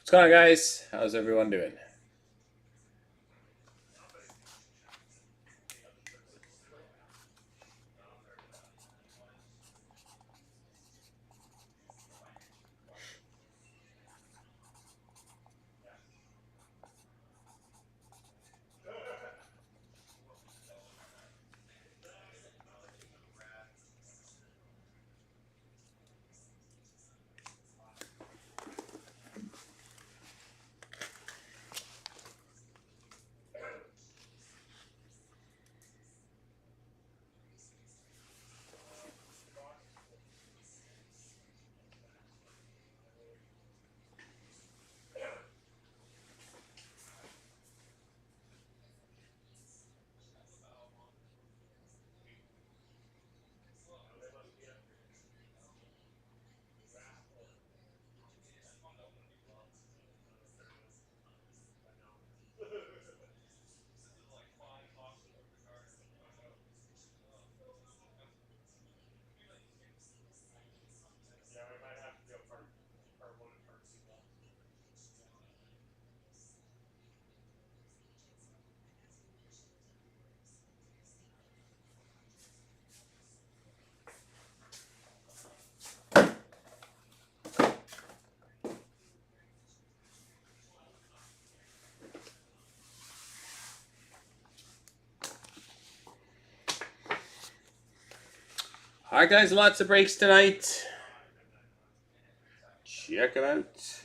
What's going on, guys? How's everyone doing? All right, guys, lots of breaks tonight. Check it out.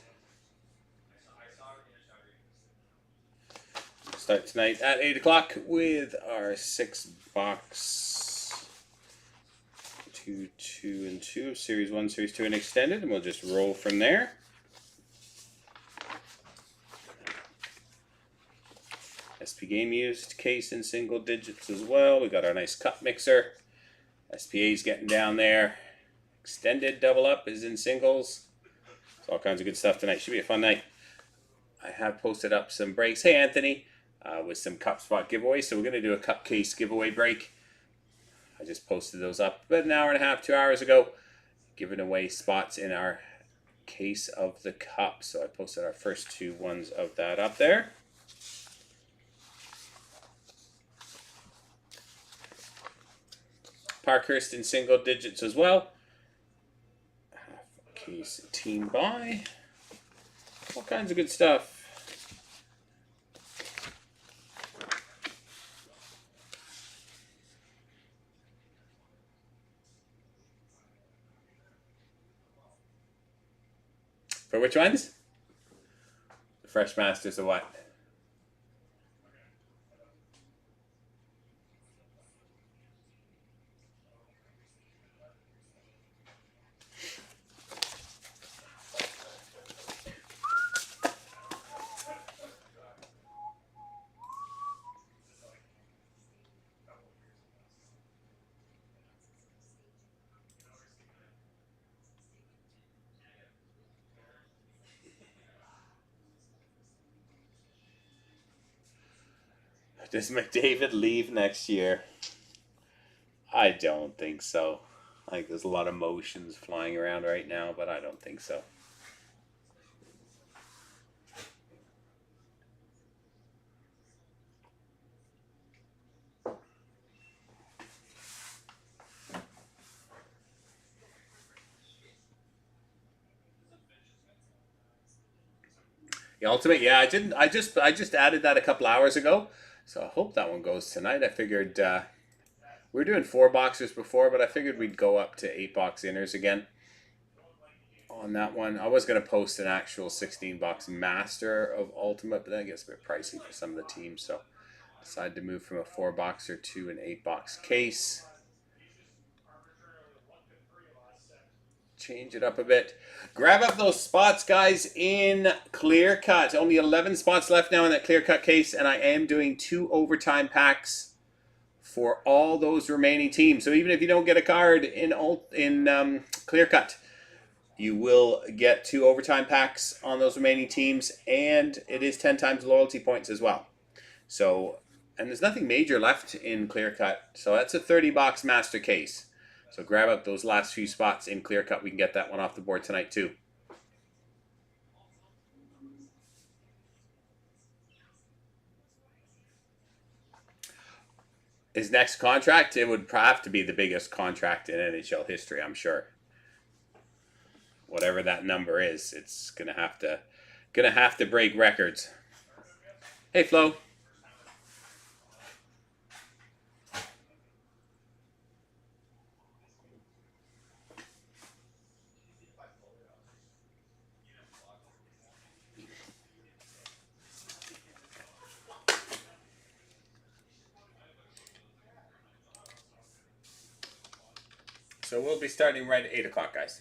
Start tonight at 8 o'clock with our 6-box 2, 2, and 2, Series 1, Series 2, and Extended, and we'll just roll from there. SP Game used case in single digits as well. We got our nice cup mixer. SPA's getting down there. Extended double up is in singles. So all kinds of good stuff tonight. Should be a fun night. I have posted up some breaks. Hey, Anthony, with some cup spot giveaways. So we're going to do a cup case giveaway break. I just posted those up about an hour and a half, 2 hours ago, giving away spots in our case of the cup. So I posted our first 2 ones of that up there. Parkhurst in single digits as well. Half a case team buy. All kinds of good stuff. For which ones? The Fresh Masters of what? Does McDavid leave next year? I don't think so. I think there's a lot of emotions flying around right now, but I don't think so. The Ultimate, yeah, I didn't. I just added that a couple hours ago, so I hope that one goes tonight. I figured we were doing 4 boxers before, but I figured we'd go up to 8-box inners again on that one. I was going to post an actual 16-box master of Ultimate, but that gets a bit pricey for some of the teams, so I decided to move from a 4-boxer to an 8-box case. Change it up a bit. Grab up those spots, guys, in clear cut. Only 11 spots left now in that clear cut case, and I am doing 2 overtime packs for all those remaining teams. So even if you don't get a card in clear cut, you will get 2 overtime packs on those remaining teams, and it is 10 times loyalty points as well. So, and there's nothing major left in clear cut, so that's a 30-box master case. So grab up those last few spots in clear cut. We can get that one off the board tonight too. His next contract, it would have to be the biggest contract in NHL history, I'm sure. Whatever that number is, it's gonna have to break records. Hey, Flo. So we'll be starting right at 8 o'clock, guys.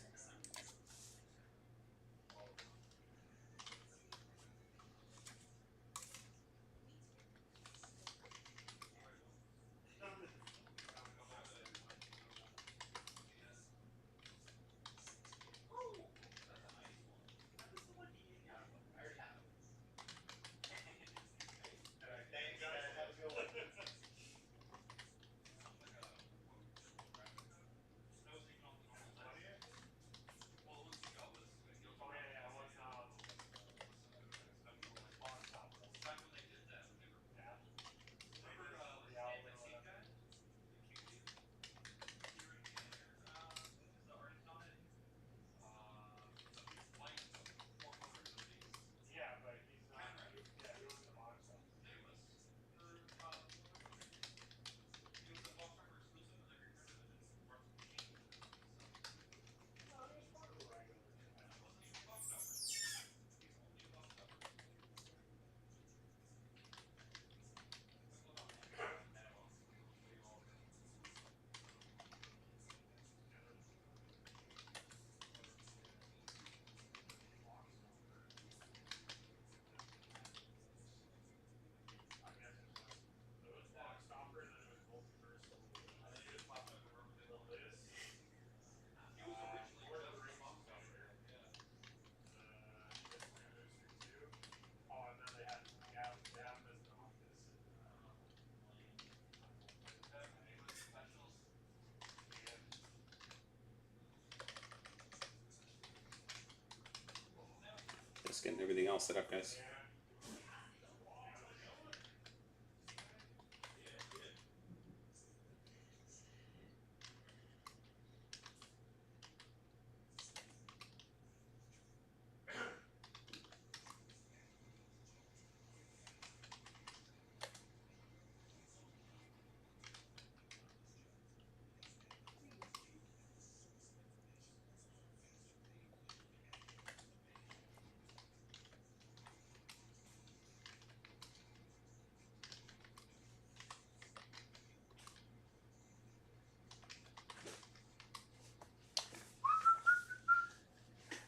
Just getting everything else set up, guys.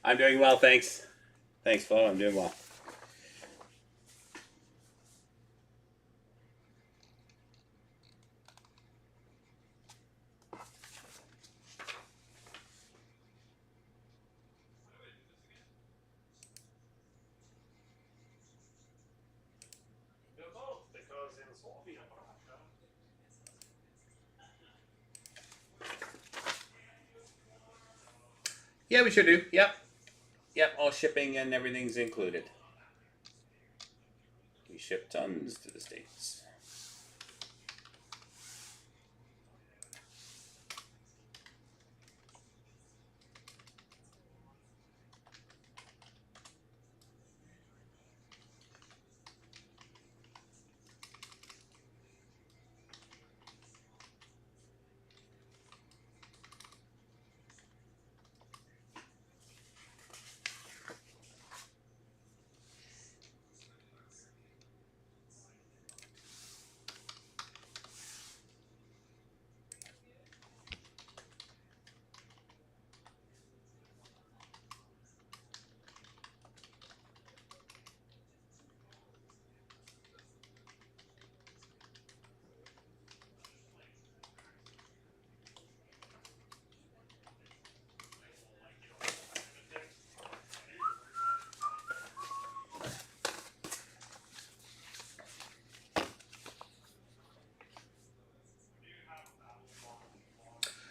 I'm doing well, thanks. Thanks, Flo. I'm doing well. Yeah, we sure do. Yep. Yep, all shipping and everything's included. We ship tons to the States.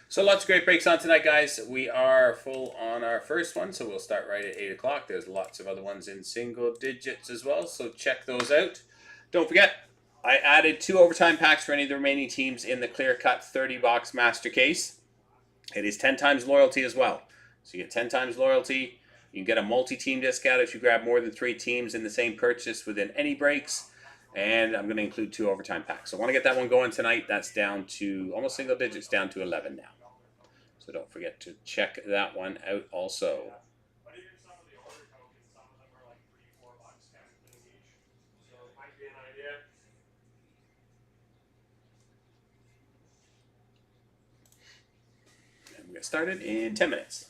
So lots of great breaks on tonight, guys. We are full on our first one, so we'll start right at 8 o'clock. There's lots of other ones in single digits as well, so check those out. Don't forget, I added 2 overtime packs for any of the remaining teams in the clear cut 30 box master case. It is 10 times loyalty as well. So you get 10 times loyalty. You can get a multi-team discount if you grab more than 3 teams in the same purchase within any breaks. And I'm going to include 2 overtime packs. So I want to get that one going tonight. That's down to almost single digits, down to 11 now. So don't forget to check that one out also. And we get started in 10 minutes.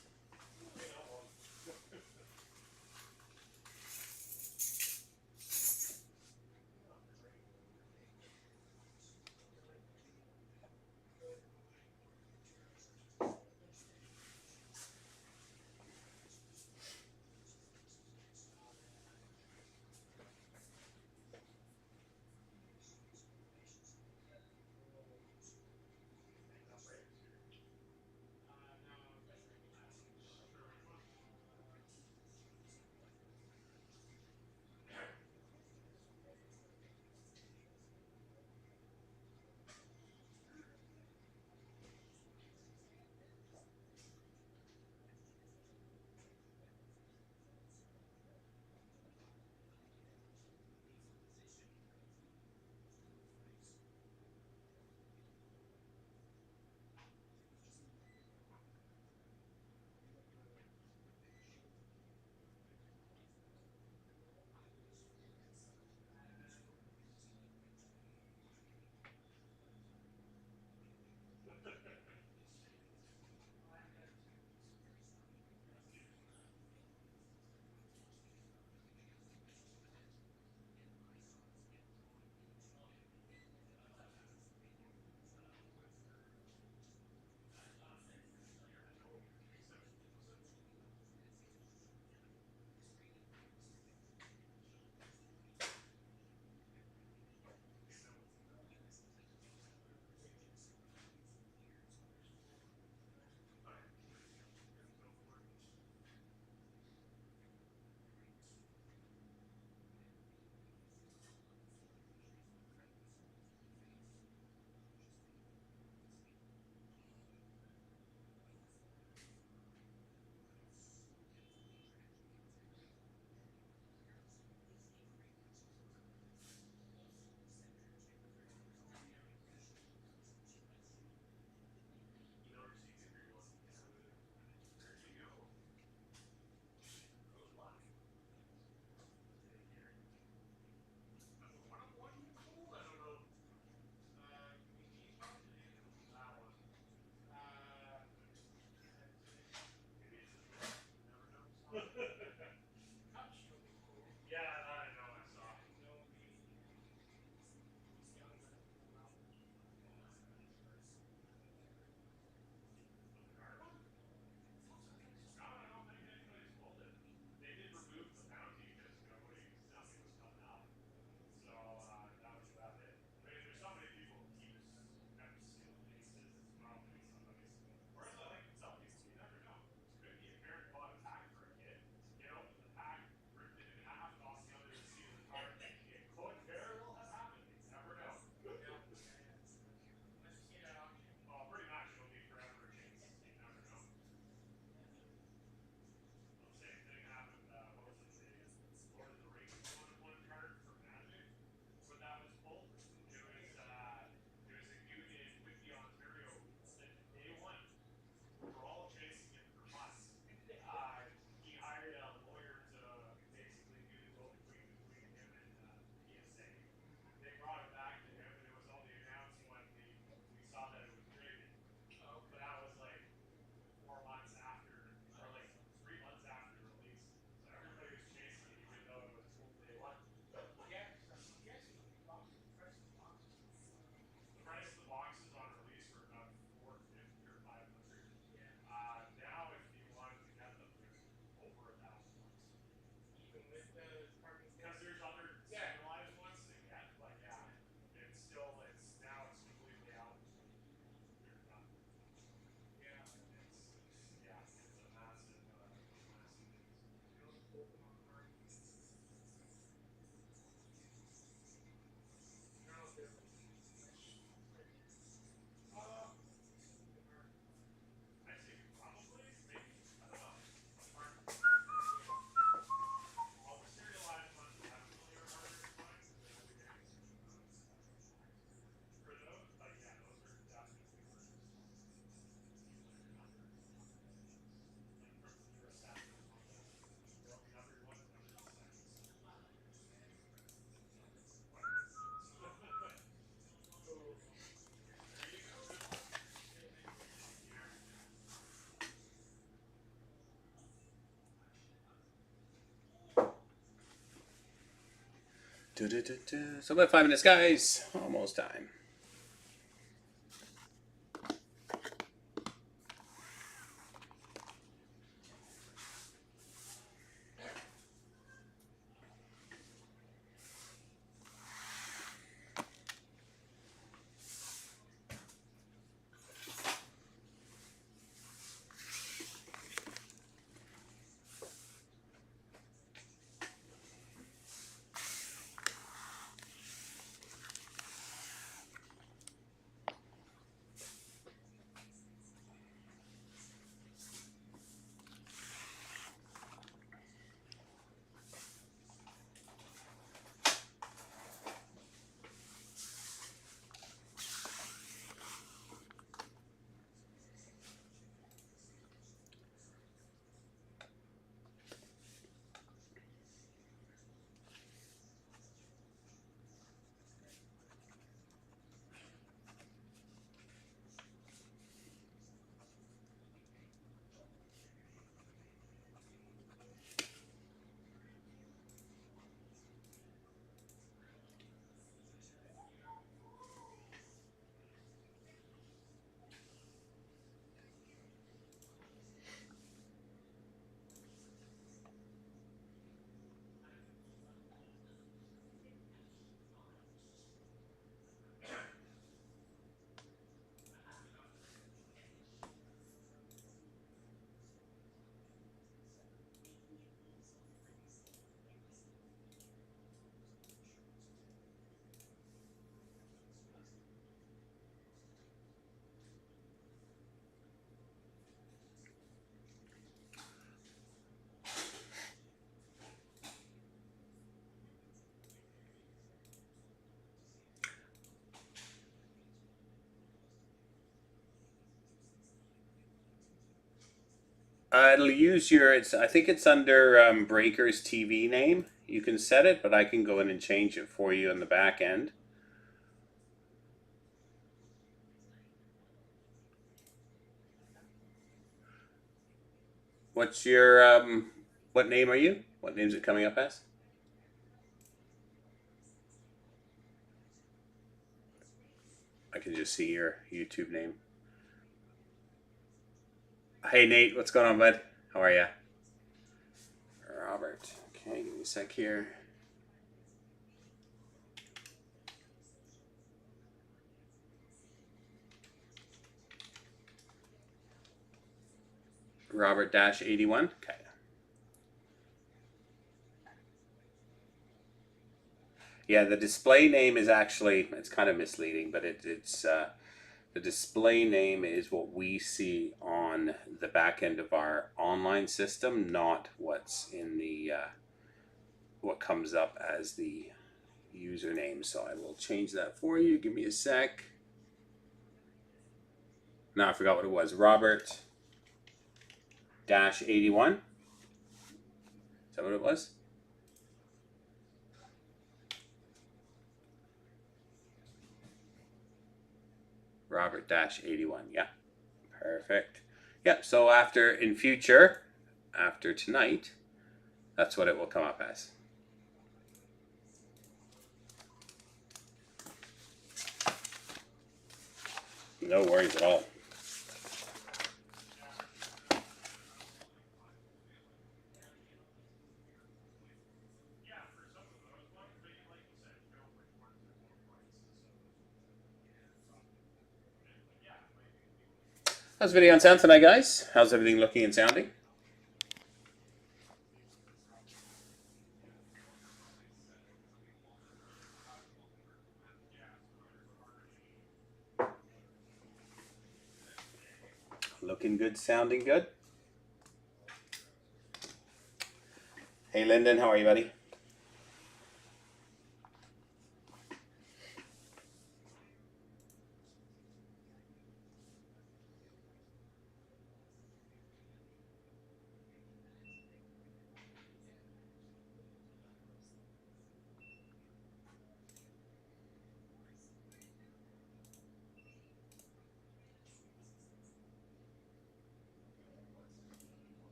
So about 5 minutes, guys. Almost time. It'll use your. I think it's under Breaker's TV name. You can set it, but I can go in and change it for you on the back end. What's your what name are you? What name is it coming up as? I can just see your YouTube name. Hey Nate, what's going on, bud? How are ya? Robert. Okay, give me a sec here. Robert-81. Okay. Yeah, the display name is actually, it's kind of misleading, but it's the display name is what we see on the back end of our online system, not what's in the what comes up as the username. So I will change that for you. Give me a sec. Now I forgot what it was. Robert-81. Is that what it was? Robert-81. Yeah. Perfect. Yeah. So in future, after tonight, that's what it will come up as. No worries at all. How's the video on sound tonight, guys? How's everything looking and sounding? Looking good, sounding good. Hey, Lyndon, how are you, buddy?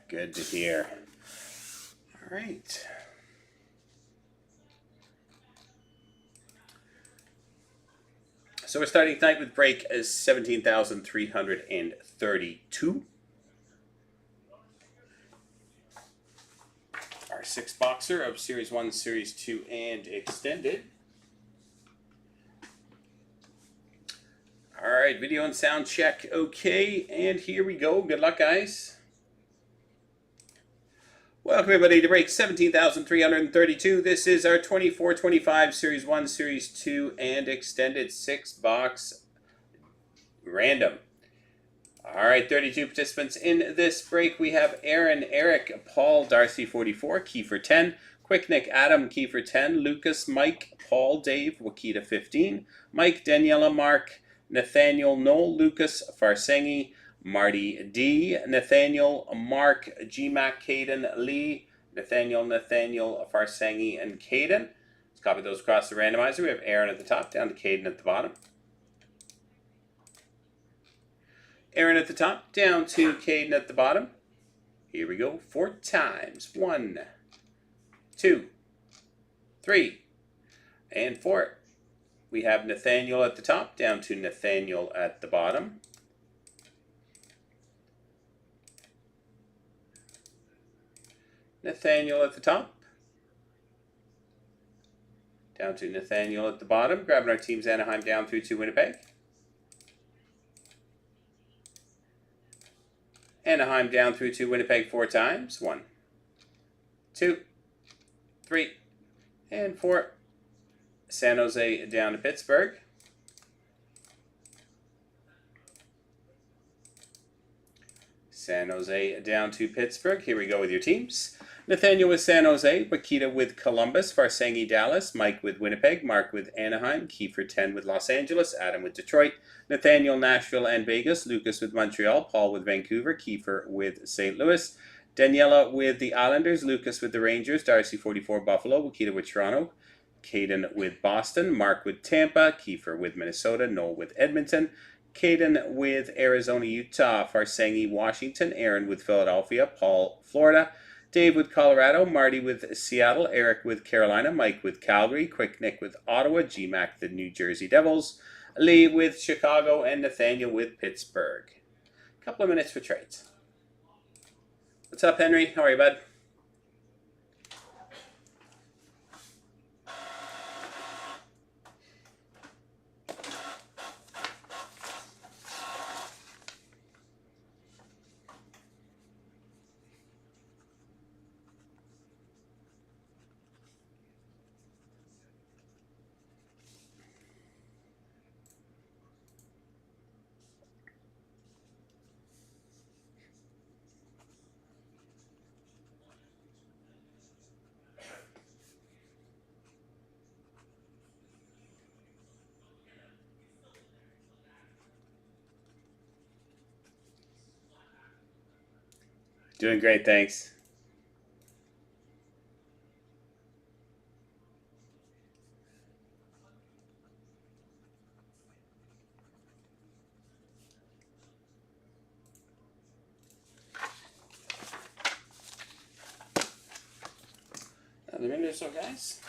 Good to hear. All right. So we're starting tonight with break as 17,332. Our 6-boxer of Series 1, Series 2, and Extended. Alright, video and sound check okay, and here we go. Good luck, guys. Welcome everybody to break 17,332. This is our 24-25 Series 1, Series 2, and Extended 6-box random. Alright, 32 participants in this break. We have Aaron, Eric, Paul, Darcy 44, Kiefer 10, Quick Nick, Adam, Kiefer 10, Lucas, Mike, Paul, Dave, Wakita 15, Mike, Daniela, Mark, Nathaniel, Noel, Lucas, Farsengi, Marty D, Nathaniel, Mark, G-Mac, Caden, Lee, Nathaniel, Farsengi, and Caden. Let's copy those across the randomizer. We have Aaron at the top, down to Caden at the bottom. Aaron at the top, down to Caden at the bottom. Here we go, 4 times. 1, 2, 3, and 4. We have Nathaniel at the top, down to Nathaniel at the bottom. Nathaniel at the top, down to Nathaniel at the bottom. Grabbing our teams Anaheim down through to Winnipeg. Anaheim down through to Winnipeg 4 times. 1, 2, 3, and 4. San Jose down to Pittsburgh. San Jose down to Pittsburgh. Here we go with your teams. Nathaniel with San Jose, Wakita with Columbus, Farsengi Dallas, Mike with Winnipeg, Mark with Anaheim, Kiefer 10 with Los Angeles, Adam with Detroit, Nathaniel Nashville and Vegas, Lucas with Montreal, Paul with Vancouver, Kiefer with St. Louis, Daniela with the Islanders, Lucas with the Rangers, Darcy 44 Buffalo, Wakita with Toronto, Caden with Boston, Mark with Tampa, Kiefer with Minnesota, Noel with Edmonton, Caden with Arizona, Utah, Farsengi, Washington, Aaron with Philadelphia, Paul, Florida, Dave with Colorado, Marty with Seattle, Eric with Carolina, Mike with Calgary, Quick Nick with Ottawa, G-Mac the New Jersey Devils, Lee with Chicago, and Nathaniel with Pittsburgh. A couple of minutes for trades. What's up, Henry? How are you, bud? Doing great, thanks. Another minute or so, guys.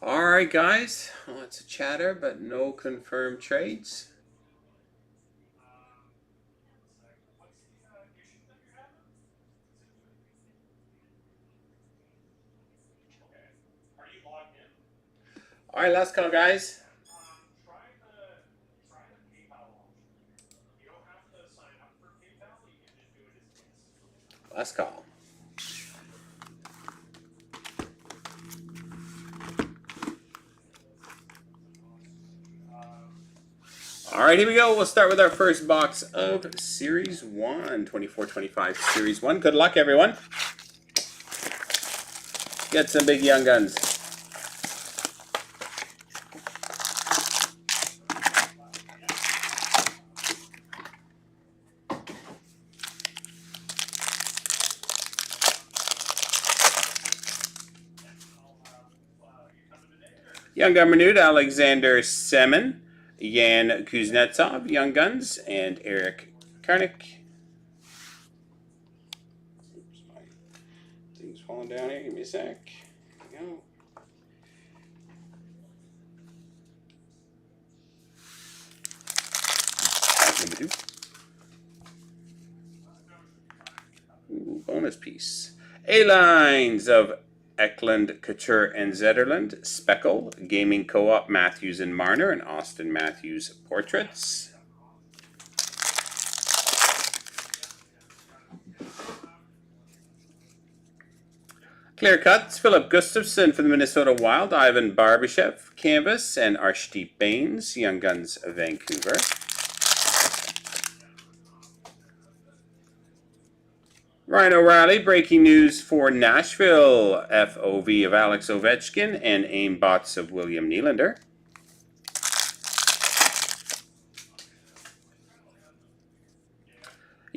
Alright guys, lots of chatter but no confirmed trades. Alright, last call guys. Last call. Alright, here we go. We'll start with our first box of Series 1, 24-25 Series 1. Good luck, everyone. Get some big young guns. Young Gun renewed, Alexander Semin, Yan Kuznetsov, Young Guns, and Eric Karnik. Oops, my thing's falling down here. Give me a sec. There we go. Ooh, bonus piece. A-lines of Eklund, Couture, and Zetterland, Speckle, Gaming Co-op, Matthews and Marner, and Austin Matthews portraits. Clear cuts, Philip Gustafson for the Minnesota Wild, Ivan Barbashev, Canvas, and Arshdeep Bains, Young Guns, Vancouver. Ryan O'Reilly, breaking news for Nashville, FOV of Alex Ovechkin, and aimbots of William Nylander.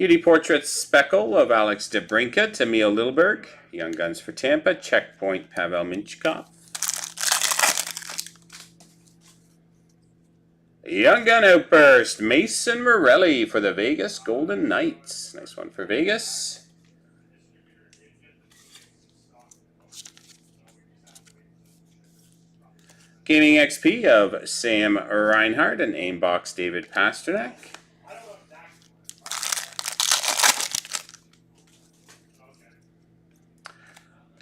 UD Portraits Speckle of Alex DeBrincat, Emil Lilberg, Young Guns for Tampa, Checkpoint Pavel Minchkov. Young Gun Outburst, Mason Morelli for the Vegas Golden Knights. Nice one for Vegas. Gaming XP of Sam Reinhardt and Aimbox David Pasternak.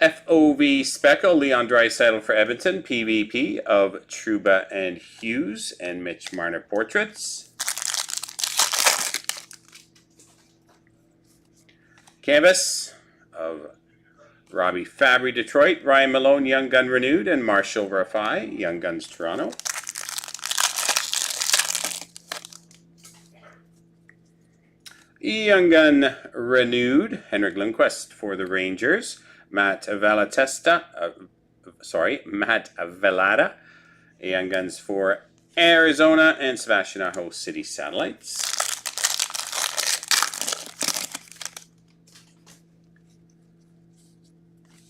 FOV Speckle, Leon Draisaitl for Edmonton, PvP of Trouba and Hughes, and Mitch Marner portraits. Canvas of Robbie Fabry, Detroit, Ryan Malone, Young Gun renewed, and Marshall Rafai, Young Guns, Toronto. Young Gun renewed, Henrik Lundqvist for the Rangers, Matt Velada, Young Guns for Arizona, and Sebastian Aho, City Satellites.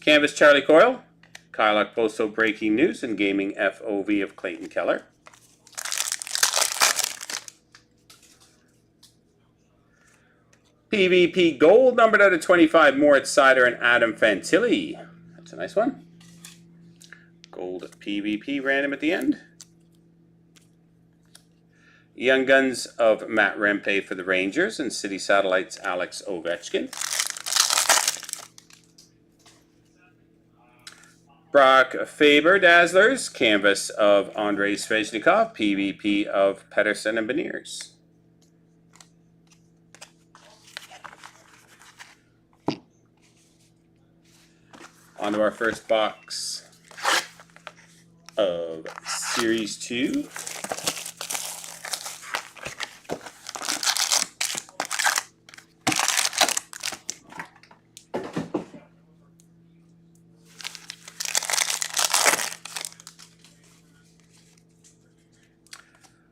Canvas Charlie Coyle, Kyle Okposo breaking news, and Gaming FOV of Clayton Keller. PvP Gold, numbered out of 25, Moritz Seider and Adam Fantilli. That's a nice one. Gold PvP random at the end. Young Guns of Matt Rempe for the Rangers, and City Satellites Alex Ovechkin. Brock Faber Dazzlers, Canvas of Andrei Svechnikov, PvP of Pettersson and Beniers. On to our first box of Series 2.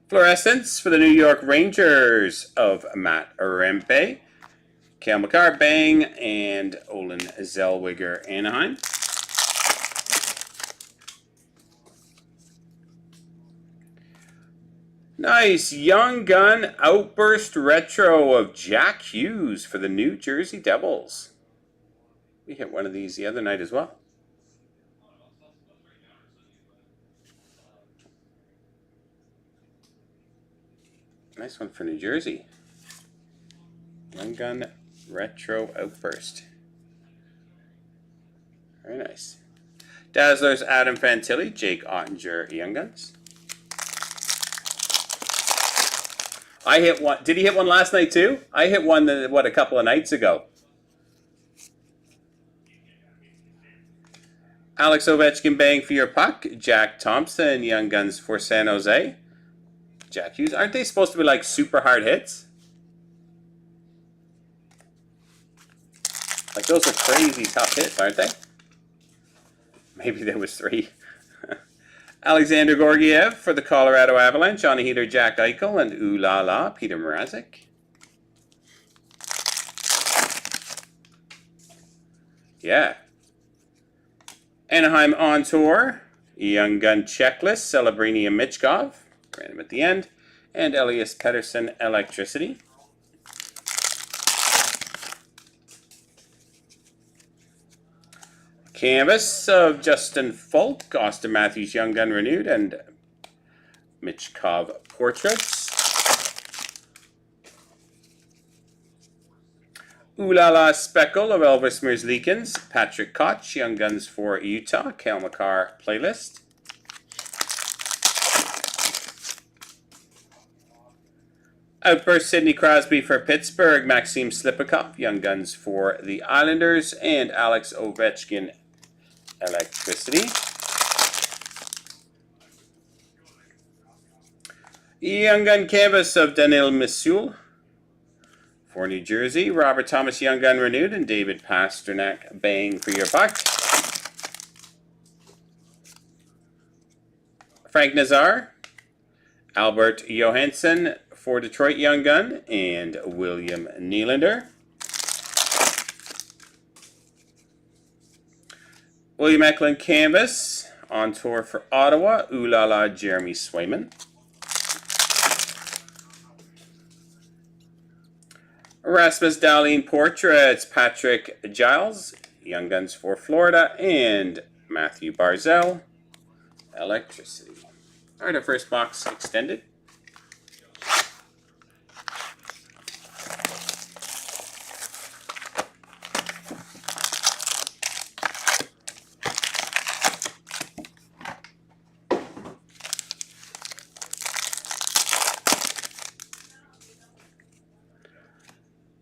Fluorescence for the New York Rangers of Matt Rempe, Cale Makar, Bang, and Olin Zellweger, Anaheim. Nice Young Gun Outburst Retro of Jack Hughes for the New Jersey Devils. We hit one of these the other night as well. Nice one for New Jersey. Young Gun Retro Outburst. Very nice. Dazzlers, Adam Fantilli, Jake Ottinger, Young Guns. I hit one. Did he hit one last night too? I hit one, a couple of nights ago. Alex Ovechkin, bang for your puck. Jack Thompson, Young Guns for San Jose. Jack Hughes. Aren't they supposed to be like super hard hits? Like those are crazy tough hits, aren't they? Maybe there was 3. Alexander Gorgiev for the Colorado Avalanche. On a heater, Jack Eichel. And ooh la la, Peter Mrazek. Yeah. Anaheim on tour. Young Gun Checklist. Celebrini and Michkov. Random at the end. And Elias Pettersson, Electricity. Canvas of Justin Falk, Austin Matthews, Young Gun Renewed, and Michkov Portraits. Ooh La La Speckle of Elvis Merzlikins, Patrick Koch, Young Guns for Utah, Cale Makar Playlist. Outburst Sidney Crosby for Pittsburgh, Maxim Slipikov, Young Guns for the Islanders, and Alex Ovechkin, Electricity. Young Gun Canvas of Daniil Misul for New Jersey. Robert Thomas, Young Gun Renewed, and David Pasternak, bang for your buck. Frank Nazar, Albert Johansson for Detroit, Young Gun, and William Nylander. William Eklund Canvas on tour for Ottawa. Ooh La La, Jeremy Swayman. Rasmus Dahlin Portraits, Patrick Giles, Young Guns for Florida, and Matthew Barzell, Electricity. All right, our first box extended.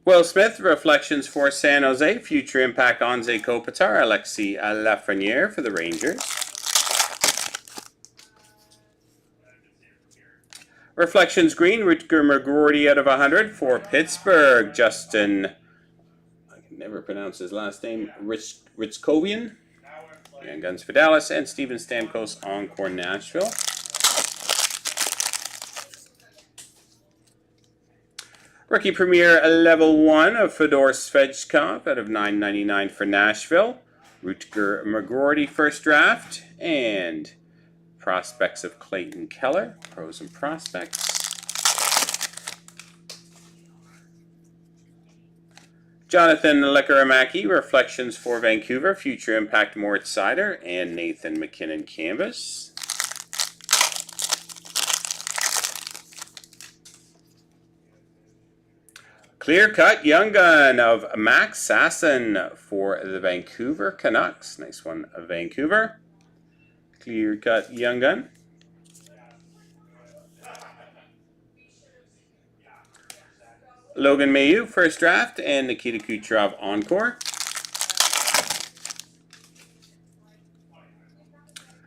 Will Smith, Reflections for San Jose, Future Impact Anze Kopitar, Alexis Lafreniere for the Rangers. Reflections Green, Rutger McGroarty out of 100 for Pittsburgh, Justin, I can never pronounce his last name, Ritzkovian, Young Guns for Dallas, and Steven Stamkos, Encore Nashville. Rookie Premier Level 1 of Fedor Svechkov out of 9.99 for Nashville. Rutger McGroarty first draft. And Prospects of Clayton Keller. Pros and Prospects. Jonathan Lekkerimäki, Reflections for Vancouver. Future Impact Moritz Seider. And Nathan McKinnon Canvas. Clear Cut Young Gun of Max Sasson for the Vancouver Canucks. Nice one, Vancouver. Clear Cut Young Gun. Logan Mailloux, first draft, and Nikita Kucherov, Encore.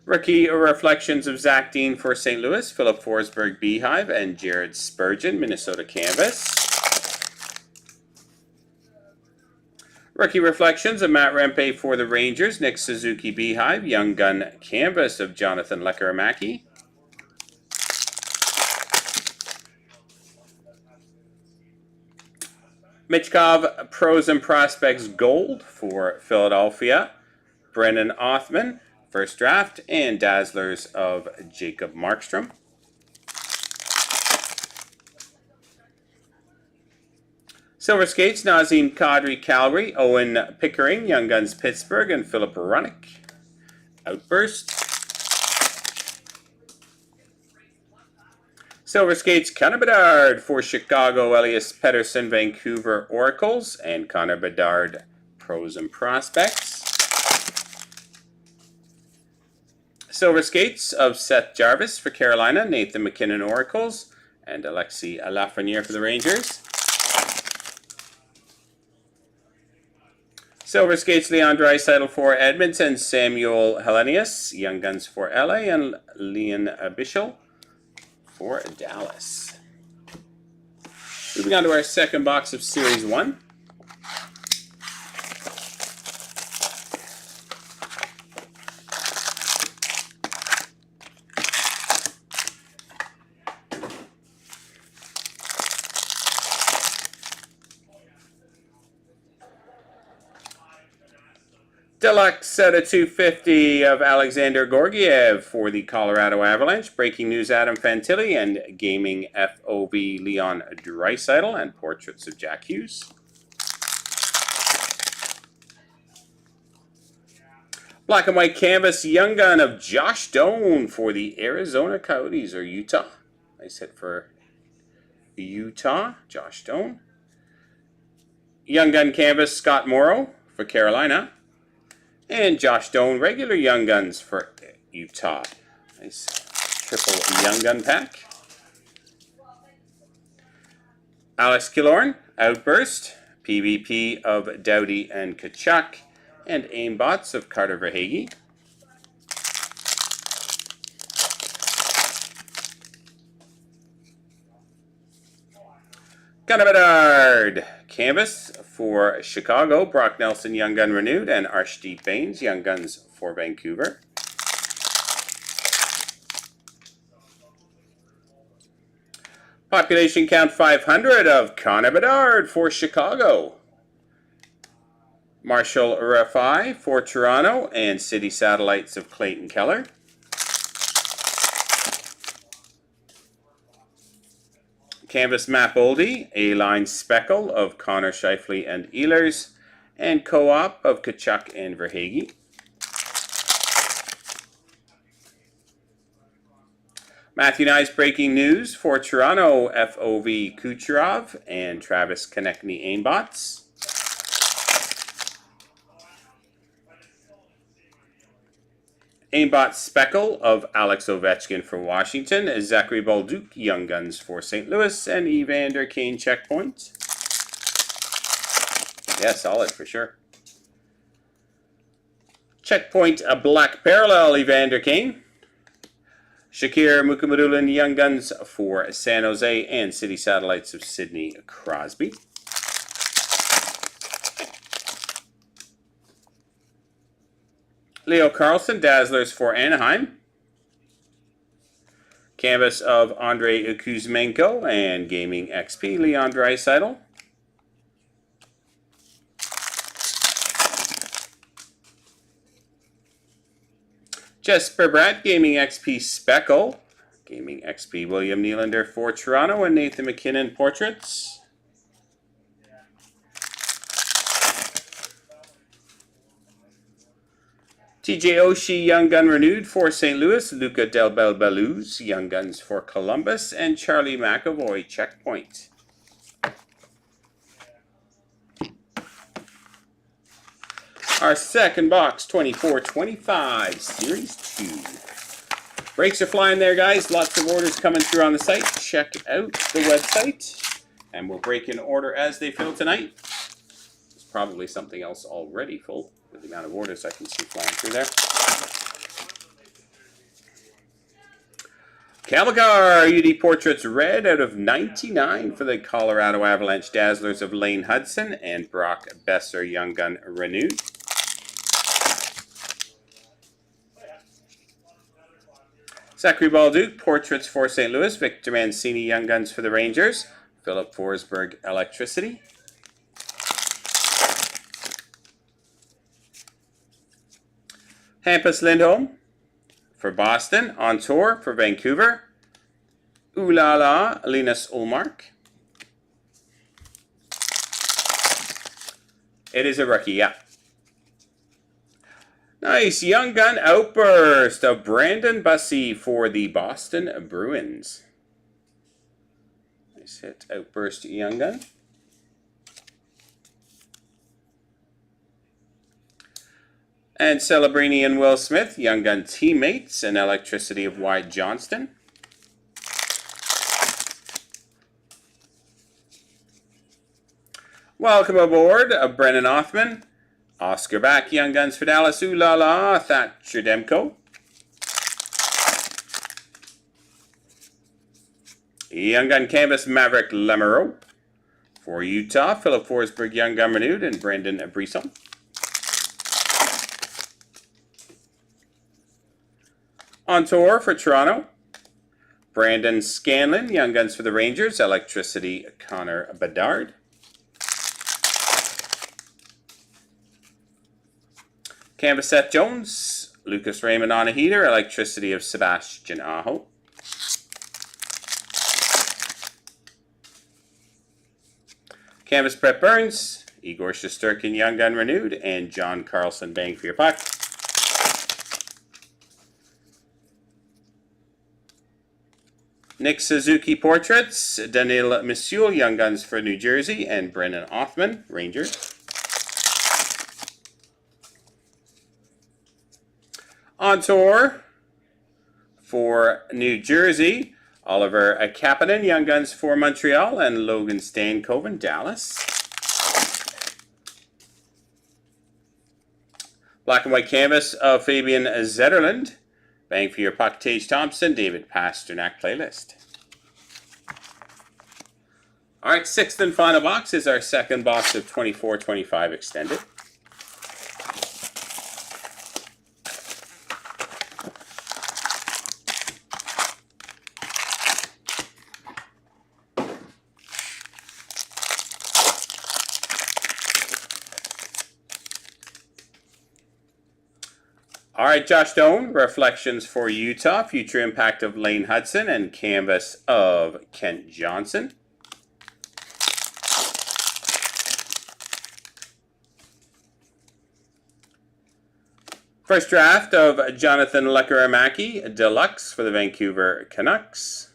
Rookie Reflections of Zach Dean for St. Louis, Philip Forsberg, Beehive, and Jared Spurgeon, Minnesota Canvas. Rookie Reflections of Matt Rempe for the Rangers, Nick Suzuki Beehive, Young Gun Canvas of Jonathan Lekkerimäki. Michkov Pros and Prospects Gold for Philadelphia, Brennan Othman, first draft, and Dazzlers of Jacob Markstrom. Silver Skates, Nazem Kadri, Calgary, Owen Pickering, Young Guns, Pittsburgh, and Philip Runnick. Outburst. Silver Skates, Connor Bedard for Chicago, Elias Pettersson, Vancouver Oracles, and Connor Bedard, Pros and Prospects. Silver Skates of Seth Jarvis for Carolina, Nathan McKinnon Oracles, and Alexis Lafreniere for the Rangers. Silver Skates, Leon Draisaitl for Edmonton, Samuel Hellenius, Young Guns for LA, and Leon Bichel for Dallas. Moving on to our second box of Series 1. Deluxe set of 250 of Alexander Georgiev for the Colorado Avalanche. Breaking news, Adam Fantilli, and Gaming FOV Leon Draisaitl, and portraits of Jack Hughes. Black and white canvas Young Gun of Josh Doan for the Arizona Coyotes, or Utah. Nice hit for Utah, Josh Doan. Young Gun canvas Scott Morrow for Carolina. And Josh Doan, regular Young Guns for Utah. Nice triple Young Gun pack. Alex Killorn, Outburst. PvP of Doughty and Tkachuk. And Aimbots of Carter Verhaeghe. Connor Bedard, canvas for Chicago, Brock Nelson, Young Gun renewed, and Arshdeep Bains, Young Guns for Vancouver. Population count 500 of Connor Bedard for Chicago. Marshall Rafai for Toronto, and City Satellites of Clayton Keller. Canvas Map Oldie, A-Line Speckle of Connor Scheifele and Ehlers, and Co-op of Tkachuk and Verhaeghe. Matthew Nyes Breaking News for Toronto, FOV Kucherov and Travis Konechny Aimbots. Aimbot Speckle of Alex Ovechkin for Washington, Zachary Bolduc, Young Guns for St. Louis, and Evander Kane Checkpoint. Yeah, solid for sure. Checkpoint, a Black Parallel, Evander Kane. Shakir Mukhamadullin, Young Guns for San Jose, and City Satellites of Sidney Crosby. Leo Carlson, Dazzlers for Anaheim. Canvas of Andrei Kuzmenko and Gaming XP, Leon Draisaitl. Jesper Bratt, Gaming XP Speckle. Gaming XP, William Nylander for Toronto, and Nathan McKinnon Portraits. TJ Oshie, Young Gun renewed for St. Louis, Luca Del Belbeluz, Young Guns for Columbus, and Charlie McAvoy, Checkpoint. Our second box, 24-25, Series 2. Breaks are flying there, guys. Lots of orders coming through on the site. Check out the website, and we'll break in order as they fill tonight. There's probably something else already full with the amount of orders I can see flying through there. Calvacar, UD Portraits Red out of 99 for the Colorado Avalanche, Dazzlers of Lane Hudson and Brock Besser, Young Gun renewed. Zachary Bolduc, Portraits for St. Louis, Victor Mancini, Young Guns for the Rangers, Philip Forsberg, Electricity. Hampus Lindholm for Boston, On Tour for Vancouver, Ooh La La, Linus Ullmark. It is a rookie, yeah. Nice Young Gun Outburst of Brandon Bussey for the Boston Bruins. Nice hit. Outburst Young Gun. And Celebrini and Will Smith, Young Gun teammates, and Electricity of Wyatt Johnston. Welcome aboard, Brennan Othman. Oscar back, Young Guns for Dallas, Ooh La La, Thatcher Demko. Young Gun Canvas, Maverick Lamoureux. For Utah, Philip Forsberg, Young Gun renewed, and Brendan Brisson. On tour for Toronto, Brandon Scanlon, Young Guns for the Rangers, Electricity, Connor Bedard. Canvas Seth Jones, Lucas Raymond on a heater, Electricity of Sebastian Aho. Canvas Brett Burns, Igor Shesterkin, Young Gun renewed, and John Carlson, bang for your puck. Nick Suzuki Portraits, Daniil Missoul, Young Guns for New Jersey, and Brennan Othman, Rangers. On tour for New Jersey, Oliver Kapanen, Young Guns for Montreal, and Logan Stankoven, Dallas. Black and white canvas of Fabian Zetterlund. Bang for your puck, Tage Thompson, David Pasternak playlist. All right, sixth and final box is our second box of 24-25 extended. All right, Josh Doan, Reflections for Utah, Future Impact of Lane Hudson, and Canvas of Kent Johnson. First draft of Jonathan Lekaramaki, Deluxe for the Vancouver Canucks.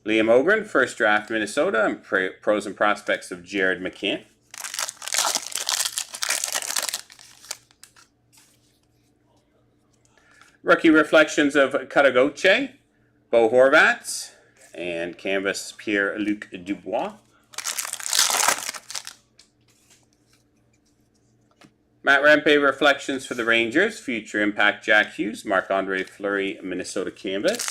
Liam Ogren, first draft Minnesota, and Pros and Prospects of Jared McCann. Rookie Reflections of Katagoche, Bo Horvat, and Canvas Pierre-Luc Dubois. Matt Rempe Reflections for the Rangers, Future Impact Jack Hughes, Marc-Andre Fleury, Minnesota Canvas.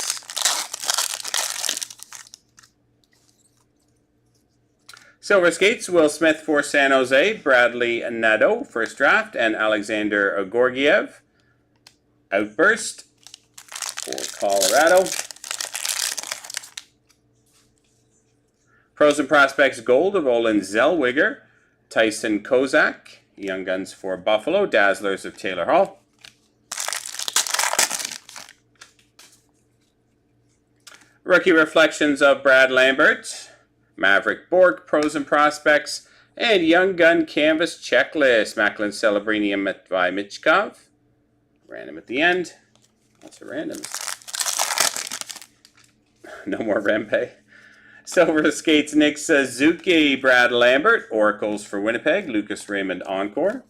Silver Skates, Will Smith for San Jose, Bradley Nadeau, first draft, and Alexander Gorgiev. Outburst for Colorado. Pros and Prospects Gold of Olin Zellweger, Tyson Kozak, Young Guns for Buffalo, Dazzlers of Taylor Hall. Rookie Reflections of Brad Lambert, Maverick Bork, Pros and Prospects, and Young Gun Canvas Checklist, Macklin Celebrini by Michkov. Random at the end. Lots of randoms. No more Rempe. Silver Skates, Nick Suzuki, Brad Lambert, Oracles for Winnipeg, Lucas Raymond Encore.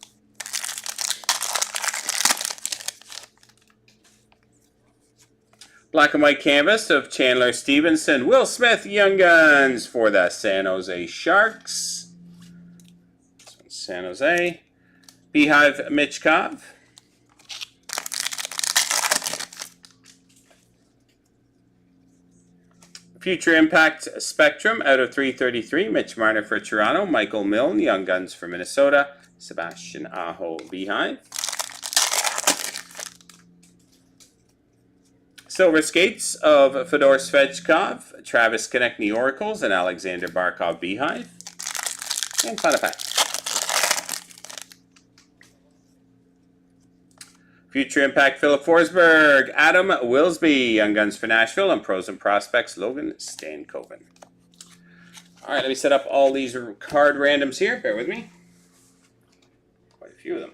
Black and white canvas of Chandler Stevenson, Will Smith, Young Guns for the San Jose Sharks. This one's San Jose. Beehive Michkov. Future Impact Spectrum out of 333, Mitch Marner for Toronto, Michael Milne, Young Guns for Minnesota, Sebastian Aho, Beehive. Silver Skates of Fedor Svechkov, Travis Konechny Oracles, and Alexander Barkov, Beehive. And final pack. Future Impact Philip Forsberg, Adam Wilsby, Young Guns for Nashville, and Pros and Prospects Logan Stankoven. All right, let me set up all these card randoms here. Bear with me. Quite a few of them.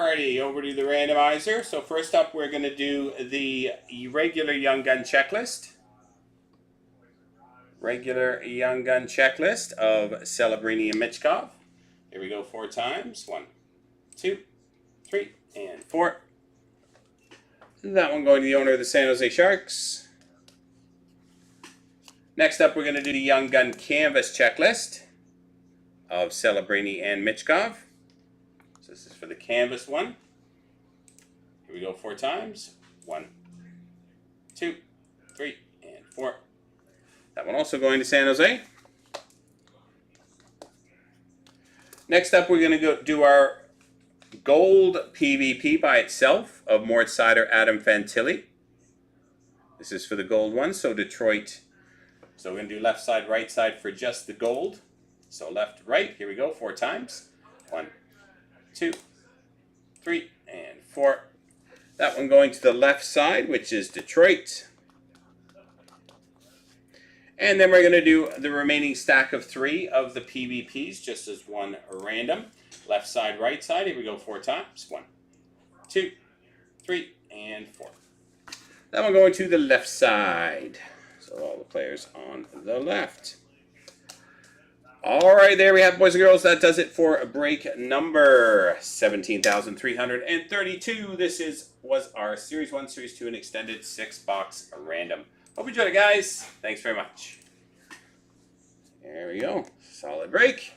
Alrighty, over to the randomizer. So first up, we're going to do the regular Young Gun checklist. Regular Young Gun checklist of Celebrini and Michkov. Here we go 4 times. 1, 2, 3, and 4. That one going to the owner of the San Jose Sharks. Next up, we're going to do the Young Gun canvas checklist of Celebrini and Michkov. So this is for the canvas one. Here we go 4 times. 1, 2, 3, and 4. That one also going to San Jose. Next up, we're going to do our gold PvP by itself of Mortar, Adam Fantilli. This is for the gold one, so Detroit. So we're going to do left side, right side for just the gold. So left, right. Here we go 4 times. 1, 2, 3, and 4. That one going to the left side, which is Detroit. And then we're going to do the remaining stack of 3 of the PvPs, just as one random. Left side, right side. Here we go 4 times. 1, 2, 3, and 4. That one going to the left side. So all the players on the left. All right, there we have, boys and girls. That does it for break number 17,332. This was our Series 1, Series 2, and extended 6-box random. Hope you enjoyed it, guys. Thanks very much. There we go. Solid break.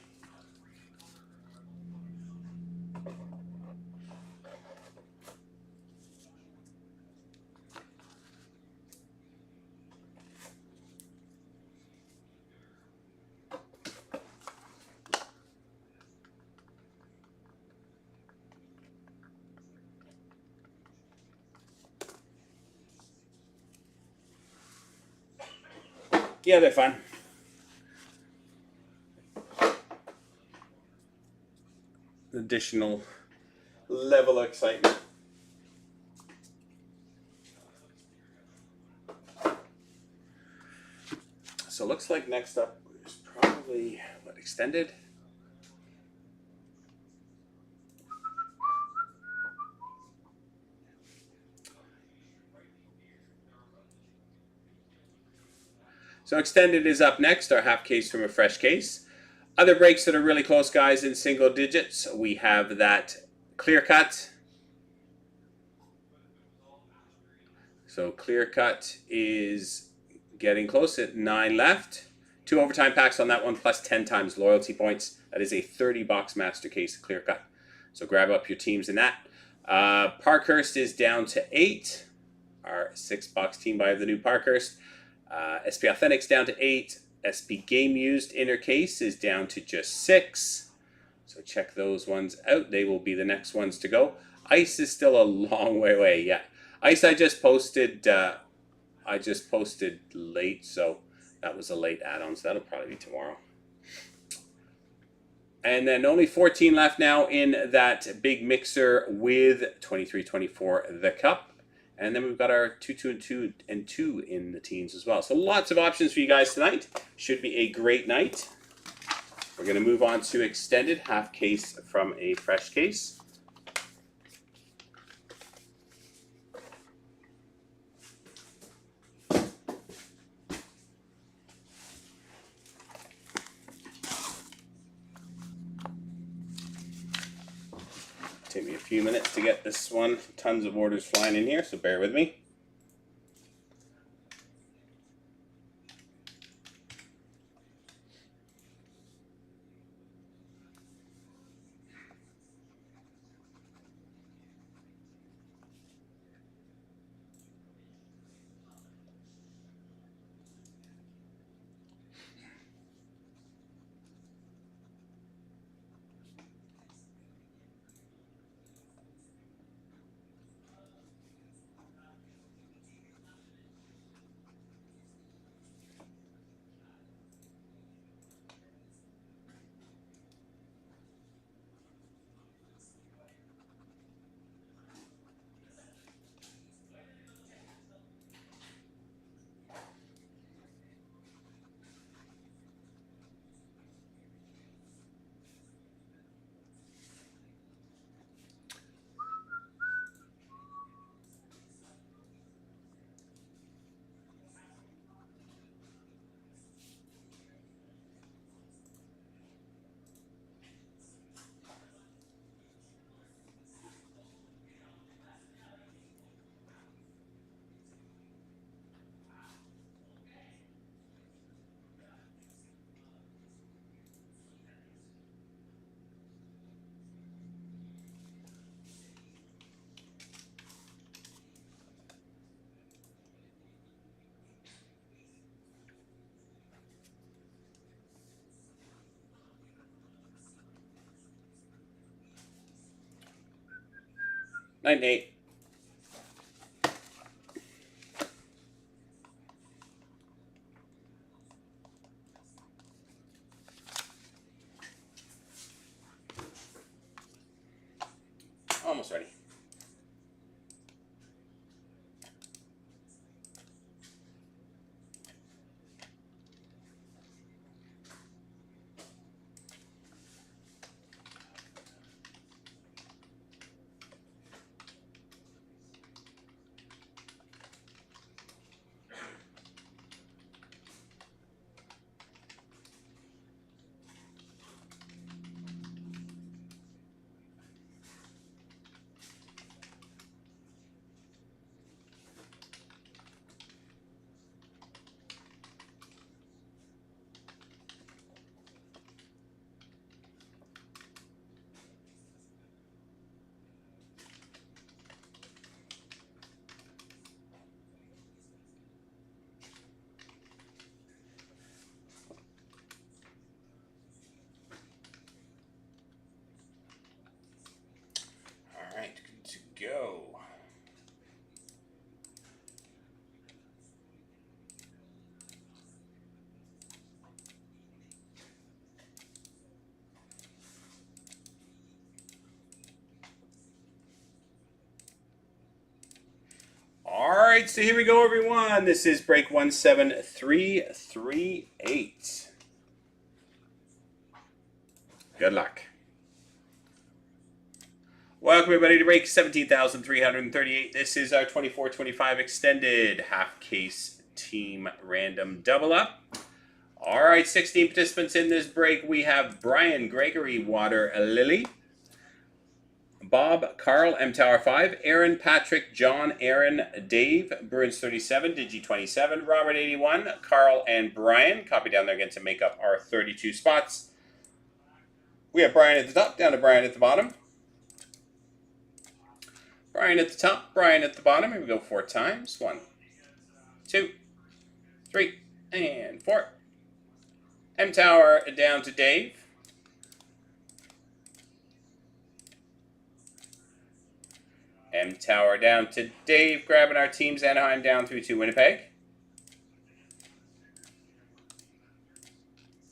Yeah, they're fun. Additional level of excitement. So looks like next up is probably what, extended? So extended is up next, our half case from a fresh case. Other breaks that are really close, guys, in single digits. We have that clear cut. So clear cut is getting close at 9 left. 2 overtime packs on that one, plus 10 times loyalty points. That is a 30-box master case clear cut. So grab up your teams in that. Parkhurst is down to 8. Our 6-box team buy of the new Parkhurst. SP Authentics down to 8. SP Game Used inner case is down to just 6. So check those ones out. They will be the next ones to go. Ice is still a long way away. Yeah, Ice I just posted. Late, so that was a late add-on. So that'll probably be tomorrow. And then only 14 left now in that big mixer with 23-24 the cup. And then we've got our 2-2 and 2 in the teens as well. So lots of options for you guys tonight. Should be a great night. We're going to move on to extended half case from a fresh case. Take me a few minutes to get this one. Tons of orders flying in here, so bear with me. 9-8. Almost ready. All right, good to go. All right, so here we go, everyone. This is break 17338. Good luck. Welcome, everybody, to break 17,338. This is our 24-25 extended half case team random double up. All right, 16 participants in this break. We have Brian, Gregory, Water, Lily, Bob, Carl, M Tower 5, Aaron, Patrick, John, Aaron, Dave, Bruins 37, Digi 27, Robert 81, Carl, and Brian. Copy down there again to make up our 32 spots. We have Brian at the top, down to Brian at the bottom. Brian at the top, Brian at the bottom. Here we go 4 times. 1, 2, 3, and 4. M Tower down to Dave. M Tower down to Dave, grabbing our teams. Anaheim down through to Winnipeg.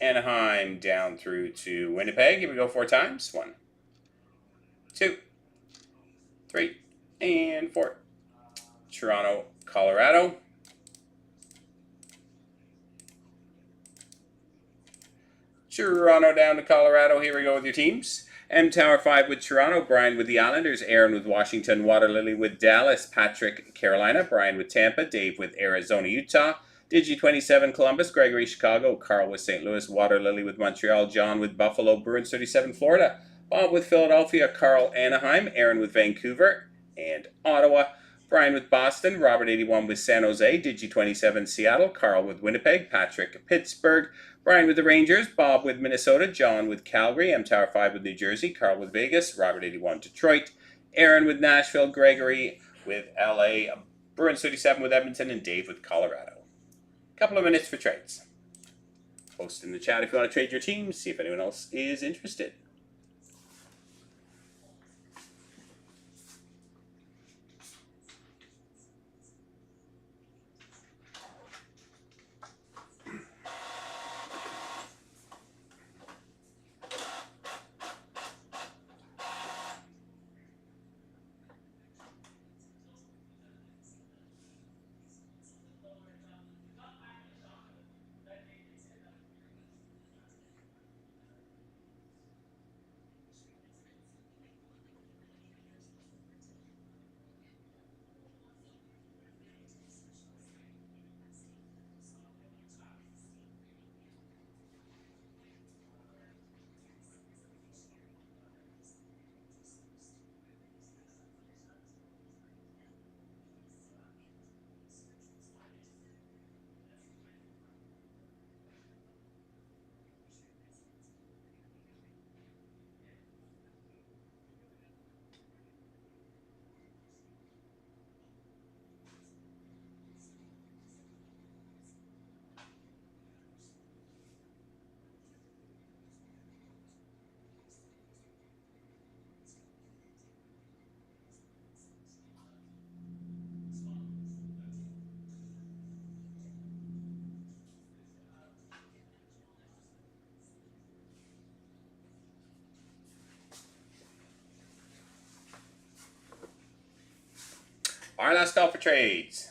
Anaheim down through to Winnipeg. Here we go 4 times. 1, 2, 3, and 4. Toronto, Colorado. Toronto down to Colorado. Here we go with your teams. M Tower 5 with Toronto, Brian with the Islanders, Aaron with Washington, Water Lily with Dallas, Patrick, Carolina, Brian with Tampa, Dave with Arizona, Utah, Digi 27 Columbus, Gregory Chicago, Carl with St. Louis, Water Lily with Montreal, John with Buffalo, Bruins 37 Florida, Bob with Philadelphia, Carl Anaheim, Aaron with Vancouver and Ottawa, Brian with Boston, Robert 81 with San Jose, Digi 27 Seattle, Carl with Winnipeg, Patrick Pittsburgh, Brian with the Rangers, Bob with Minnesota, John with Calgary, M Tower 5 with New Jersey, Carl with Vegas, Robert 81 Detroit, Aaron with Nashville, Gregory with LA, Bruins 37 with Edmonton, and Dave with Colorado. Couple of minutes for trades. Post in the chat if you want to trade your teams, see if anyone else is interested. Our last call for trades.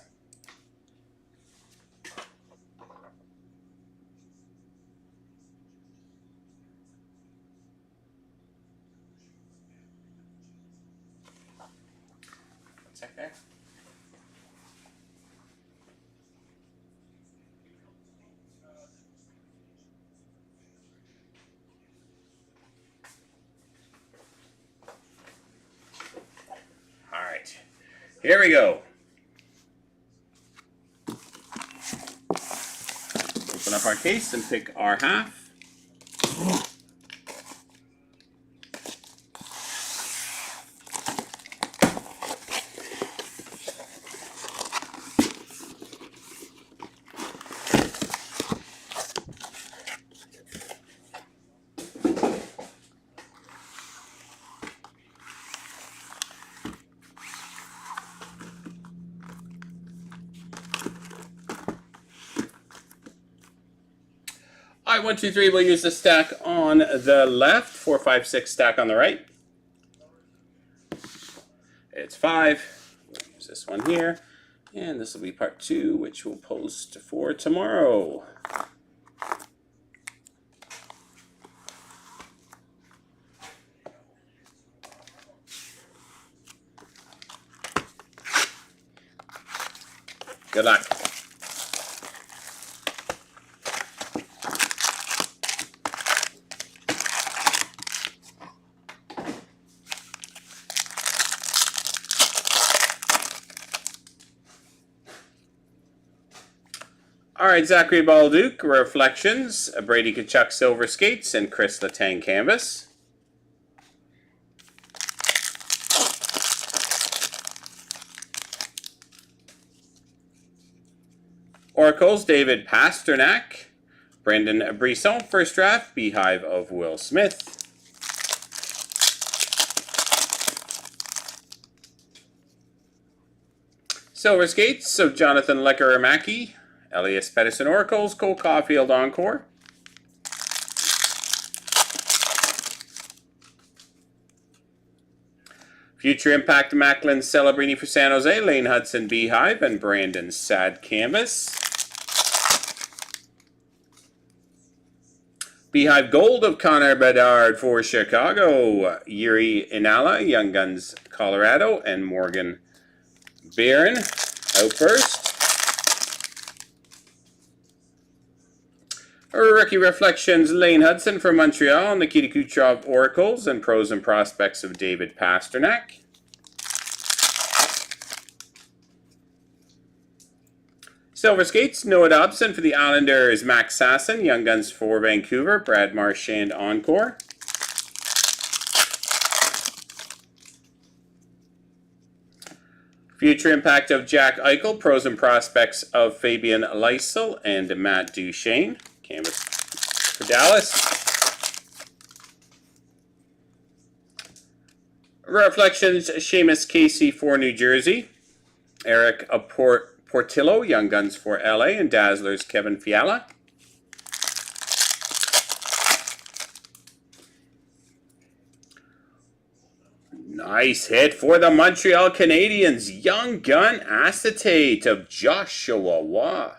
One sec there. All right, here we go. Open up our case and pick our half. All right, 1, 2, 3. We'll use the stack on the left. 4, 5, 6 stack on the right. It's 5. We'll use this one here. And this will be part 2, which we'll post for tomorrow. Good luck. All right, Zachary Balduke, Reflections, Brady Tkachuk, Silver Skates, and Chris Letang, Canvas. Oracles, David Pasternak, Brendan Brisson, First Draft, Beehive of Will Smith. Silver Skates of Jonathan Lecker-Mackey, Elias Pettersson Oracles, Cole Caulfield Encore. Future Impact Macklin Celebrini for San Jose, Lane Hudson Beehive, and Brandon Sad Canvas. Beehive Gold of Connor Bedard for Chicago, Yuri Inala, Young Guns Colorado, and Morgan Barron. Outburst. Rookie Reflections, Lane Hudson from Montreal, Nikita Kucherov Oracles, and Pros and Prospects of David Pasternak. Silver Skates, Noah Dobson for the Islanders, Max Sasson, Young Guns for Vancouver, Brad Marchand Encore. Future Impact of Jack Eichel, Pros and Prospects of Fabian Lysell and Matt Duchene. Canvas for Dallas. Reflections, Seamus Casey for New Jersey. Eric Portillo, Young Guns for LA, and Dazzlers, Kevin Fiala. Nice hit for the Montreal Canadiens. Young Gun Acetate of Joshua Waugh.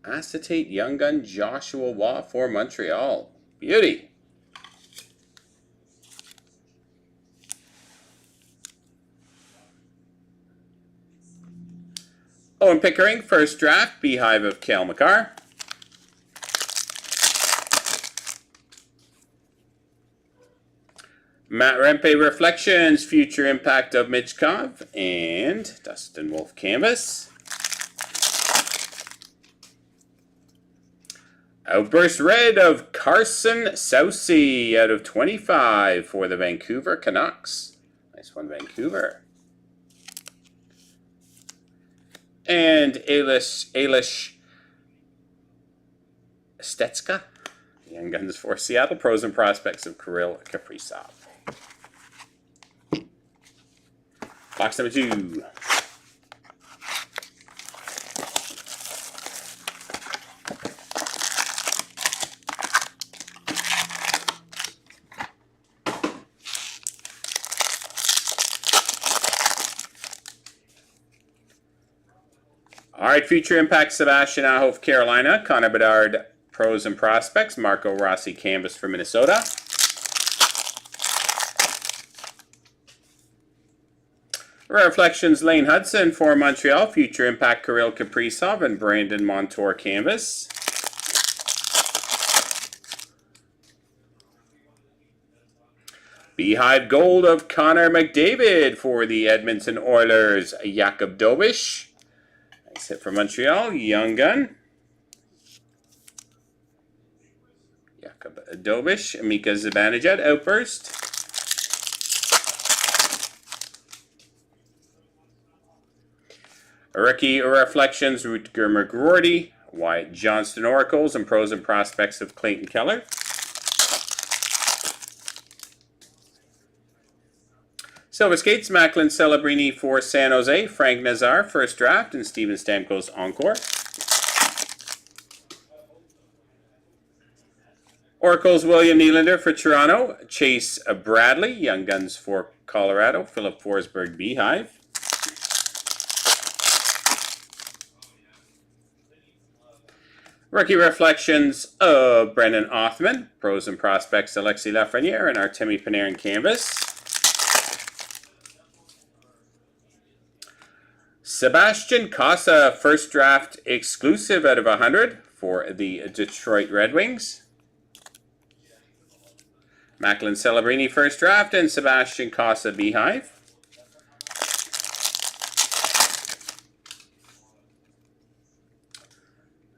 Acetate Young Gun Joshua Waugh for Montreal. Beauty. Owen Pickering, First Draft, Beehive of Cale Makar. Matt Rempe, Reflections, Future Impact of Michkov, and Dustin Wolf Canvas. Outburst Red of Carson Soucy out of 25 for the Vancouver Canucks. Nice one, Vancouver. And Alish Stetska, Young Guns for Seattle, Pros and Prospects of Kirill Kaprizov. Box number 2. All right, Future Impact, Sebastian Aho of Carolina, Connor Bedard, Pros and Prospects, Marco Rossi, Canvas for Minnesota. Reflections, Lane Hudson for Montreal, Future Impact, Kirill Kaprizov and Brandon Montour, Canvas. Beehive Gold of Connor McDavid for the Edmonton Oilers, Jakub Dobish. Nice hit for Montreal, Young Gun. Jakub Dobish, Mika Zibanejad, Outburst. Rookie Reflections, Rutger McGroarty, Wyatt Johnston Oracles, and Pros and Prospects of Clayton Keller. Silver Skates, Macklin Celebrini for San Jose, Frank Nazar, First Draft, and Steven Stamkos, Encore. Oracles, William Nylander for Toronto, Chase Bradley, Young Guns for Colorado, Philip Forsberg, Beehive. Rookie Reflections of Brendan Othman, Pros and Prospects, Alexis Lafreniere, and Artemi Panarin, Canvas. Sebastian Casa, First Draft exclusive out of 100 for the Detroit Red Wings. Macklin Celebrini, First Draft, and Sebastian Casa, Beehive.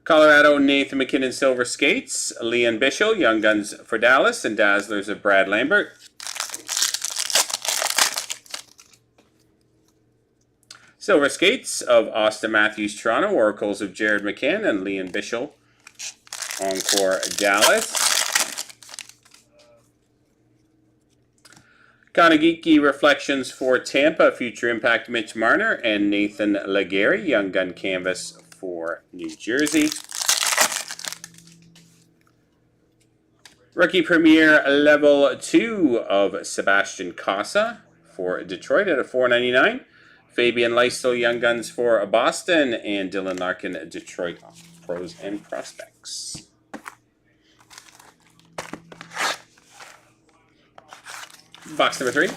Colorado, Nathan McKinnon, Silver Skates, Leon Bichel, Young Guns for Dallas, and Dazzlers of Brad Lambert. Silver Skates of Austin Matthews, Toronto, Oracles of Jared McCann and Leon Bichel, Encore, Dallas. Konagiki Reflections for Tampa, Future Impact, Mitch Marner and Nathan Legary, Young Gun Canvas for New Jersey. Rookie Premier Level 2 of Sebastian Casa for Detroit at a $4.99. Fabian Lysel, Young Guns for Boston, and Dylan Larkin, Detroit Pros and Prospects. Box number 3.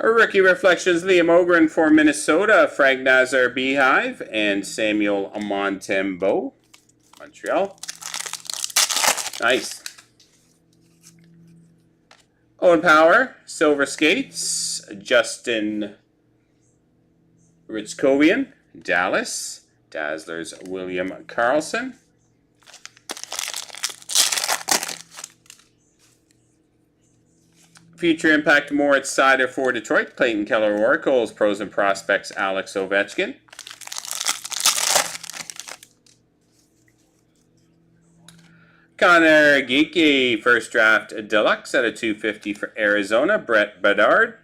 Rookie Reflections, Liam Ogren for Minnesota, Frank Nazar, Beehive, and Samuel Montembeault, Montreal. Nice. Owen Power, Silver Skates, Justin Ritzkovian, Dallas, Dazzlers, William Karlsson. Future Impact, Moritz Seider for Detroit, Clayton Keller Oracles, Pros and Prospects, Alex Ovechkin. Connor Geeky, First Draft Deluxe at a $2.50 for Arizona, Brett Berard,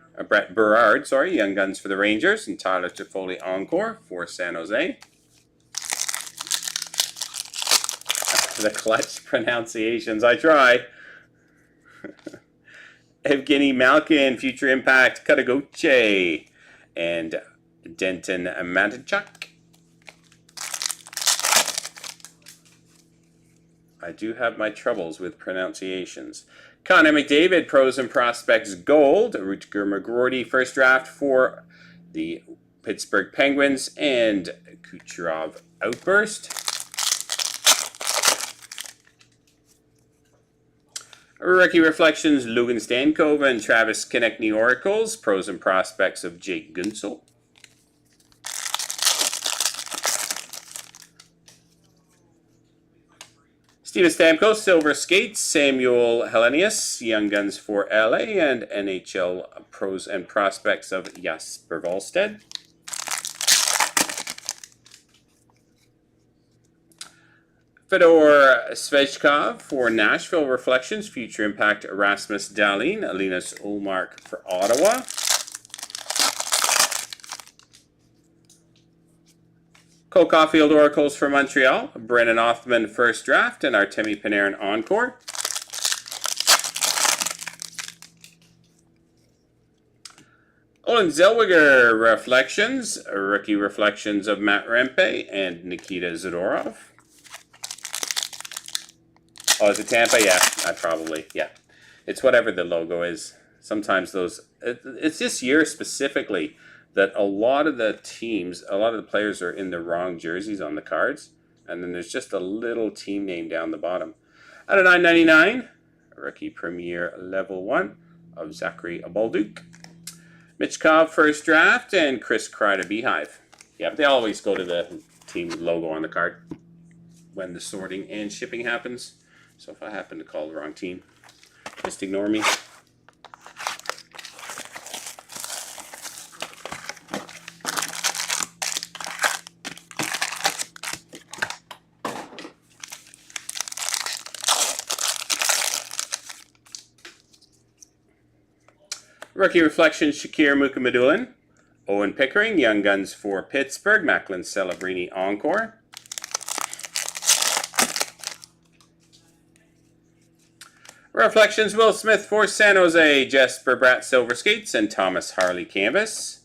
Young Guns for the Rangers, and Tyler Toffoli Encore for San Jose. The clutch pronunciations, I try. Evgeny Malkin, Future Impact, Kutagoche, and Denton Matachuk. I do have my troubles with pronunciations. Connor McDavid, Pros and Prospects Gold, Rutger McGroarty, First Draft for the Pittsburgh Penguins, and Kucherov Outburst. Rookie Reflections, Logan Stankova and Travis Konechny Oracles, Pros and Prospects of Jake Guentzel. Steven Stamkos, Silver Skates, Samuel Helenius, Young Guns for LA, and NHL Pros and Prospects of Jasper Wallstedt. Fedor Svechkov for Nashville, Reflections, Future Impact, Rasmus Dahlin, Linus Ullmark for Ottawa. Cole Caulfield Oracles for Montreal, Brennan Othman first draft, and Artemi Panarin Encore. Olen Zellweger Reflections, Rookie Reflections of Matt Rempe and Nikita Zadorov. Oh, is it Tampa? Yeah, yeah. It's whatever the logo is. Sometimes those, it's this year specifically that a lot of the teams, a lot of the players are in the wrong jerseys on the cards. And then there's just a little team name down the bottom. Out of $9.99, Rookie Premier Level 1 of Zachary Bolduc. Mitch Cobb first draft, and Chris Kreider Beehive. Yeah, but they always go to the team logo on the card when the sorting and shipping happens. So if I happen to call the wrong team, just ignore me. Rookie Reflections, Shakir Mukhamadullin. Owen Pickering, Young Guns for Pittsburgh. Macklin Celebrini Encore. Reflections, Will Smith for San Jose. Jesper Bratt Silver Skates and Thomas Harley Canvas.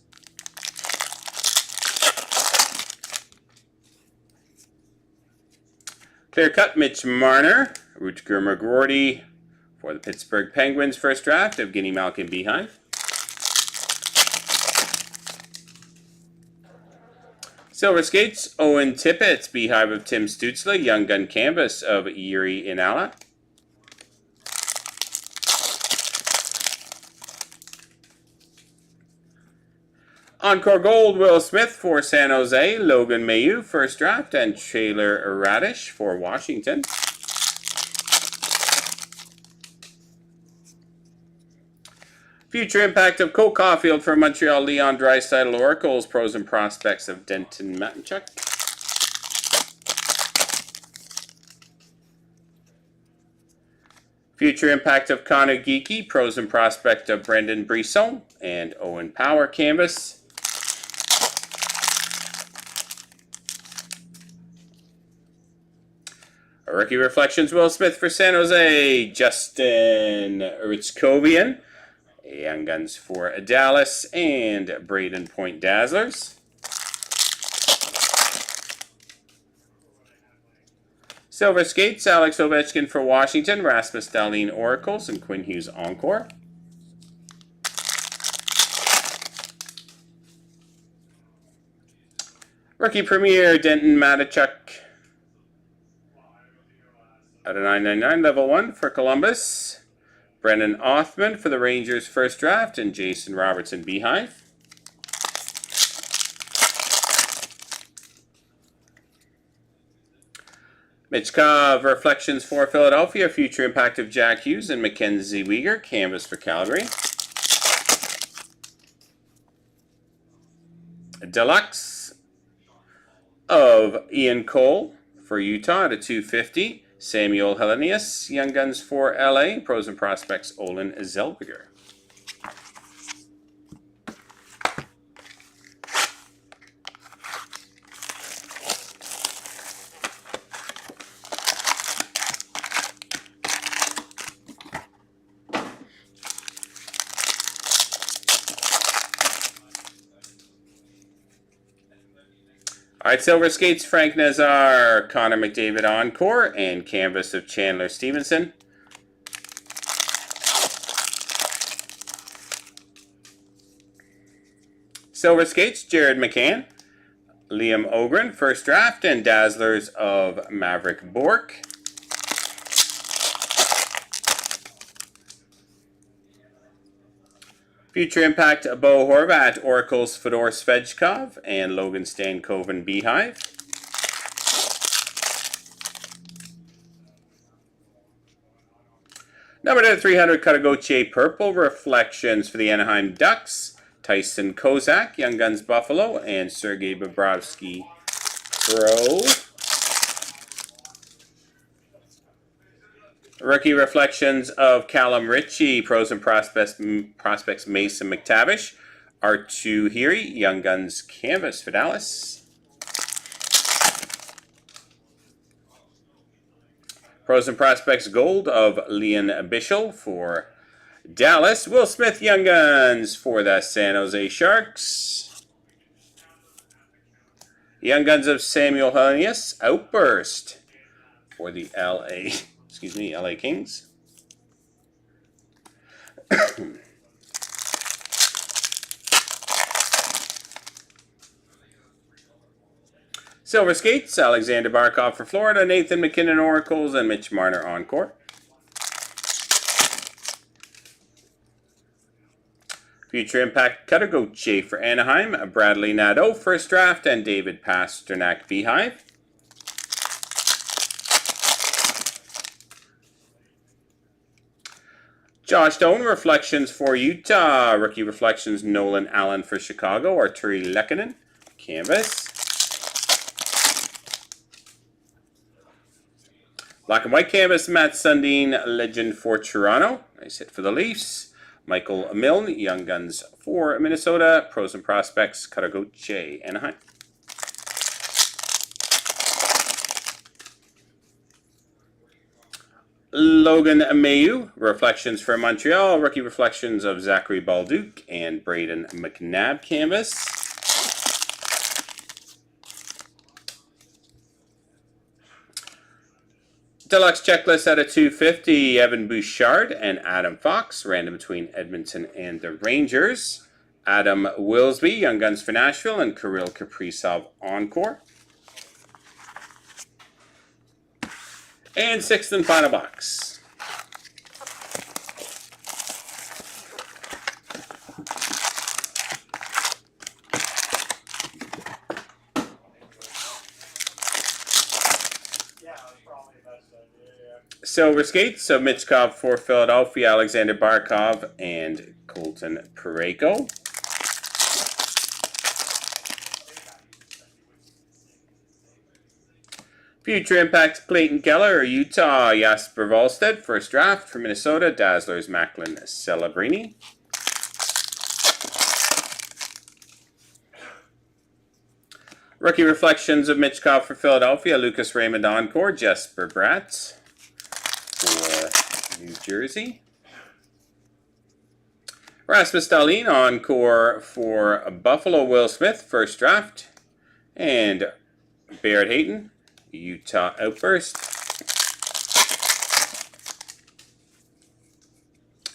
Clear Cut, Mitch Marner. Rutger McGroarty for the Pittsburgh Penguins first draft, Evgeny Malkin Beehive. Silver Skates, Owen Tippett, Beehive of Tim Stützle, Young Gun Canvas of Yuri Inala. Encore Gold, Will Smith for San Jose, Logan Mailloux first draft, and Taylor Radish for Washington. Future Impact of Cole Caulfield for Montreal, Leon Draisaitl Oracles, Pros and Prospects of Denton Matynchuk. Future Impact of Connor Geeky, Pros and Prospect of Brendan Brisson and Owen Power Canvas. Rookie Reflections, Will Smith for San Jose, Justin Ritzkovian. Young Guns for Dallas and Braden Point Dazzlers. Silver Skates, Alex Ovechkin for Washington, Rasmus Dahlin Oracles, and Quinn Hughes Encore. Rookie Premier, Denton Matynchuk. Out of $9.99, level 1 for Columbus. Brennan Othman for the Rangers first draft, and Jason Robertson Beehive. Mitch Cobb, Reflections for Philadelphia, Future Impact of Jack Hughes and Mackenzie Weegar, Canvas for Calgary. Deluxe of Ian Cole for Utah at a $250. Samuel Helenius, Young Guns for LA, Pros and Prospects, Olen Zellweger. All right, Silver Skates, Frank Nazar, Connor McDavid Encore, and Canvas of Chandler Stevenson. Silver Skates, Jared McCann, Liam Ogren, first draft, and Dazzlers of Maverick Bork. Future Impact, Bo Horvat, Oracles, Fedor Svechkov, and Logan Stankoven Beehive. Number to 300, Katagoche Purple, Reflections for the Anaheim Ducks, Tyson Kozak, Young Guns Buffalo, and Sergei Bobrovsky Pro. Rookie Reflections of Callum Ritchie, Pros and Prospects Mason McTavish, R2 Heary, Young Guns Canvas for Dallas. Pros and Prospects Gold of Leon Bichel for Dallas. Will Smith Young Guns for the San Jose Sharks. Young Guns of Samuel Hellenius Outburst for the LA Kings. Silver Skates, Alexander Barkov for Florida, Nathan McKinnon Oracles, and Mitch Marner Encore. Future Impact Katagoche for Anaheim, Bradley Nadeau first draft, and David Pasternak Beehive. Josh Stone Reflections for Utah, Rookie Reflections Nolan Allen for Chicago, Arturi Lehkonen Canvas. Black and White Canvas, Matt Sundin Legend for Toronto. Nice hit for the Leafs. Michael Milne, Young Guns for Minnesota. Pros and Prospects, Katagoche, Anaheim. Logan Mayu, Reflections for Montreal. Rookie Reflections of Zachary Balduke and Braden McNabb Canvas. Deluxe Checklist out of 250, Evan Bouchard and Adam Fox, random between Edmonton and the Rangers. Adam Willsby, Young Guns for Nashville, and Kirill Kaprizov Encore. And sixth and final box. Silver Skates, so Michkov for Philadelphia, Alexander Barkov, and Colton Parayko. Future Impact Clayton Keller, Utah, Jasper Wallstedt, first draft for Minnesota, Dazzlers Macklin Celebrini. Rookie Reflections of Michkov for Philadelphia, Lucas Raymond Encore, Jesper Bratt for New Jersey. Rasmus Dahlin Encore for Buffalo, Will Smith, first draft. And Barrett Hayton, Utah Outburst.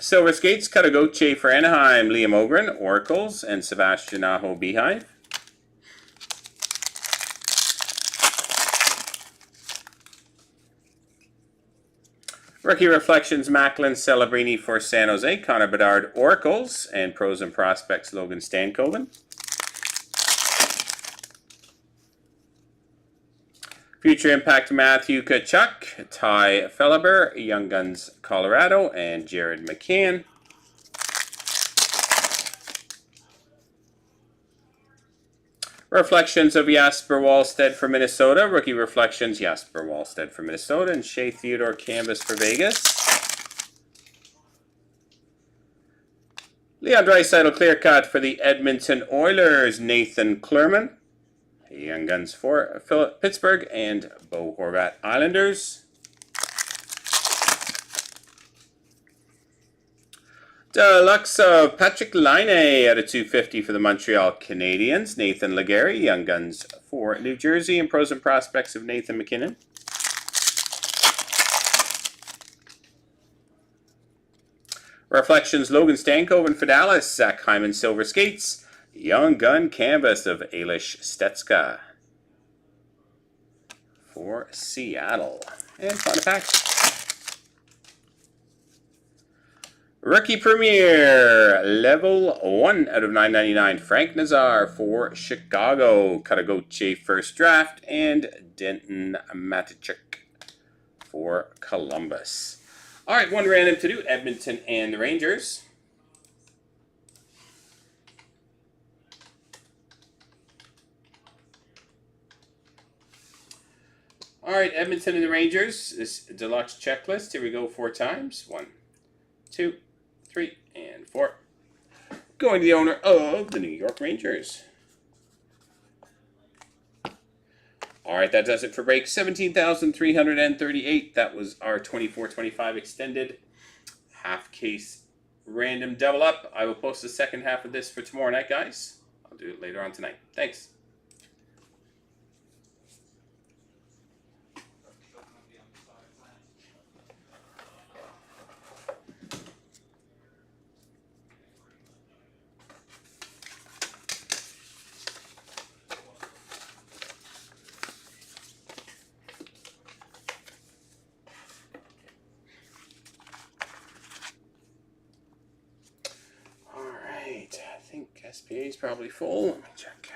Silver Skates, Katagoche for Anaheim, Liam Ogren, Oracles, and Sebastian Aho Beehive. Rookie Reflections, Macklin Celebrini for San Jose, Connor Bedard Oracles, and Pros and Prospects, Logan Stankoven. Future Impact, Matthew Tkachuk, Ty Felleber, Young Guns Colorado, and Jared McCann. Reflections of Jasper Wallstedt for Minnesota. Rookie Reflections, Jasper Wallstedt for Minnesota, and Shea Theodore Canvas for Vegas. Leon Draisaitl Clear Cut for the Edmonton Oilers, Nathan Klerman. Young Guns for Pittsburgh, and Bo Horvat Islanders. Deluxe of Patrick Laine out of 250 for the Montreal Canadiens. Nathan Legary, Young Guns for New Jersey, and Pros and Prospects of Nathan McKinnon. Reflections, Logan Stankoven for Dallas. Zach Hyman Silver Skates. Young Gun Canvas of Alish Stetska for Seattle. And final pack. Rookie Premier, level 1 out of 999, Frank Nazar for Chicago, Katagoche first draft, and Denton Matichuk for Columbus. All right, one random to do, Edmonton and the Rangers. All right, Edmonton and the Rangers, this deluxe checklist. Here we go 4 times. 1, 2, 3, and 4. Going to the owner of the New York Rangers. All right, that does it for break 17,338. That was our 24-25 extended half case random double up. I will post the second half of this for tomorrow night, guys. I'll do it later on tonight. Thanks. All right, I think SPA is probably full. Let me check.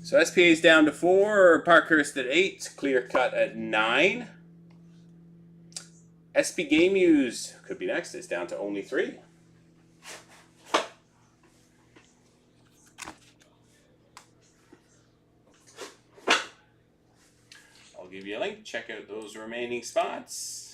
So SPA is down to 4, Parkhurst at 8, Clear Cut at 9. SP Game Used could be next. It's down to only 3. I'll give you a link. Check out those remaining spots.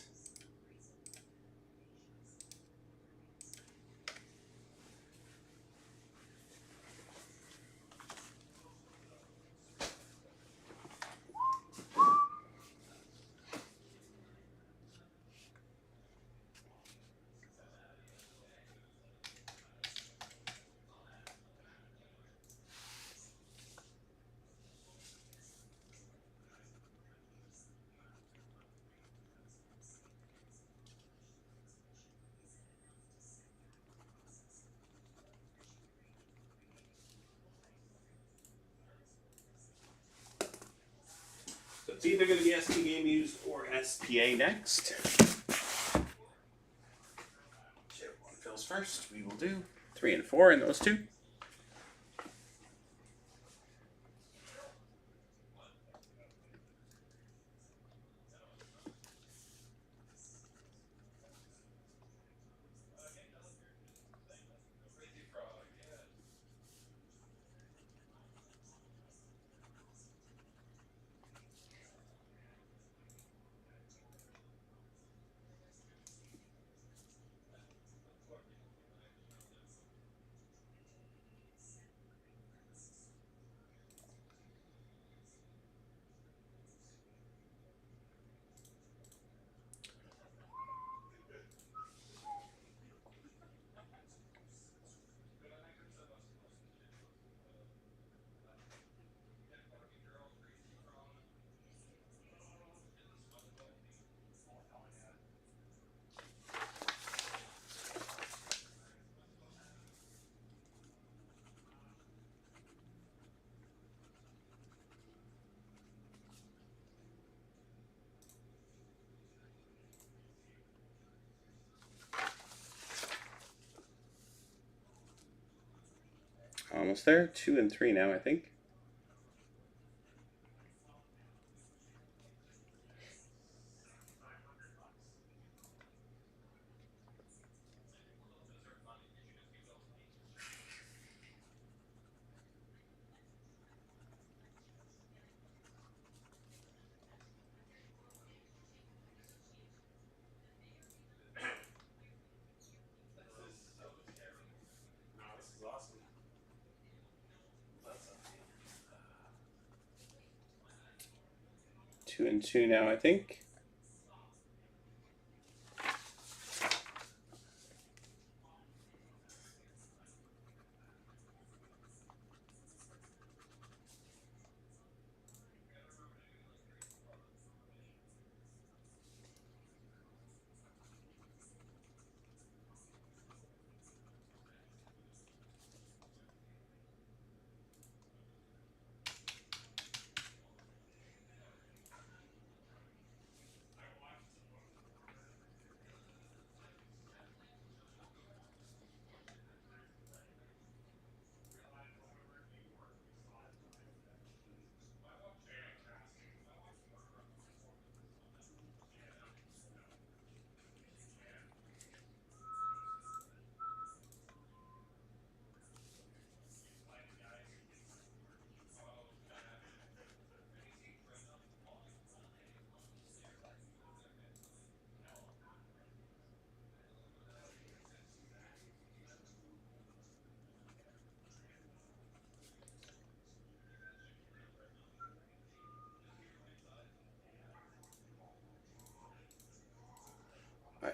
So it's either going to be SP Game Used or SPA next. Whichever one fills first, we will do 3 and 4 in those two. Almost there. 2 and 3 now, I think. Two and 2 now, I think.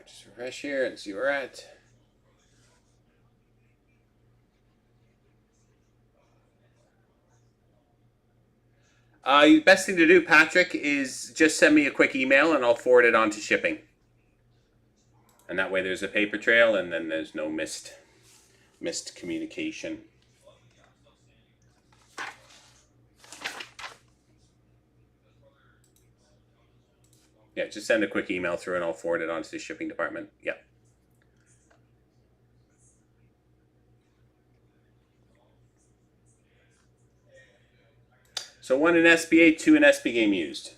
Alright, just refresh here and see where we're at. Best thing to do, Patrick, is just send me a quick email and I'll forward it on to shipping. And that way there's a paper trail and then there's no missed communication. Yeah, just send a quick email through and I'll forward it on to the shipping department. Yep. So 1 in SBA, 2 in SB game used.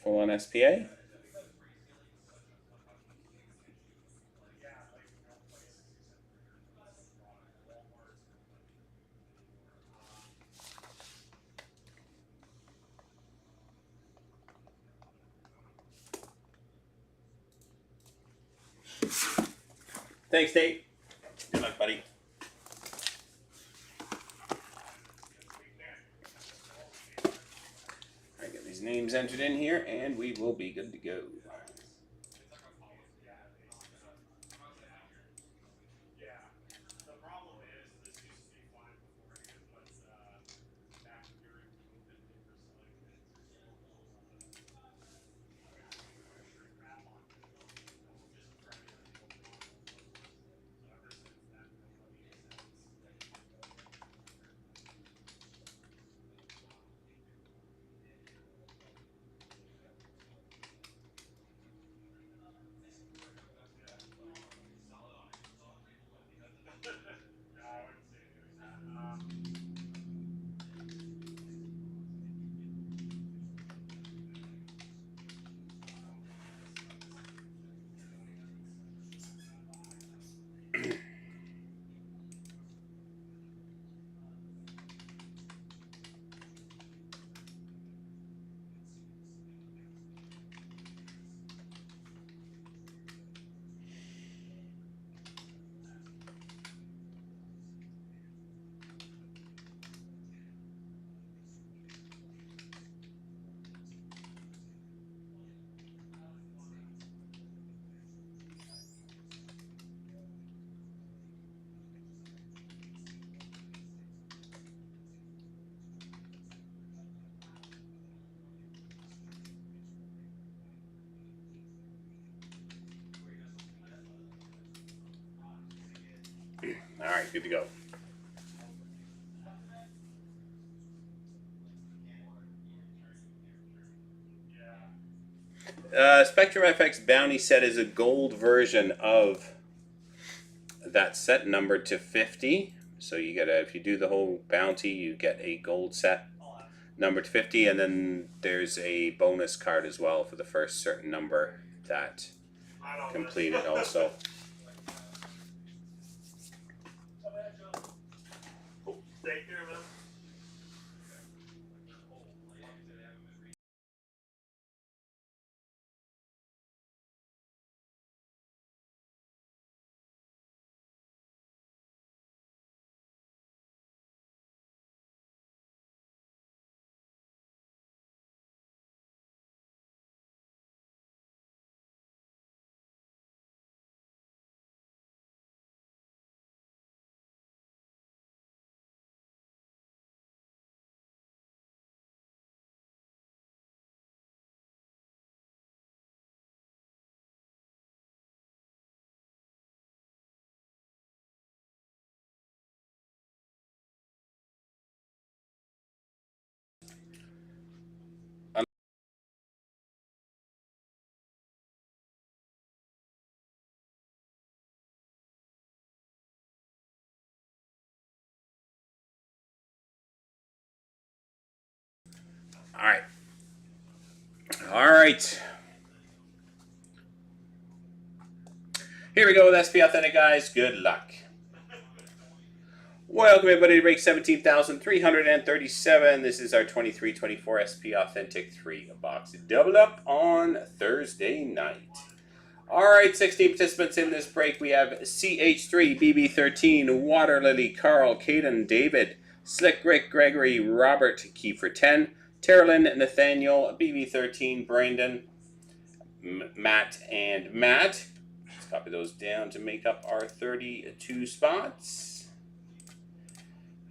Full on SPA. Thanks, Nate. Good luck, buddy. I get these names entered in here, and we will be good to go. All right, good to go. Spectrum FX Bounty set is a gold version of that set, numbered to 50. So you get if you do the whole bounty, you get a gold set numbered to 50, and then there's a bonus card as well for the first certain number that completed also. All right. All right. Here we go with SP Authentic, guys. Good luck. Welcome everybody to break 17,337. This is our 23-24 SP Authentic 3-box double up on Thursday night. Alright, 16 participants in this break. We have CH3, BB13, Water Lily, Carl, Caden, David, Slick Rick, Gregory, Robert, Kiefer 10, Terrelyn, Nathaniel, BB13, Brandon, Matt, and Matt. Let's copy those down to make up our 32 spots.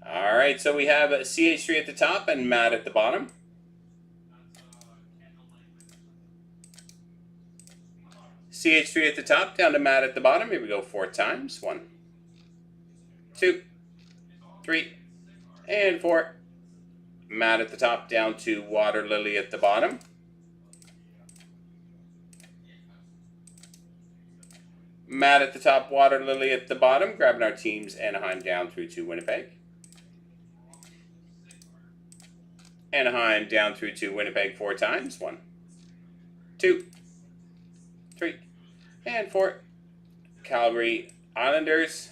Alright, so we have CH3 at the top and Matt at the bottom. CH3 at the top, down to Matt at the bottom. Here we go 4 times. 1, 2, 3, and 4. Matt at the top, down to Water Lily at the bottom. Matt at the top, Water Lily at the bottom. Grabbing our teams, Anaheim down through to Winnipeg. Anaheim down through to Winnipeg 4 times. 1, 2, 3, and 4. Calgary Islanders.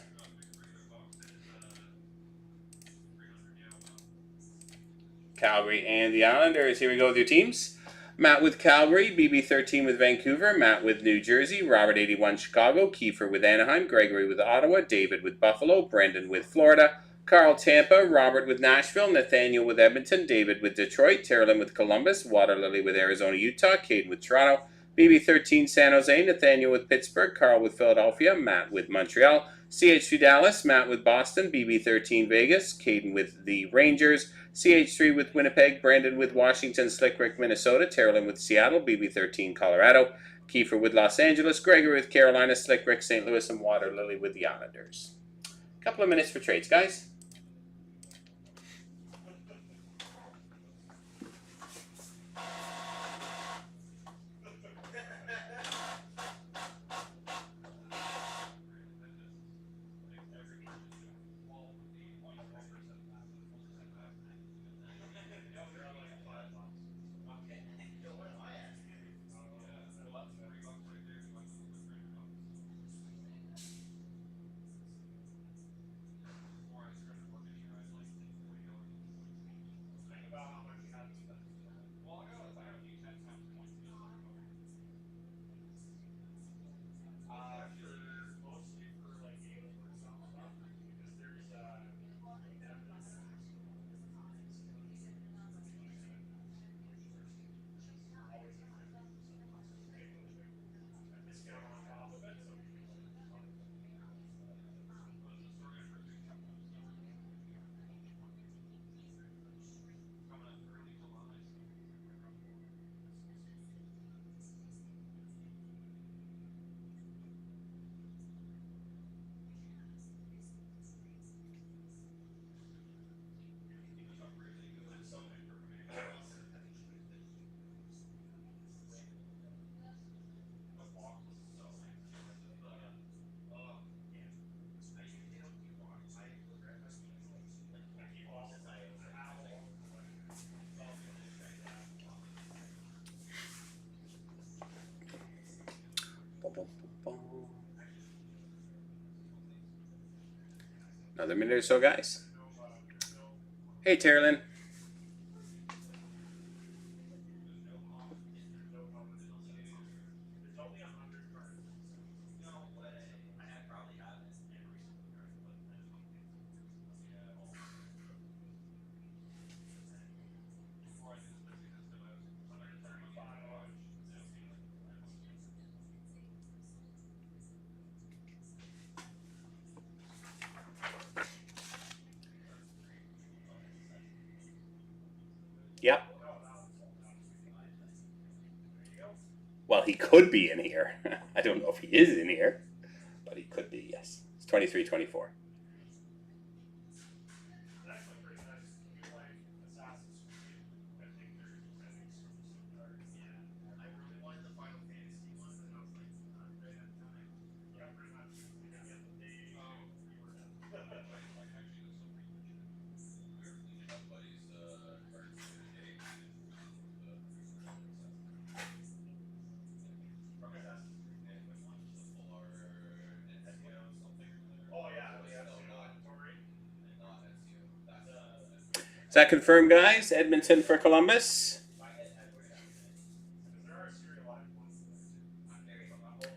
Calgary and the Islanders. Here we go with your teams. Matt with Calgary, BB13 with Vancouver, Matt with New Jersey, Robert 81 Chicago, Kiefer with Anaheim, Gregory with Ottawa, David with Buffalo, Brendan with Florida, Carl Tampa, Robert with Nashville, Nathaniel with Edmonton, David with Detroit, Terrelyn with Columbus, Water Lily with Arizona, Utah, Caden with Toronto, BB13 San Jose, Nathaniel with Pittsburgh, Carl with Philadelphia, Matt with Montreal, CH2 Dallas, Matt with Boston, BB13 Vegas, Caden with the Rangers, CH3 with Winnipeg, Brandon with Washington, Slick Rick Minnesota, Terrelyn with Seattle, BB13 Colorado, Kiefer with Los Angeles, Gregory with Carolina, Slick Rick St. Louis, and Water Lily with the Islanders. A couple of minutes for trades, guys. Another minute or so, guys. Hey, Terrelyn. Yep. Well, he could be in here. I don't know if he is in here, but he could be, yes. It's 23-24. Is that confirmed, guys? Edmonton for Columbus.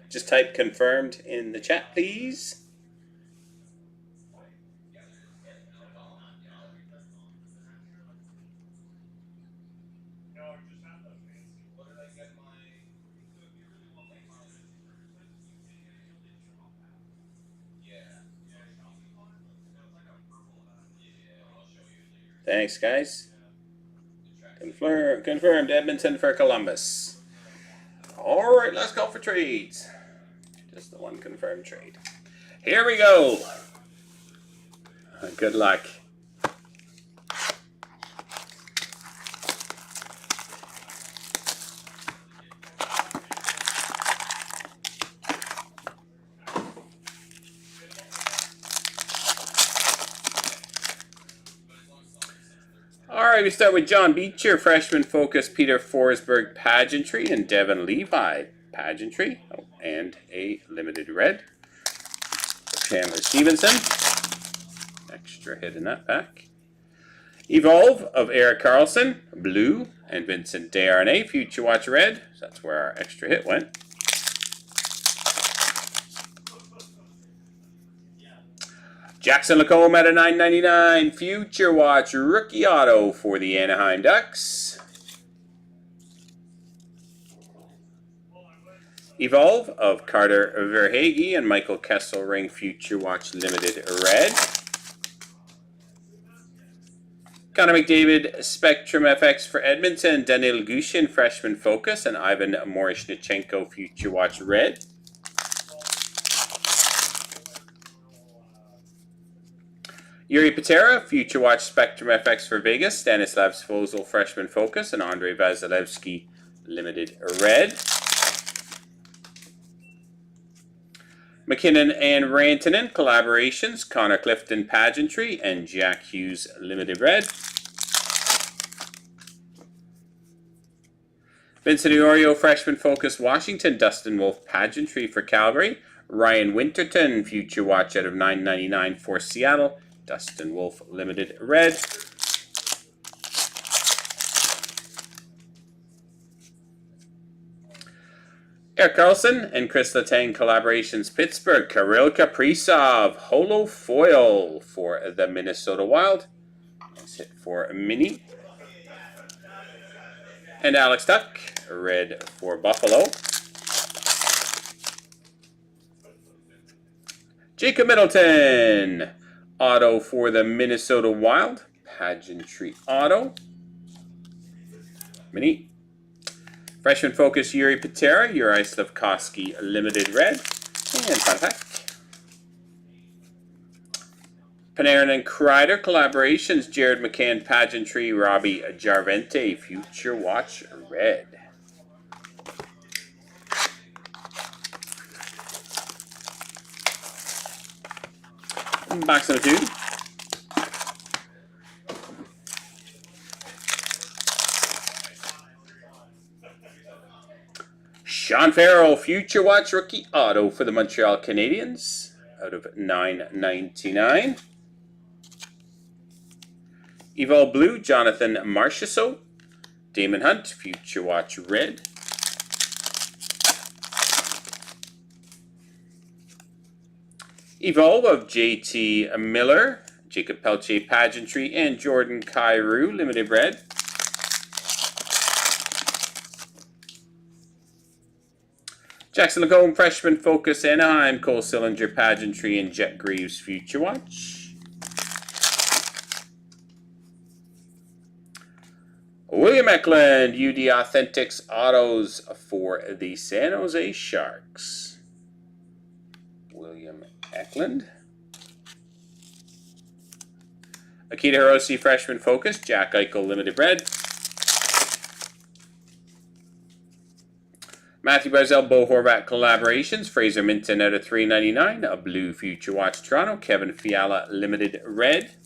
Just type confirmed in the chat, please. Thanks, guys. Confirmed Edmonton for Columbus. All right, let's go for trades. Just the one confirmed trade. Here we go. Good luck. All right, we start with John Beecher, freshman focus, Peter Forsberg, pageantry, and Devin Levi, pageantry, and a limited red. Chandler Stevenson, extra hit in that pack. Evolve of Erik Karlsson, blue, and Vincent Desharnais, Future Watch red. So that's where our extra hit went. Jackson Lacombe at a $9.99, Future Watch rookie auto for the Anaheim Ducks. Evolve of Carter Verhaeghe and Michael Kesselring, Future Watch limited red. Connor McDavid, Spectrum FX for Edmonton, Danil Gushin, freshman focus, and Ivan Morishnichenko, Future Watch red. Yuri Patera, Future Watch Spectrum FX for Vegas, Stanislav Svozil, freshman focus, and Andrei Vasilevsky, limited red. McKinnon and Rantanen, collaborations, Connor Clifton, pageantry, and Jack Hughes, limited red. Vincent Iorio, freshman focus, Washington, Dustin Wolf, pageantry for Calgary, Ryan Winterton, Future Watch out of $9.99 for Seattle, Dustin Wolf, limited red. Erik Karlsson and Chris Letang collaborations, Pittsburgh, Kirill Kaprizov, holo foil for the Minnesota Wild. Nice hit for Mini. And Alex Tuck, red for Buffalo. Jacob Middleton, auto for the Minnesota Wild, pageantry auto. Mini. Freshman focus, Yuri Patera, Juraj Slafkovsky, limited red. And final pack. Panarin and Kreider collaborations, Jared McCann, pageantry, Robbie Jarvente, Future Watch red. Box number 2. Sean Farrell, Future Watch rookie auto for the Montreal Canadiens out of $9.99. Evolve Blue, Jonathan Marchessault. Damon Hunt, Future Watch red. Evolve of JT Miller, Jacob Pelche, pageantry, and Jordan Kyrou, limited red. Jackson Lacombe, freshman focus, Anaheim, Cole Sillinger, pageantry, and Jet Greaves, Future Watch. William Eklund, UD Authentics autos for the San Jose Sharks. William Eklund. Akita Hirose, freshman focus, Jack Eichel, limited red. Matthew Barzal, Bo Horvat collaborations, Fraser Minton out of $3.99, a blue Future Watch Toronto, Kevin Fiala, limited red.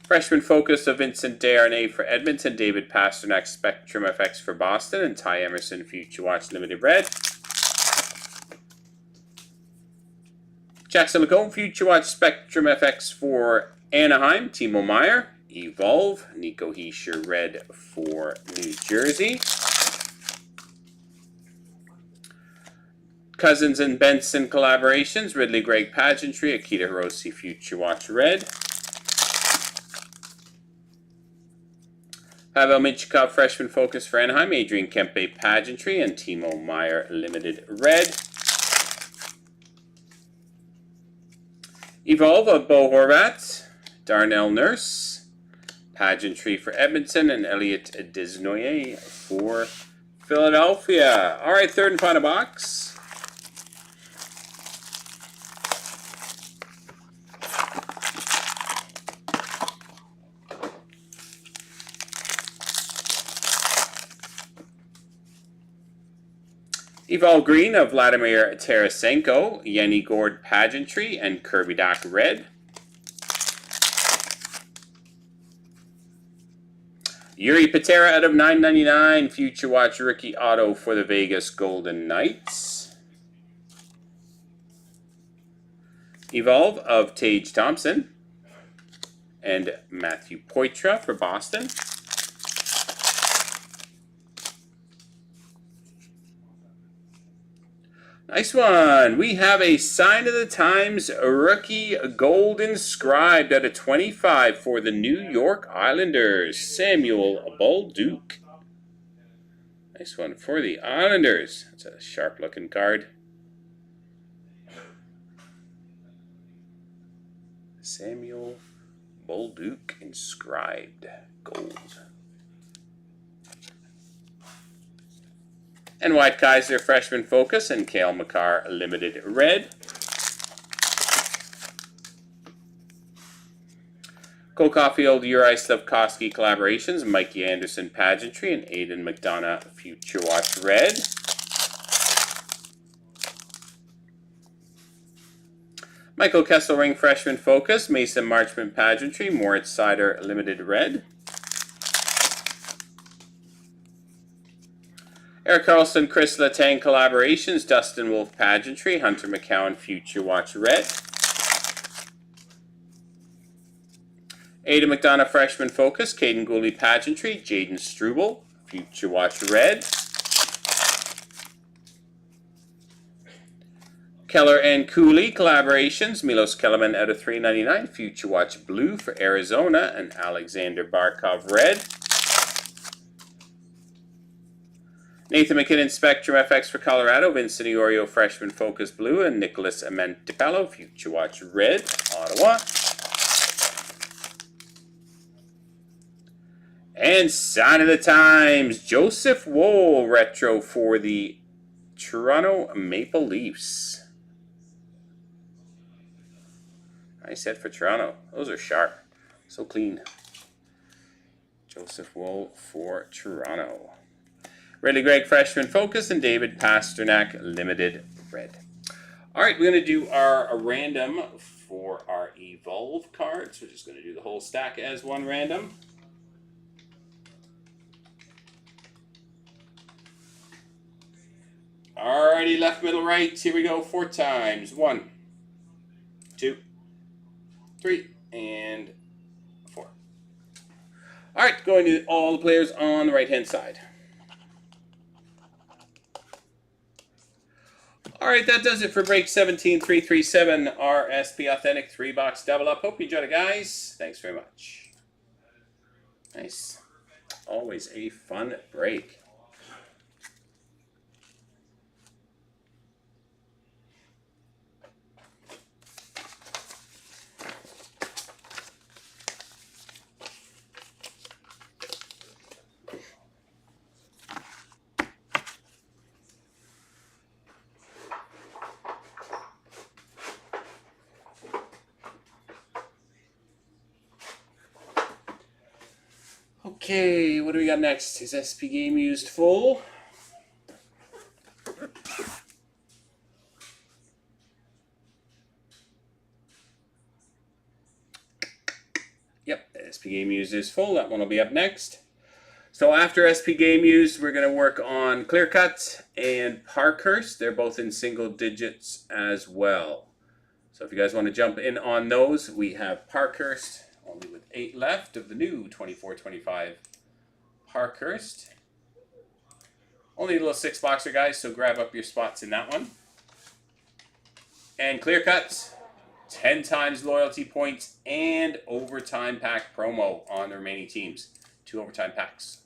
Freshman focus of Vincent Desharnais for Edmonton, David Pastrnak, Spectrum FX for Boston, and Ty Emerson, Future Watch limited red. Jack Silicone, Future Watch Spectrum FX for Anaheim, Timo Meier. Evolve, Nico Hischier red for New Jersey. Cousins and Benson collaborations, Ridley Gregg Pageantry, Akita Hirose Future Watch red. Pavel Minchikov Freshman Focus for Anaheim, Adrian Kempe Pageantry, and Timo Meier Limited red. Evolve of Bo Horvat, Darnell Nurse, Pageantry for Edmonton, and Elliot Desnoyers for Philadelphia. All right, third and final box. Evolve Green of Vladimir Tarasenko, Yenny Gord Pageantry, and Kirby Dach red. Yuri Patera out of 999, Future Watch rookie auto for the Vegas Golden Knights. Evolve of Tage Thompson and Matthew Poitras for Boston. Nice one. We have a Sign of the Times rookie gold inscribed out of 25 for the New York Islanders, Samuel Bolduc. Nice one for the Islanders. That's a sharp looking card. Samuel Bolduc inscribed gold. And White Kaiser Freshman Focus and Cale Makar Limited red. Cole Caulfield, Uri Slafkovsky collaborations, Mikey Anderson Pageantry, and Aidan McDonough Future Watch red. Michael Kesselring Freshman Focus, Mason Marchment Pageantry, Moritz Seider Limited red. Eric Carlson, Chris Letang collaborations, Dustin Wolf Pageantry, Hunter McCowan Future Watch red. Ada McDonough Freshman Focus, Caden Gooley Pageantry, Jaden Struble Future Watch red. Keller and Cooley collaborations, Milos Kellerman out of 399, Future Watch blue for Arizona, and Alexander Barkov red. Nathan McKinnon Spectrum FX for Colorado, Vincent Iorio Freshman Focus blue, and Nicholas Amentipello Future Watch red, Ottawa. And Sign of the Times, Joseph Woll retro for the Toronto Maple Leafs. Nice hit for Toronto. Those are sharp. So clean. Joseph Woll for Toronto. Ridley Gregg Freshman Focus and David Pasternak Limited red. All right, we're going to do our random for our Evolve cards. We're just going to do the whole stack as one random. Alrighty, left, middle, right. Here we go. 4 times. 1, 2, 3, and 4. All right, going to all the players on the right-hand side. All right, that does it for break 17337, our SP Authentic 3-box double up. Hope you enjoyed it, guys. Thanks very much. Nice. Always a fun break. Okay, what do we got next? Is SP Game Used full? Yep, SP Game Used is full. That one will be up next. So after SP Game Used, we're going to work on Clear Cut and Parkhurst. They're both in single digits as well. So if you guys want to jump in on those, we have Parkhurst, only with 8 left of the new 24-25 Parkhurst. Only a little 6-boxer, guys, so grab up your spots in that one. And clear cuts, 10 times loyalty points and overtime pack promo on the remaining teams. 2 overtime packs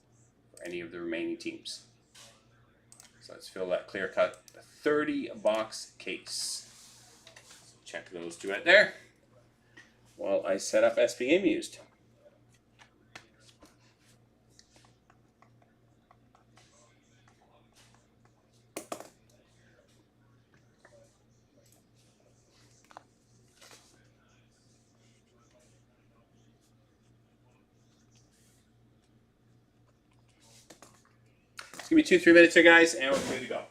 for any of the remaining teams. So let's fill that clear cut 30-box case. Check those 2 out there while I set up SP Game Used. Just give me 2-3 minutes here, guys, and we're good to go.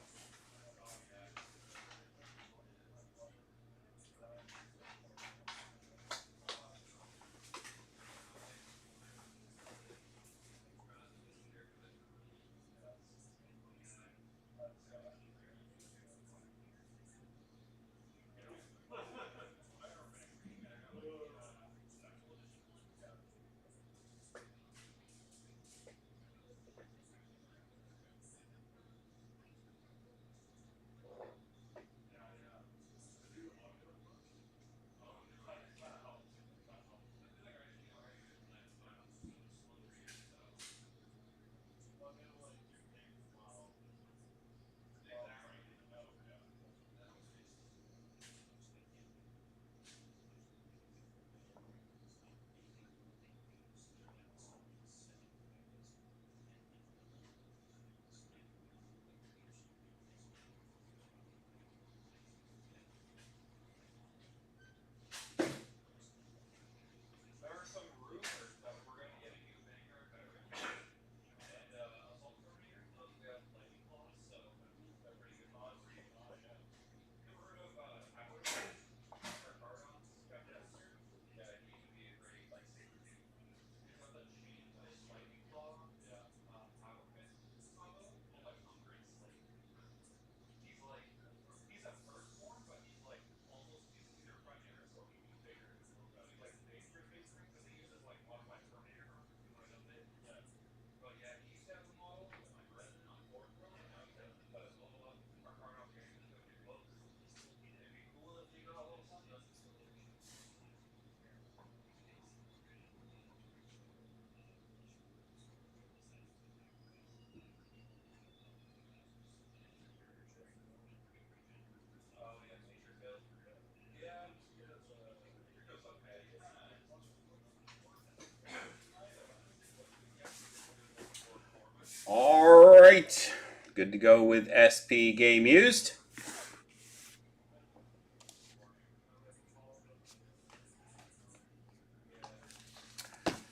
All right, good to go with SP Game Used.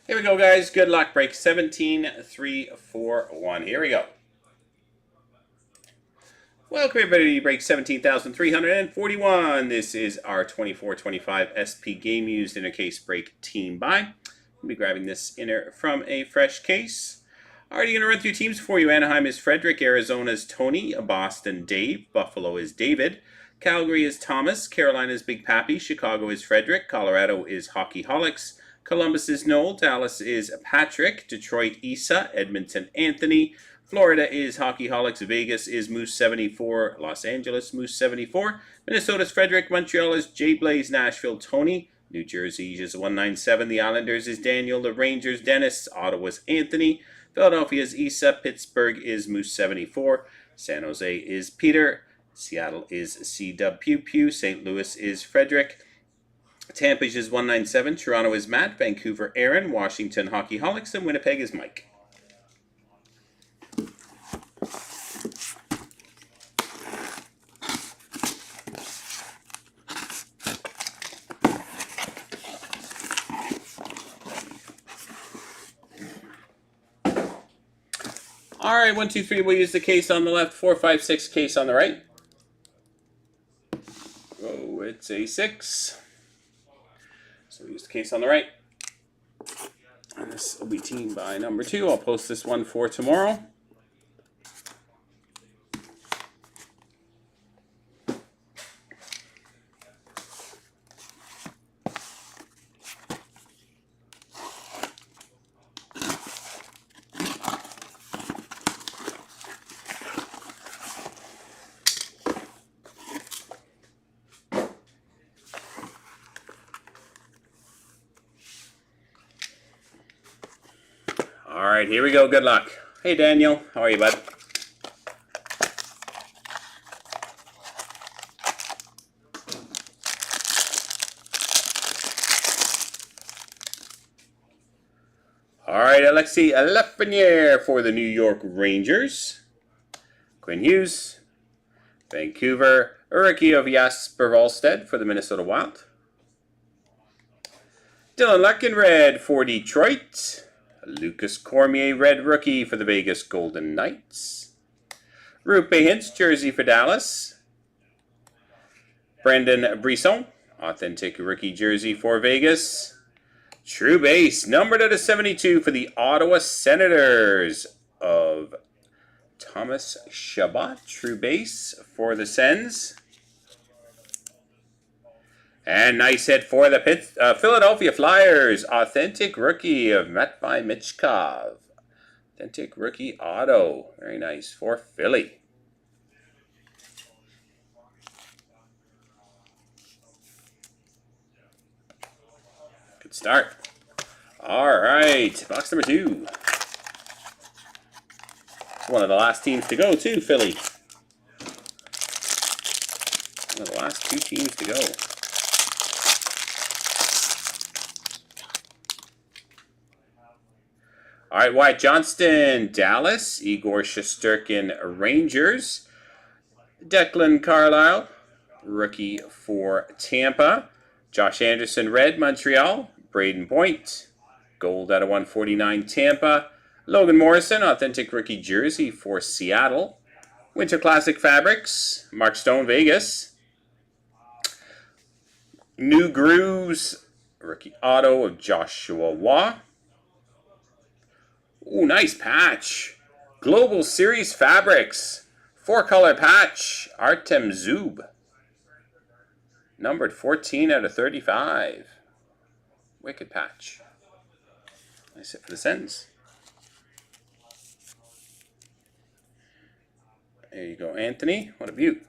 Here we go, guys. Good luck. Break 17, 3, 4, 1. Here we go. Welcome, everybody, to break 17,341. This is our 24-25 SP Game Used Inner Case Break Team Buy. I'll be grabbing this inner from a fresh case. Already going to run through teams for you. Anaheim is Frederick. Arizona is Tony. Boston, Dave. Buffalo is David. Calgary is Thomas. Carolina is Big Pappy. Chicago is Frederick. Colorado is Hockeyholics. Columbus is Noel. Dallas is Patrick. Detroit, Isa. Edmonton, Anthony. Florida is Hockeyholics. Vegas is Moose 74. Los Angeles, Moose 74. Minnesota is Frederick. Montreal is J Blaze. Nashville, Tony. New Jersey is 197. The Islanders is Daniel. The Rangers, Dennis. Ottawa's Anthony. Philadelphia is Isa. Pittsburgh is Moose 74. San Jose is Peter. Seattle is C-Dub Pew Pew. St. Louis is Frederick. Tampa is 197. Toronto is Matt. Vancouver, Aaron. Washington, Hockeyholics. And Winnipeg is Mike. All right, 1, 2, 3. We'll use the case on the left. 4, 5, 6. Case on the right. Oh, it's a 6. So we'll use the case on the right. And this will be team by number 2. I'll post this one for tomorrow. All right, here we go. Good luck. Hey, Daniel. How are you, bud? All right, Alexi Lafreniere for the New York Rangers. Quinn Hughes. Vancouver. Rookie of Jasper Wallstedt for the Minnesota Wild. Dylan Larkin, red for Detroit. Lucas Cormier, red rookie for the Vegas Golden Knights. Rupe Hintz, jersey for Dallas. Brandon Brisson, authentic rookie jersey for Vegas. True base, numbered out of 72 for the Ottawa Senators of Thomas Chabot. True base for the Sens. And nice hit for the Philadelphia Flyers. Authentic rookie of Matvei Michkov. Authentic rookie auto. Very nice for Philly. Good start. All right, box number 2. One of the last teams to go, too, Philly. One of the last 2 teams to go. All right, Wyatt Johnston, Dallas. Igor Shesterkin, Rangers. Declan Carlisle, rookie for Tampa. Josh Anderson, red, Montreal. Braden Point, gold out of 149, Tampa. Logan Morrison, authentic rookie jersey for Seattle. Winter Classic Fabrics, Mark Stone, Vegas. New Grooves, rookie auto of Joshua Waugh. Ooh, nice patch. Global Series Fabrics, 4-color patch, Artem Zub. Numbered 14 out of 35. Wicked patch. Nice hit for the Sens. There you go, Anthony. What a beaut.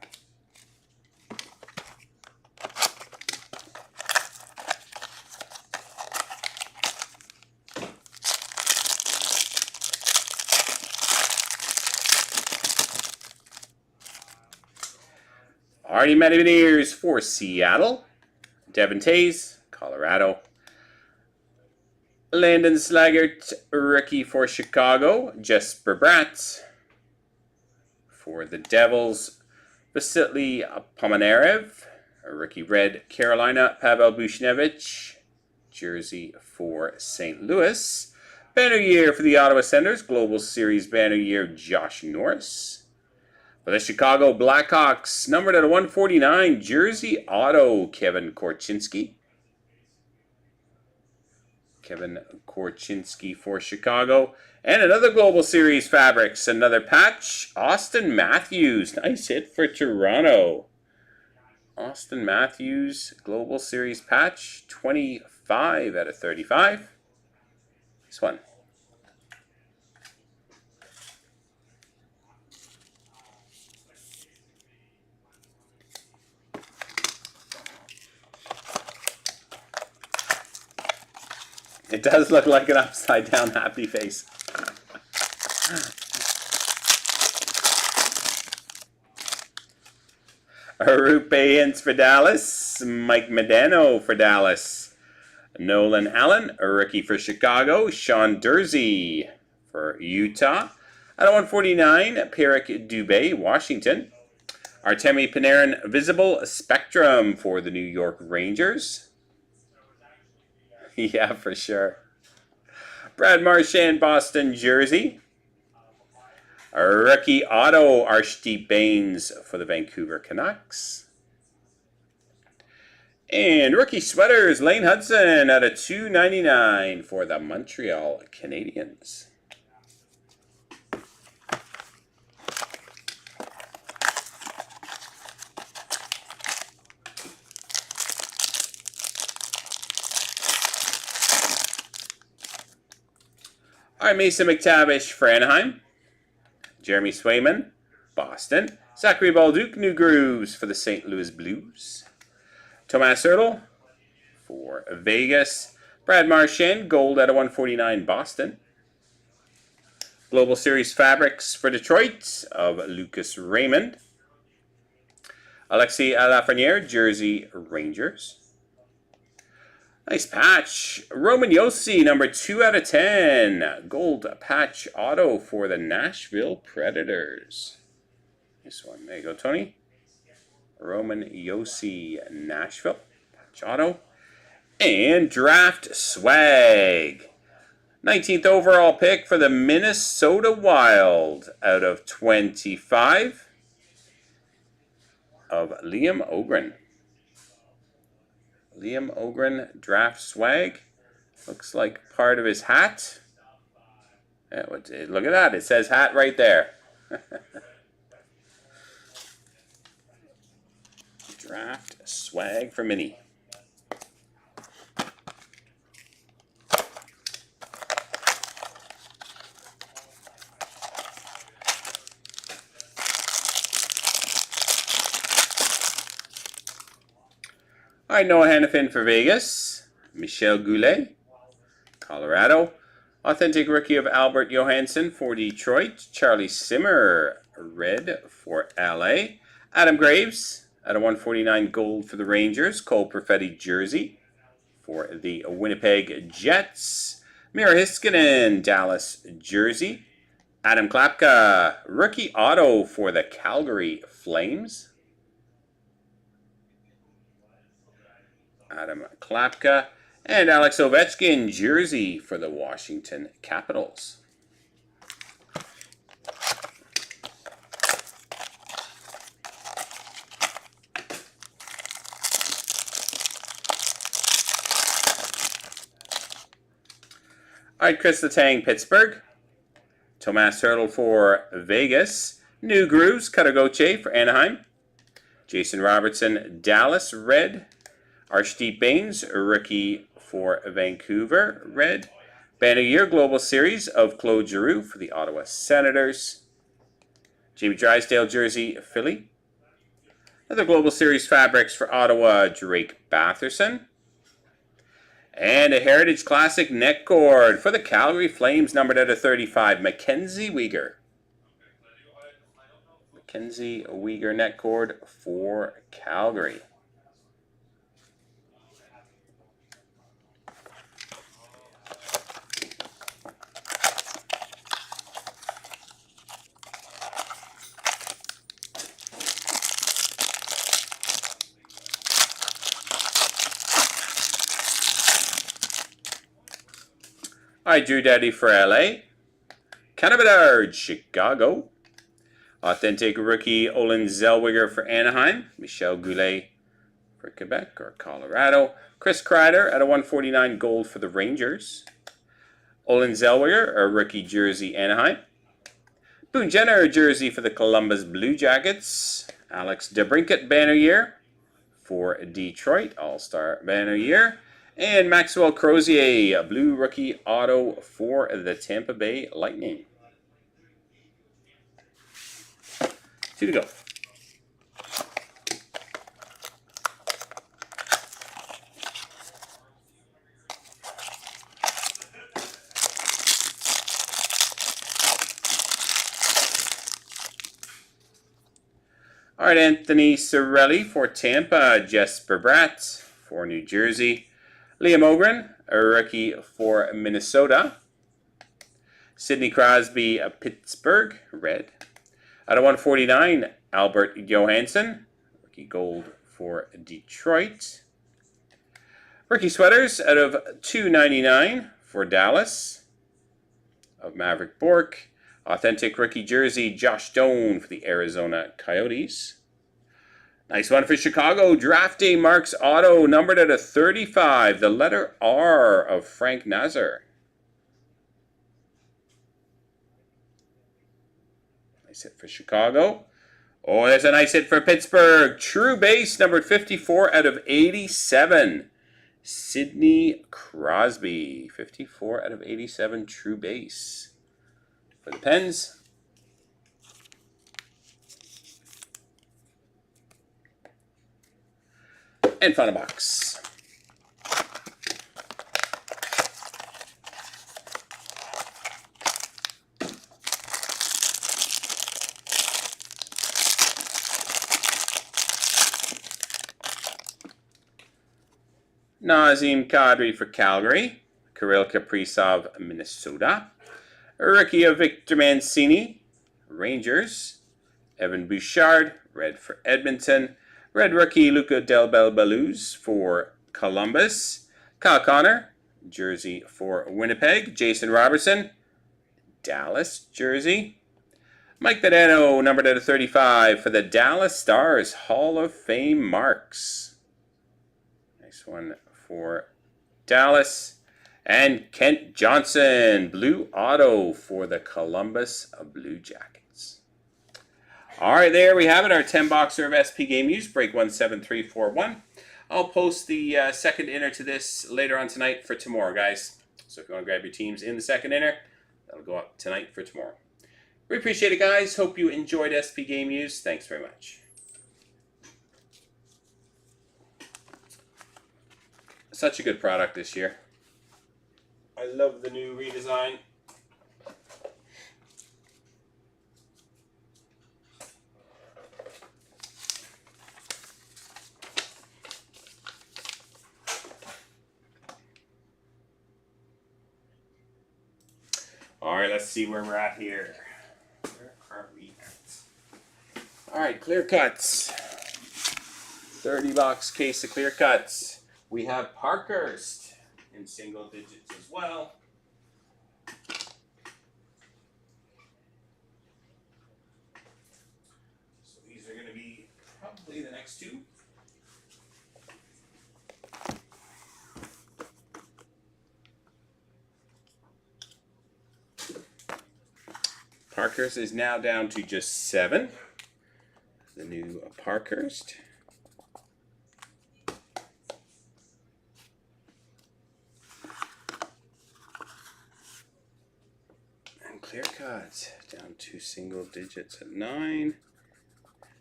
Artie Metaveneers for Seattle. Devin Tays, Colorado. Landon Slaggert, rookie for Chicago. Jesper Bratt for the Devils. Vasily Pominarev, a rookie red, Carolina. Pavel Buchnevich, jersey for St. Louis. Banner year for the Ottawa Senators. Global Series banner year, Josh Norris. For the Chicago Blackhawks, numbered at 149, jersey auto, Kevin Korchinski. Kevin Korchinski for Chicago. And another Global Series Fabrics, another patch, Austin Matthews. Nice hit for Toronto. Austin Matthews, Global Series patch, 25 out of 35. This one. It does look like an upside down happy face. Rupe Hintz for Dallas. Mike Medano for Dallas. Nolan Allen, a rookie for Chicago. Sean Dursey for Utah. Out of 149, Pierrick Dubé, Washington. Artemi Panarin, Visible Spectrum for the New York Rangers. Yeah, for sure. Brad Marchand, Boston jersey. A rookie auto, Arshdeep Bains for the Vancouver Canucks. And rookie sweaters, Lane Hudson out of 299 for the Montreal Canadiens. All right, Mason McTavish for Anaheim. Jeremy Swayman, Boston. Zachary Balduke, New Grooves for the St. Louis Blues. Tomas Hertl for Vegas. Brad Marchand, gold out of 149, Boston. Global Series Fabrics for Detroit of Lucas Raymond. Alexis Lafreniere, Jersey Rangers. Nice patch. Roman Josi, number 2/10. Gold patch auto for the Nashville Predators. This one. There you go, Tony. Roman Josi, Nashville. Patch auto. And draft swag. 19th overall pick for the Minnesota Wild out of 25 of Liam Ogren. Liam Ogren draft swag. Looks like part of his hat. Yeah, look at that. It says hat right there. Draft swag for Mini. All right, Noah Hannafin for Vegas. Michel Goulet, Colorado. Authentic rookie of Albert Johansson for Detroit. Charlie Simmer, red for LA. Adam Graves, out of 149 gold for the Rangers. Cole Perfetti jersey for the Winnipeg Jets. Mira Heiskanen, Dallas jersey. Adam Klapka, rookie auto for the Calgary Flames. Adam Klapka. And Alex Ovechkin, jersey for the Washington Capitals. All right, Chris Letang, Pittsburgh. Tomas Hertl for Vegas. New Grooves, Katagoche for Anaheim. Jason Robertson, Dallas, red. Arshdeep Bains, rookie for Vancouver, red. Banner Year Global Series of Claude Giroux for the Ottawa Senators. Jamie Drysdale jersey, Philly. Another Global Series Fabrics for Ottawa, Drake Batherson. And a Heritage Classic neck cord for the Calgary Flames, numbered out of 35, Mackenzie Weegar. Mackenzie Weegar neck cord for Calgary. All right, Drew Doughty for LA. Canada, Chicago. Authentic rookie Olin Zellweger for Anaheim. Michel Goulet for Quebec or Colorado. Chris Kreider out of 149 gold for the Rangers. Olin Zellweger, a rookie jersey, Anaheim. Boone Jenner jersey for the Columbus Blue Jackets. Alex DeBrincat banner year for Detroit, All-Star banner year. And Maxwell Crozier, a blue rookie auto for the Tampa Bay Lightning. 2 to go. All right, Anthony Cirelli for Tampa. Jesper Bratt for New Jersey. Liam Ogren, a rookie for Minnesota. Sidney Crosby, Pittsburgh, red. Out of 149, Albert Johansson, rookie gold for Detroit. Rookie sweaters out of 299 for Dallas of Maverick Bork. Authentic rookie jersey, Josh Doan for the Arizona Coyotes. Nice one for Chicago. Draft Day Marks auto, numbered out of 35. The letter R of Frank Nazar. Nice hit for Chicago. Oh, there's a nice hit for Pittsburgh. True base, numbered 54 out of 87. Sidney Crosby. 54 out of 87, true base. For the Pens. And final box. Nazem Kadri for Calgary. Kirill Kaprizov, Minnesota. Rookie of Victor Mancini, Rangers. Evan Bouchard, red for Edmonton. Red rookie Luca Del Belbaluz for Columbus. Kyle Connor, jersey for Winnipeg. Jason Robertson, Dallas jersey. Mike Badano, numbered out of 35 for the Dallas Stars, Hall of Fame marks. Nice one for Dallas. And Kent Johnson, blue auto for the Columbus Blue Jackets. All right, there we have it, our 10-boxer of SP Game Use, break 17341. I'll post the second inner to this later on tonight for tomorrow, guys. So if you want to grab your teams in the second inner, that'll go up tonight for tomorrow. We appreciate it, guys. Hope you enjoyed SP Game Use. Thanks very much. Such a good product this year. I love the new redesign. All right, let's see where we're at here. Where are we at? All right, clear cuts. 30-box case of clear cuts. We have Parkhurst in single digits as well. So these are going to be probably the next two. Parkhurst is now down to just 7. The new Parkhurst. And clear cut down to single digits at 9.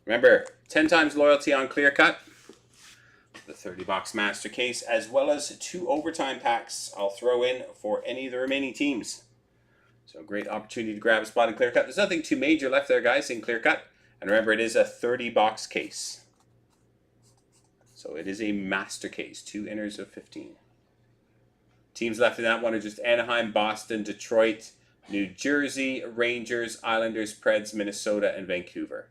Remember, 10 times loyalty on clear cut. The 30-box master case, as well as 2 overtime packs I'll throw in for any of the remaining teams. So great opportunity to grab a spot in clear cut. There's nothing too major left there, guys, in clear cut. And remember, it is a 30-box case. So it is a master case, 2 inners of 15. Teams left in that one are just Anaheim, Boston, Detroit, New Jersey, Rangers, Islanders, Preds, Minnesota, and Vancouver.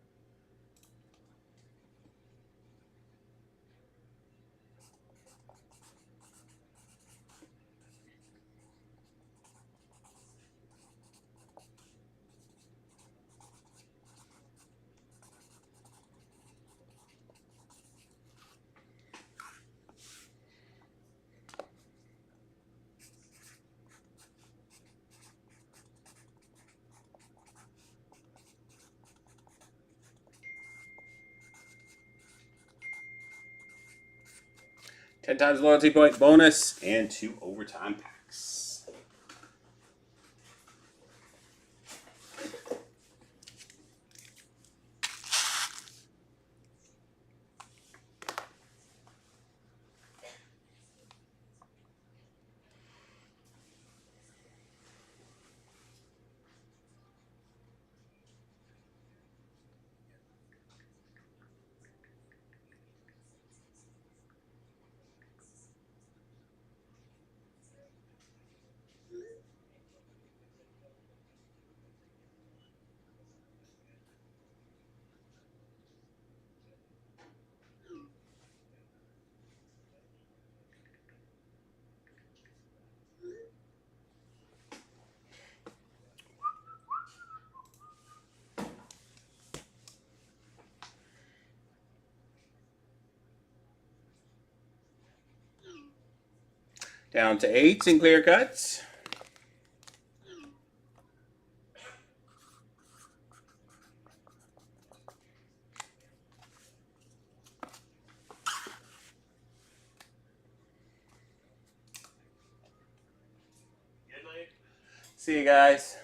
Ten times loyalty point bonus and 2 overtime packs. Down to 8s in clear cuts. See you guys.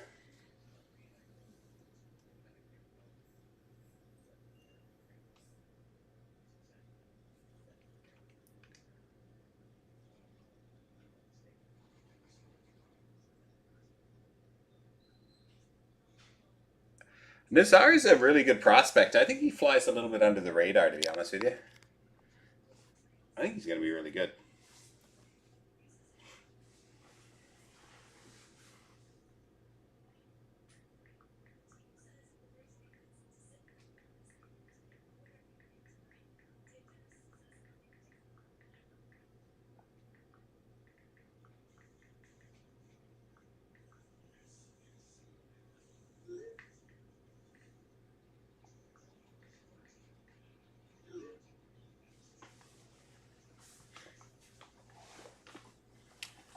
Nazar is a really good prospect. I think he flies a little bit under the radar, to be honest with you. I think he's going to be really good.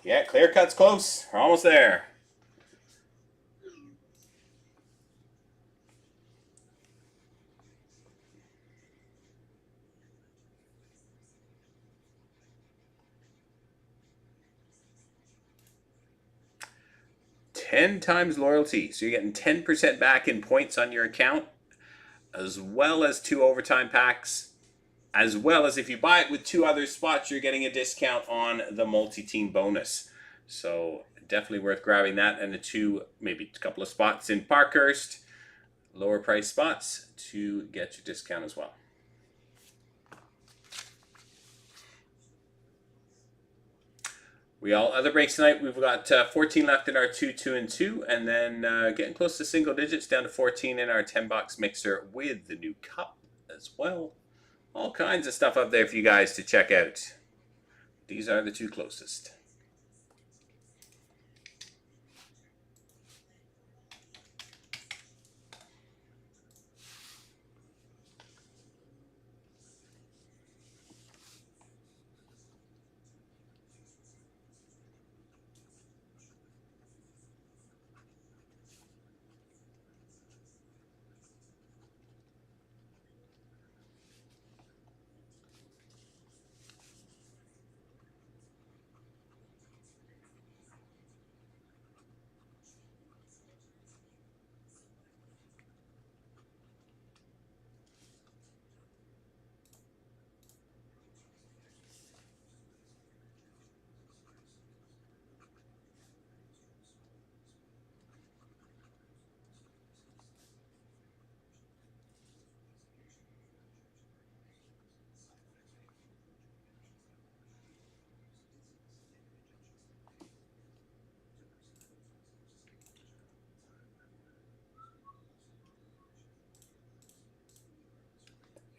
Yeah, clear cut's close. We're almost there. Ten times loyalty. So you're getting 10% back in points on your account, as well as 2 overtime packs, as well as if you buy it with 2 other spots, you're getting a discount on the multi-team bonus. So definitely worth grabbing that, and the 2, maybe a couple of spots in Parkhurst, lower price spots, to get your discount as well. We all other breaks tonight. We've got 14 left in our 2, 2, and 2, and then getting close to single digits, down to 14 in our 10-box mixer with the new cup as well. All kinds of stuff up there for you guys to check out. These are the 2 closest.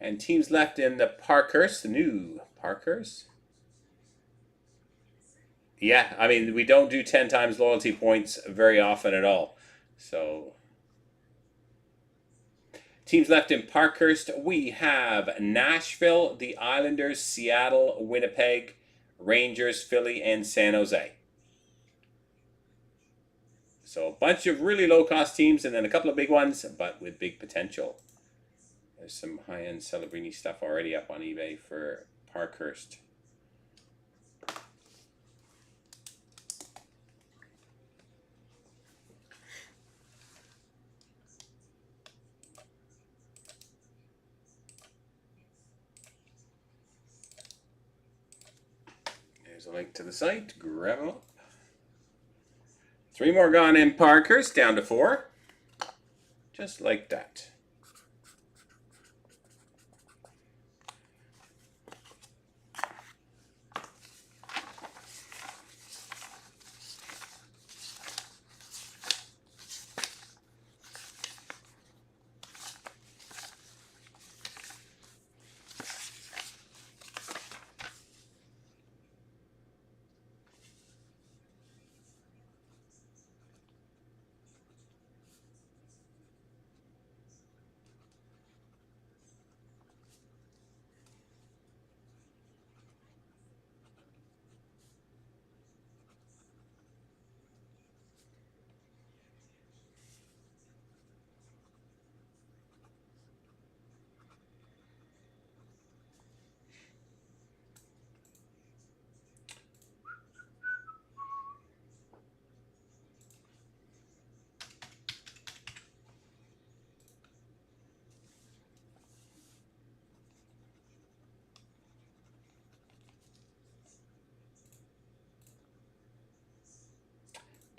And teams left in the Parkhurst, the new Parkhurst. Yeah, I mean, we don't do 10 times loyalty points very often at all. So, teams left in Parkhurst, we have Nashville, the Islanders, Seattle, Winnipeg, Rangers, Philly, and San Jose. So a bunch of really low-cost teams, and then a couple of big ones, but with big potential. There's some high-end Celebrini stuff already up on eBay for Parkhurst. There's a link to the site. Grab them up. 3 more gone in Parkhurst, down to 4. Just like that.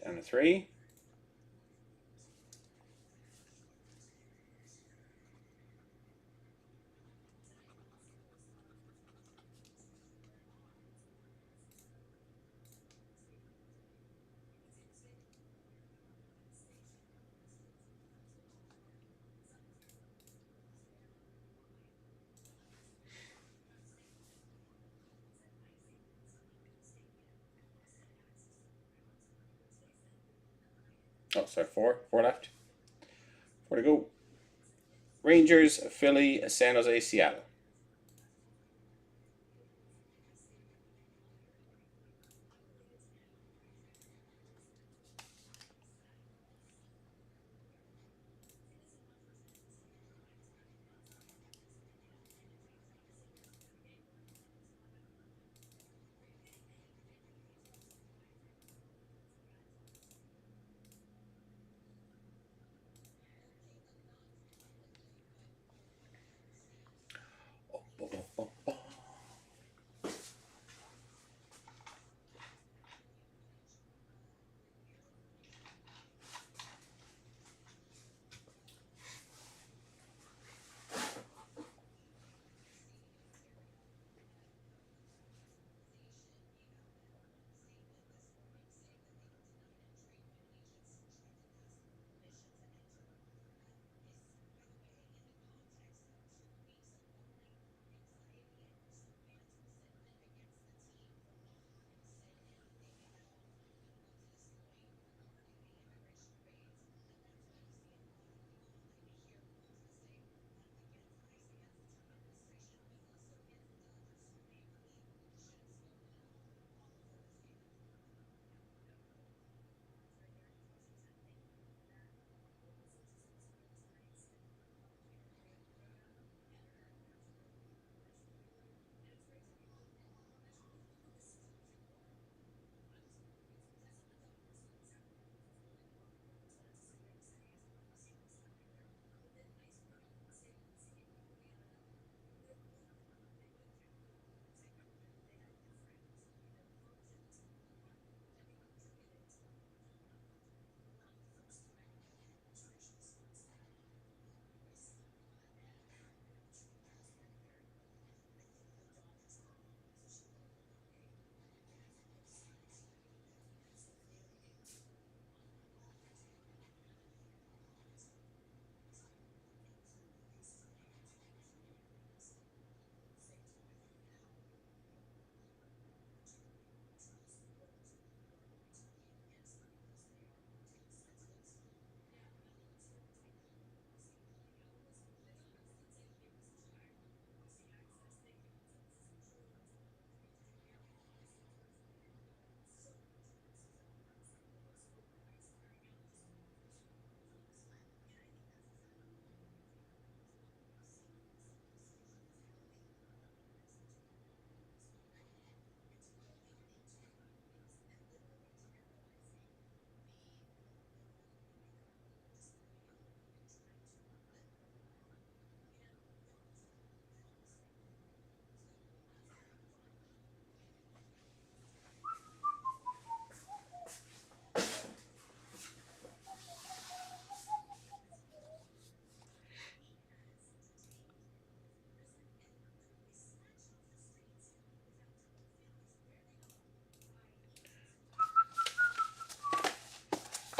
Down to 3. Oh, sorry, 4. 4 left. 4 to go. Rangers, Philly, San Jose, Seattle.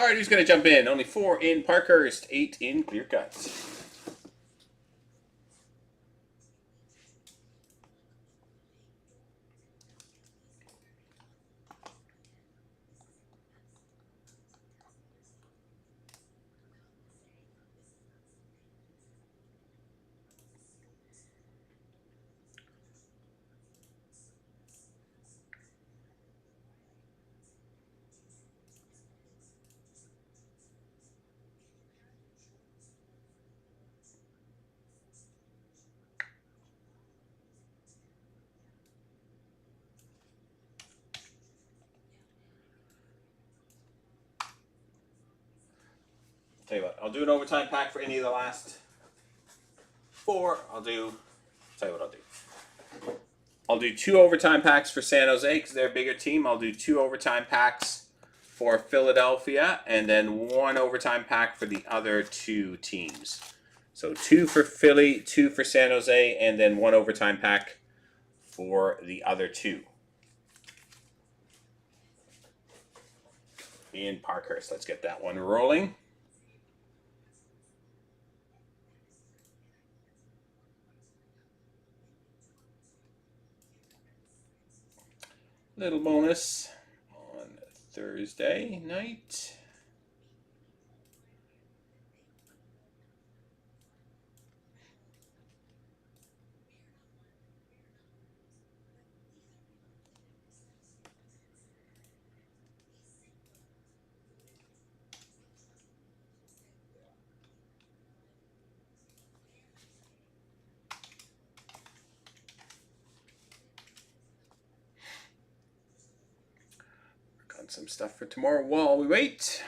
All right, who's going to jump in? Only 4 in Parkhurst, 8 in Clear Cut. Tell you what, I'll do an overtime pack for any of the last 4. Tell you what I'll do. I'll do 2 overtime packs for San Jose because they're a bigger team. I'll do 2 overtime packs for Philadelphia and then 1 overtime pack for the other 2 teams. So 2 for Philly, 2 for San Jose, and then 1 overtime pack for the other 2. In Parkhurst, let's get that one rolling. Little bonus on Thursday night. Got some stuff for tomorrow while we wait.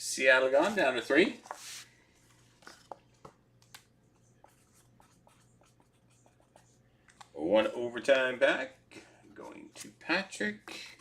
Seattle gone down to 3. One overtime pack going to Patrick.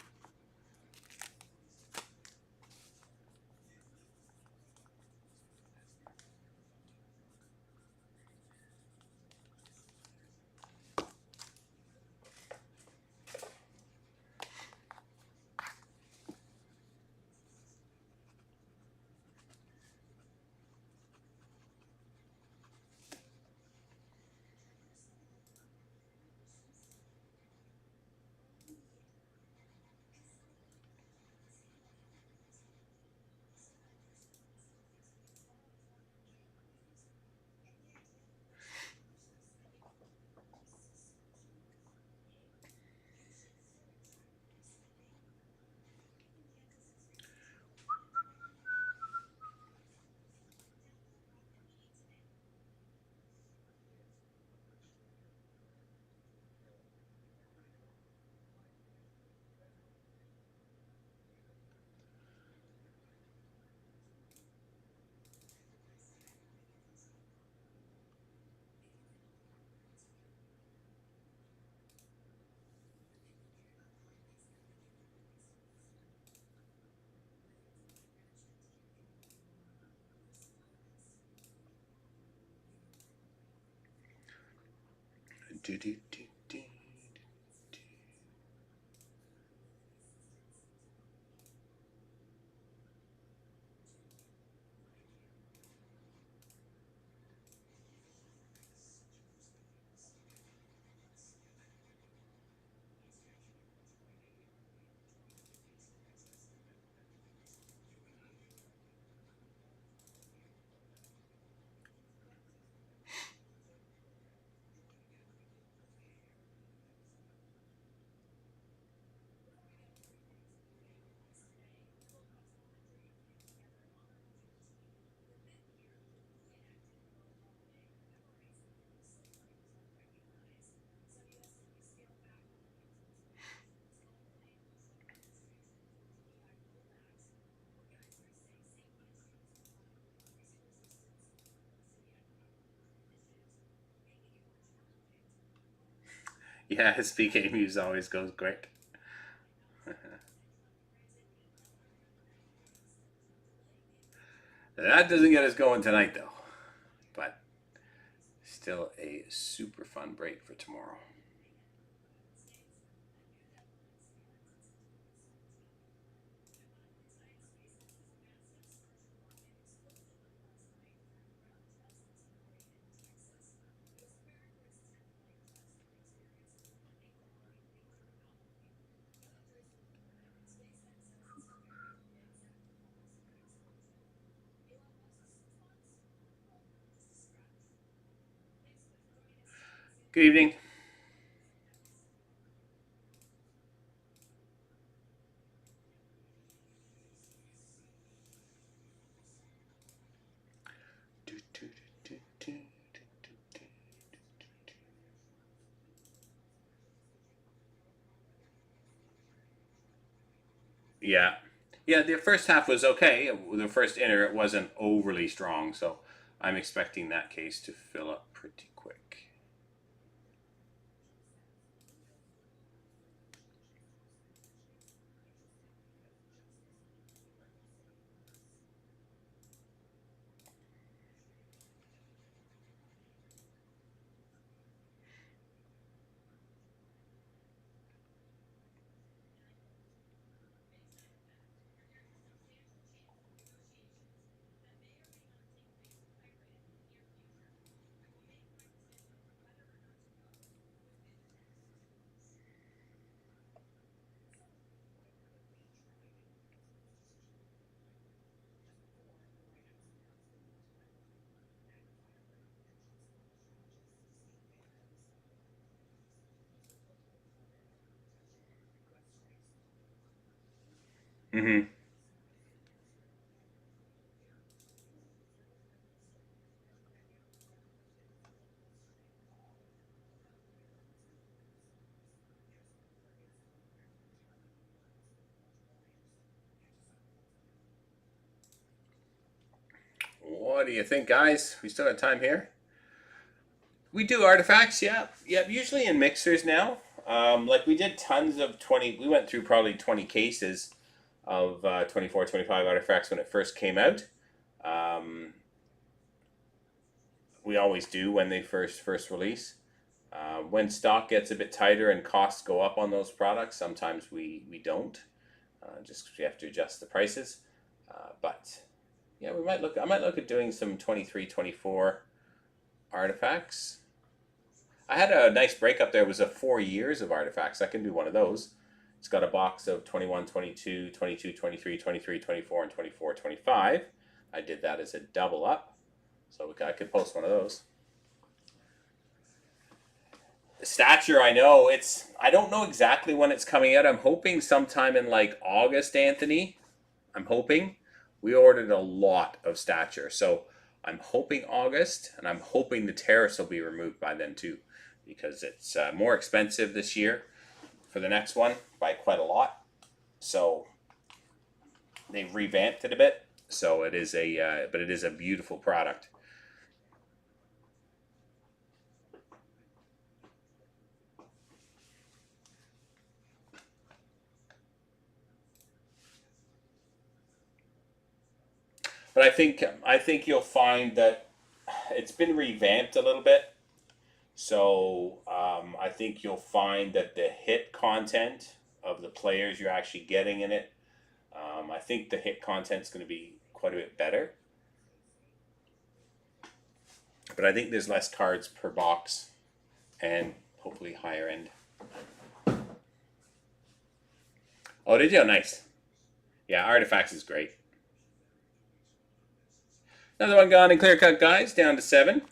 Yeah, his PK Muse always goes quick. That doesn't get us going tonight, though. But still a super fun break for tomorrow. Good evening. Yeah. Yeah, the first half was okay. The first inner, it wasn't overly strong, so I'm expecting that case to fill up pretty quick. Mm-hmm. What do you think, guys? We still got time here? We do artifacts, yeah. Yeah, usually in mixers now. Like we did tons of 20, we went through probably 20 cases of 24, 25 artifacts when it first came out. Um, we always do when they first release. When stock gets a bit tighter and costs go up on those products, sometimes we don't, just 'cause we have to adjust the prices. But yeah, we might look. I might look at doing some 23, 24 artifacts. I had a nice breakup there. It was a 4 years of artifacts. I can do one of those. It's got a box of 21, 22, 22, 23, 23, 24, and 24, 25. I did that as a double up. So I could post one of those. Stature, I know it's. I don't know exactly when it's coming out. I'm hoping sometime in like August, Anthony. I'm hoping. We ordered a lot of Stature, so I'm hoping August, and I'm hoping the tariffs will be removed by then too, because it's more expensive this year for the next one by quite a lot. So they've revamped it a bit. So it is but it is a beautiful product. But I think you'll find that it's been revamped a little bit. So I think you'll find that the hit content of the players you're actually getting in it, I think the hit content is going to be quite a bit better. But I think there's less cards per box and hopefully higher end. Oh, did you? Nice. Yeah, Artifacts is great. Another one gone in clear cut, guys, down to 7.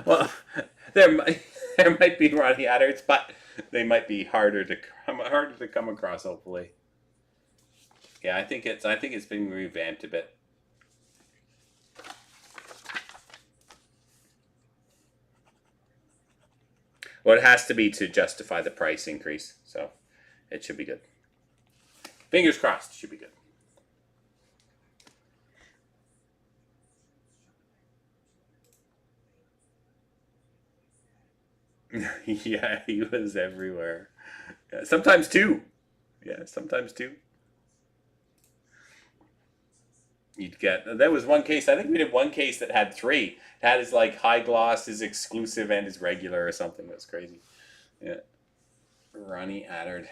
Well, there might, there might be Ronnie Adderts, but they might be harder to come across. Hopefully, yeah. I think it's been revamped a bit. Well, it has to be to justify the price increase, so it should be good. Fingers crossed, it should be good. Yeah, he was everywhere. Yeah, sometimes two. Yeah, sometimes two. You'd get that was one case. I think we did one case that had three. It had his like high gloss, his exclusive, and his regular or something. That's crazy. Yeah, Ronnie Adard.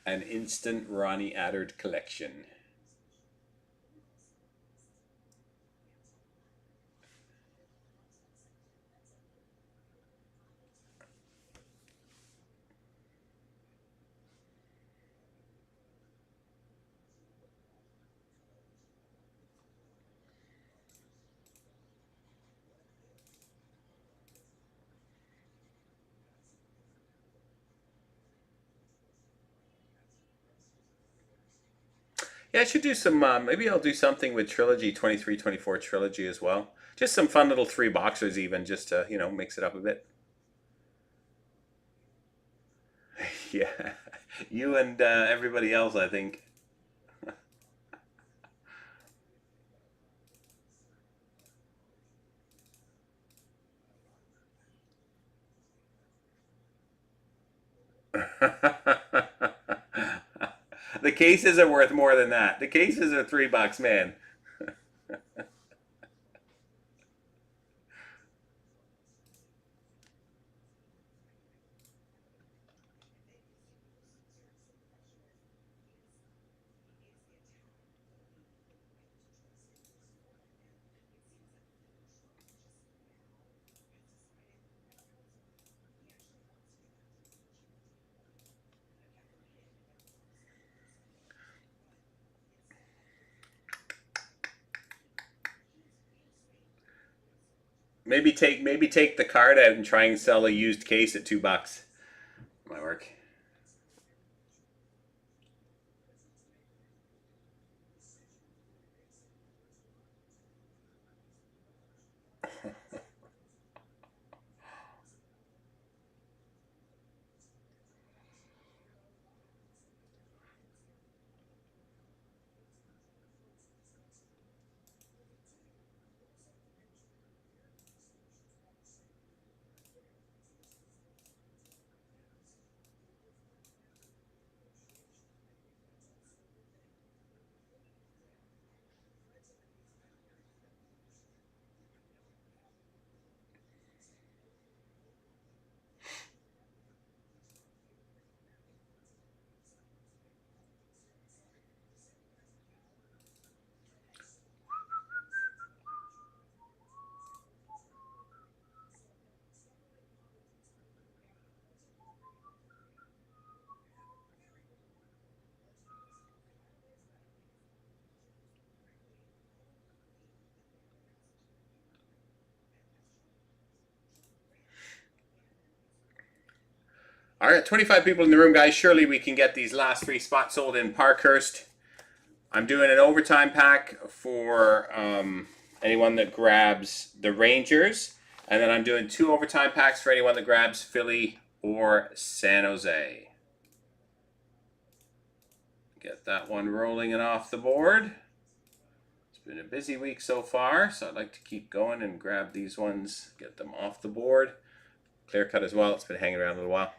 An instant Ronnie Adard collection. Yeah, I should do some. Maybe I'll do something with Trilogy 23, 24 Trilogy as well. Just some fun little three boxers, even just to mix it up a bit. Yeah, you and everybody else, I think. The cases are worth more than that. The cases are $3, man. Maybe take the card out and try and sell a used case at $2. Might work. All right, 25 people in the room, guys. Surely we can get these last 3 spots sold in Parkhurst. I'm doing an overtime pack for anyone that grabs the Rangers. And then I'm doing 2 overtime packs for anyone that grabs Philly or San Jose. Get that one rolling and off the board. It's been a busy week so far, so I'd like to keep going and grab these ones, get them off the board. Clear cut as well. It's been hanging around a little while.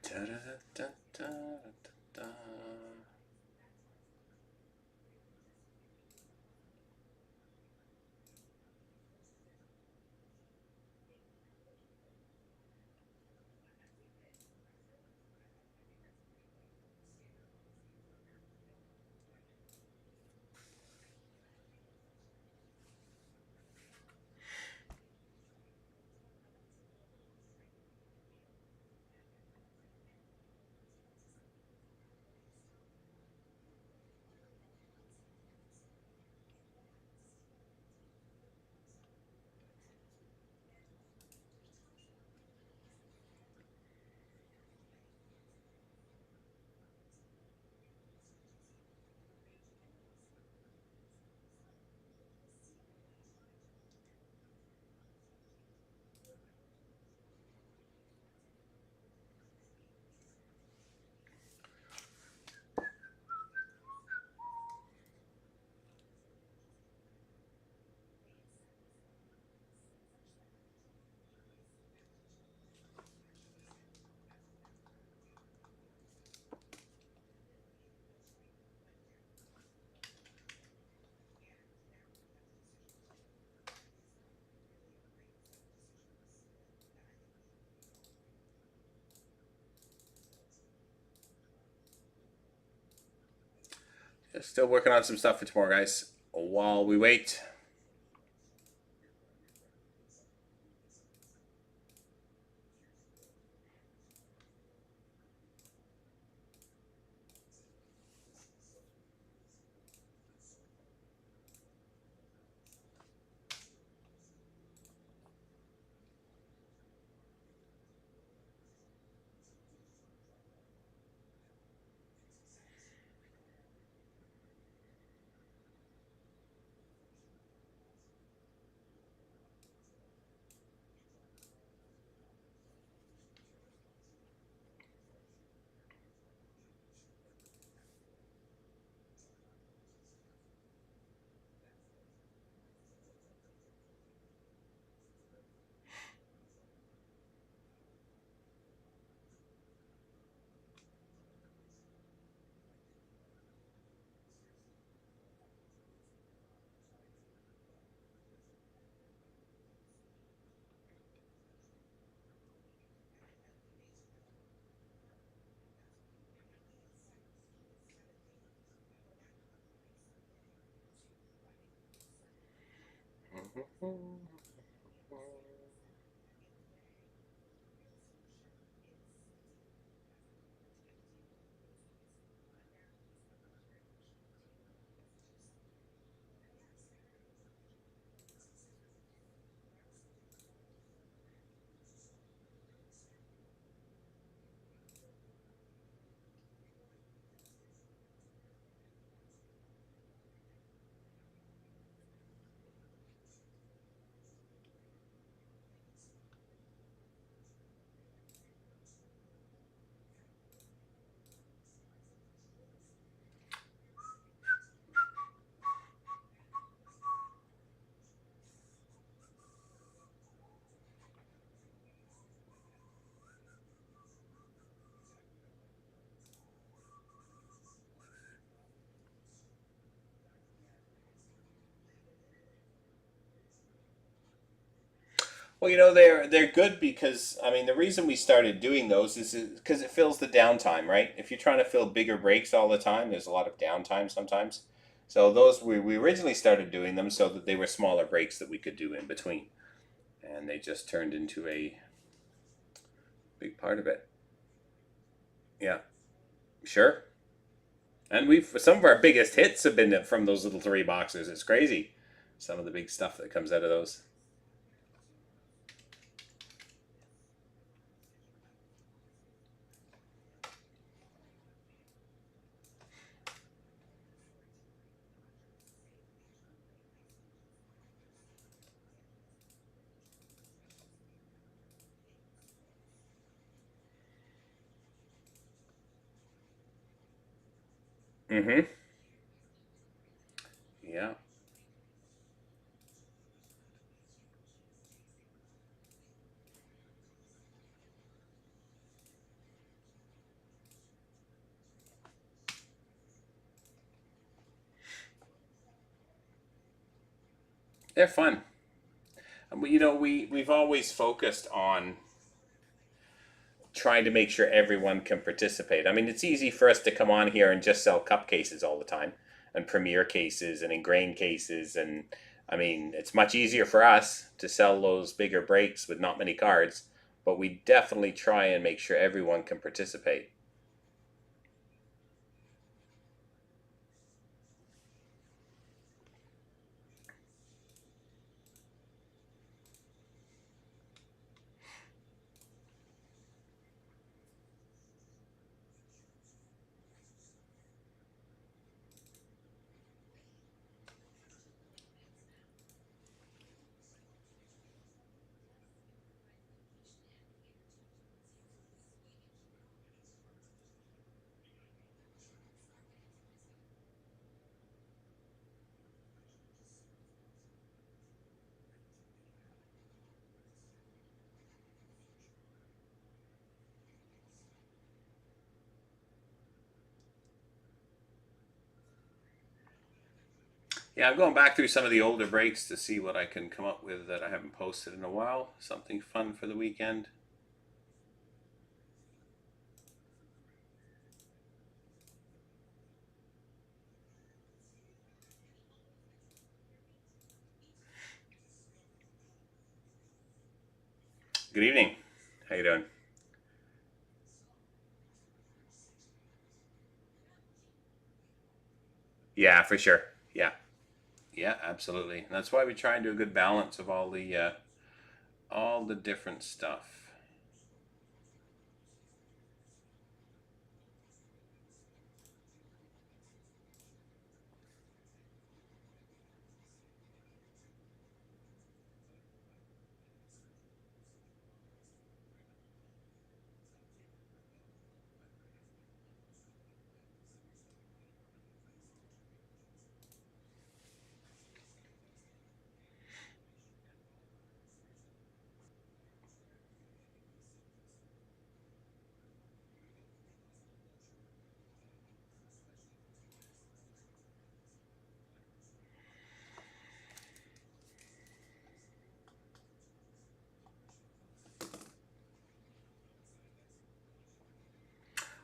Da, da, da, da, da, da. Still working on some stuff for tomorrow, guys. While we wait. Well, they're good because I mean the reason we started doing those is because it fills the downtime, right? If you're trying to fill bigger breaks all the time, there's a lot of downtime sometimes. So those we originally started doing them so that they were smaller breaks that we could do in between, and they just turned into a big part of it. Yeah, sure. And we've some of our biggest hits have been from those little three boxes. It's crazy, some of the big stuff that comes out of those. Mm-hmm. Yeah, they're fun. We've always focused on trying to make sure everyone can participate. I mean, it's easy for us to come on here and just sell cup cases all the time, and premier cases and ingrained cases, and I mean, it's much easier for us to sell those bigger breaks with not many cards. But we definitely try and make sure everyone can participate. Yeah, I'm going back through some of the older breaks to see what I can come up with that I haven't posted in a while. Something fun for the weekend. Good evening. How you doing? Yeah, for sure. Yeah, yeah, absolutely. And that's why we try and do a good balance of all the different stuff.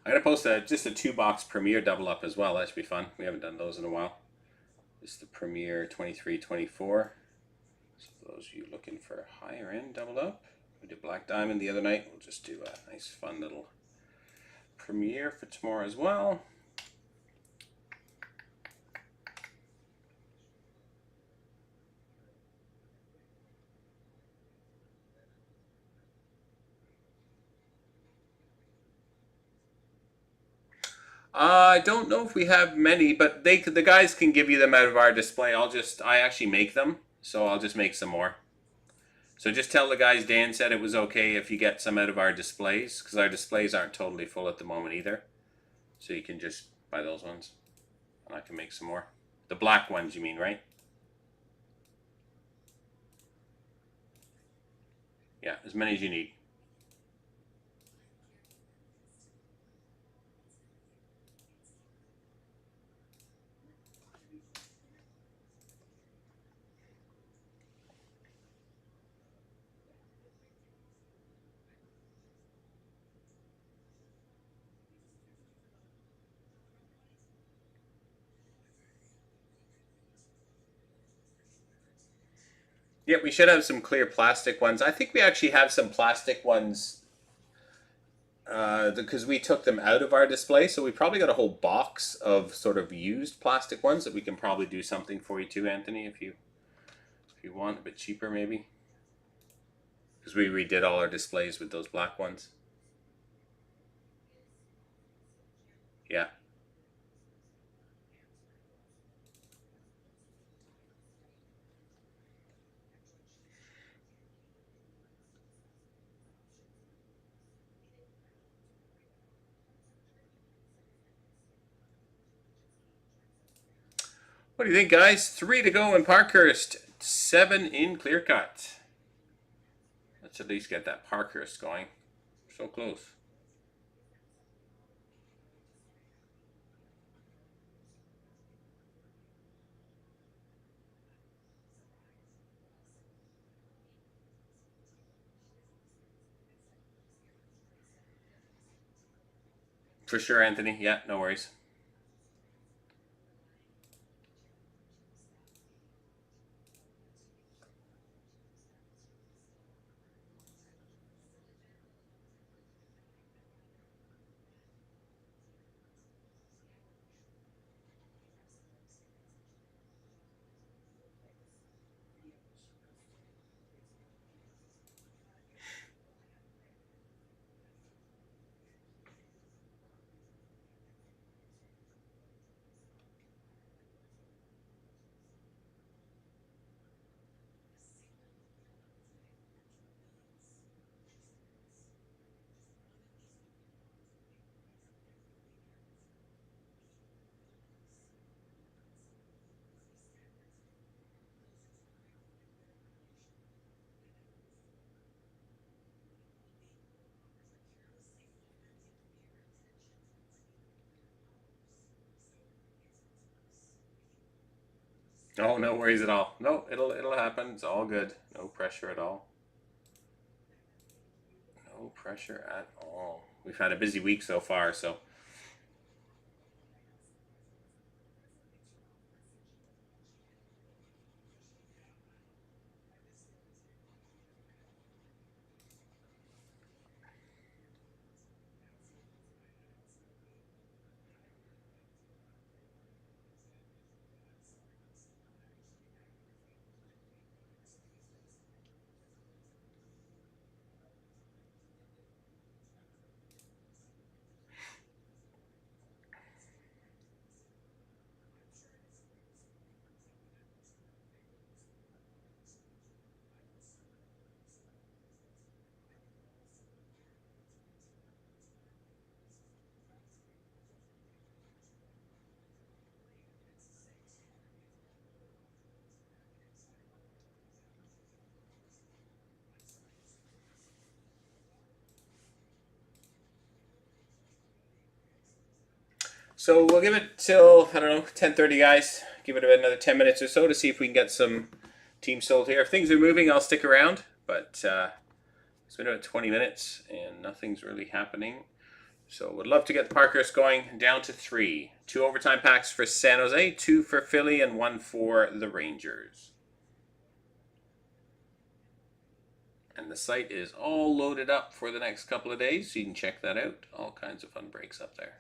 I'm gonna post just a two-box Premiere double up as well. That should be fun. We haven't done those in a while. Just the Premiere 23, 24. So for those of you looking for a higher end double up, we did Black Diamond the other night. We'll just do a nice fun little premiere for tomorrow as well. I don't know if we have many, but the guys can give you them out of our display. I actually make them, so I'll just make some more. So just tell the guys Dan said it was okay if you get some out of our displays, because our displays aren't totally full at the moment either. So you can just buy those ones, and I can make some more. The black ones, you mean, right? Yeah, as many as you need. Yeah, we should have some clear plastic ones. I think we actually have some plastic ones because we took them out of our display. So we probably got a whole box of sort of used plastic ones that we can probably do something for you too, Anthony, if you want a bit cheaper maybe. Because we redid all our displays with those black ones. Yeah. What do you think, guys? 3 to go in Parkhurst, 7 in Clear Cut. Let's at least get that Parkhurst going. So close. For sure, Anthony. Yeah, no worries. Oh, no worries at all. No, it'll happen. It's all good. No pressure at all. No pressure at all. We've had a busy week so far, so. So we'll give it till, I don't know, 10:30, guys. Give it about another 10 minutes or so to see if we can get some teams sold here. If things are moving, I'll stick around. But it's been about 20 minutes and nothing's really happening. So would love to get the Parkhurst going down to 3. 2 overtime packs for San Jose, 2 for Philly, and 1 for the Rangers. And the site is all loaded up for the next couple of days, so you can check that out. All kinds of fun breaks up there.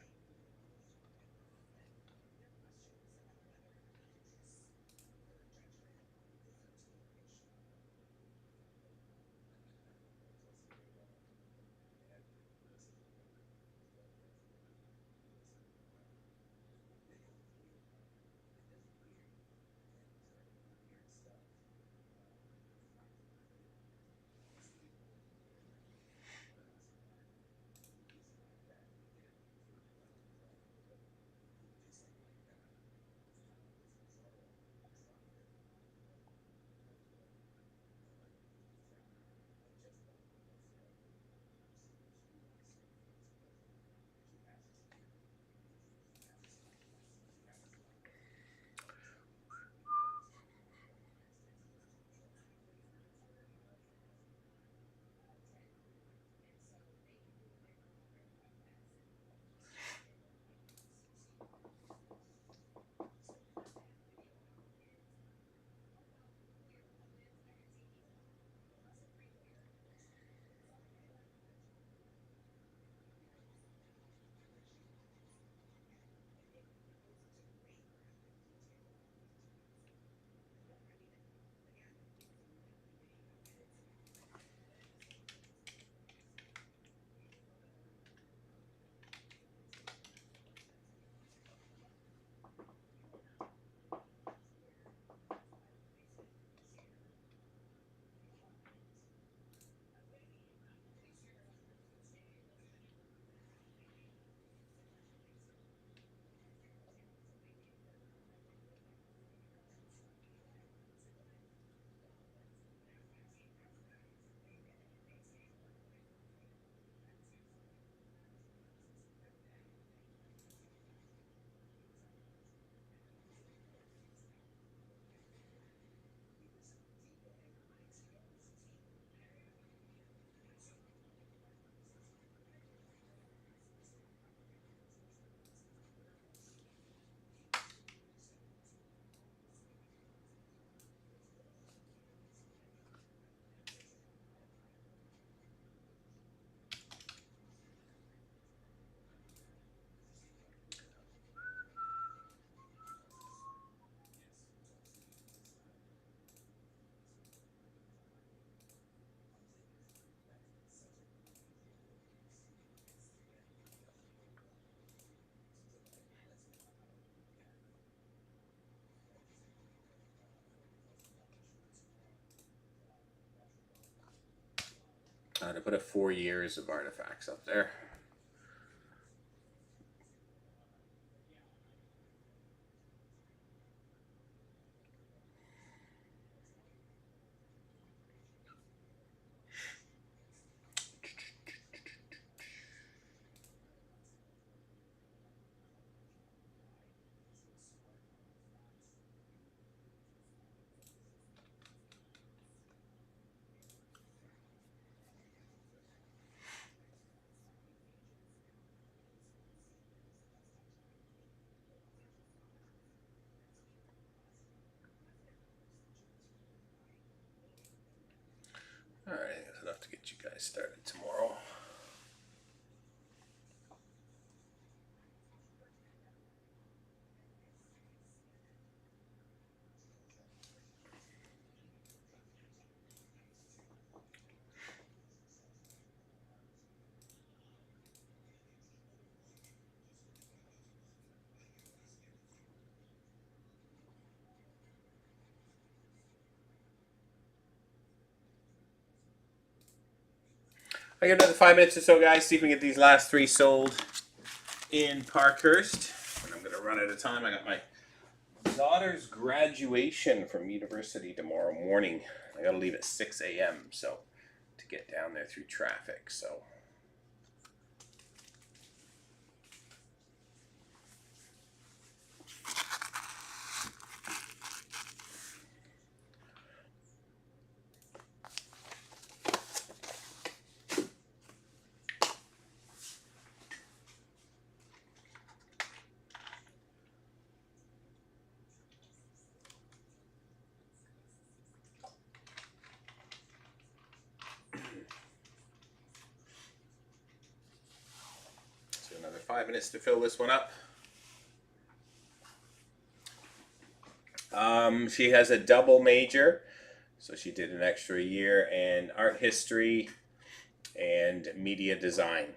To put a 4 years of artifacts up there. Alright, that's enough to get you guys started tomorrow. I got another 5 minutes or so, guys. See if we can get these last 3 sold in Parkhurst. And I'm going to run out of time. I got my daughter's graduation from university tomorrow morning. I got to leave at 6 a.m. so to get down there through traffic. So Another 5 minutes to fill this one up. She has a double major, so she did an extra year in art history and media design.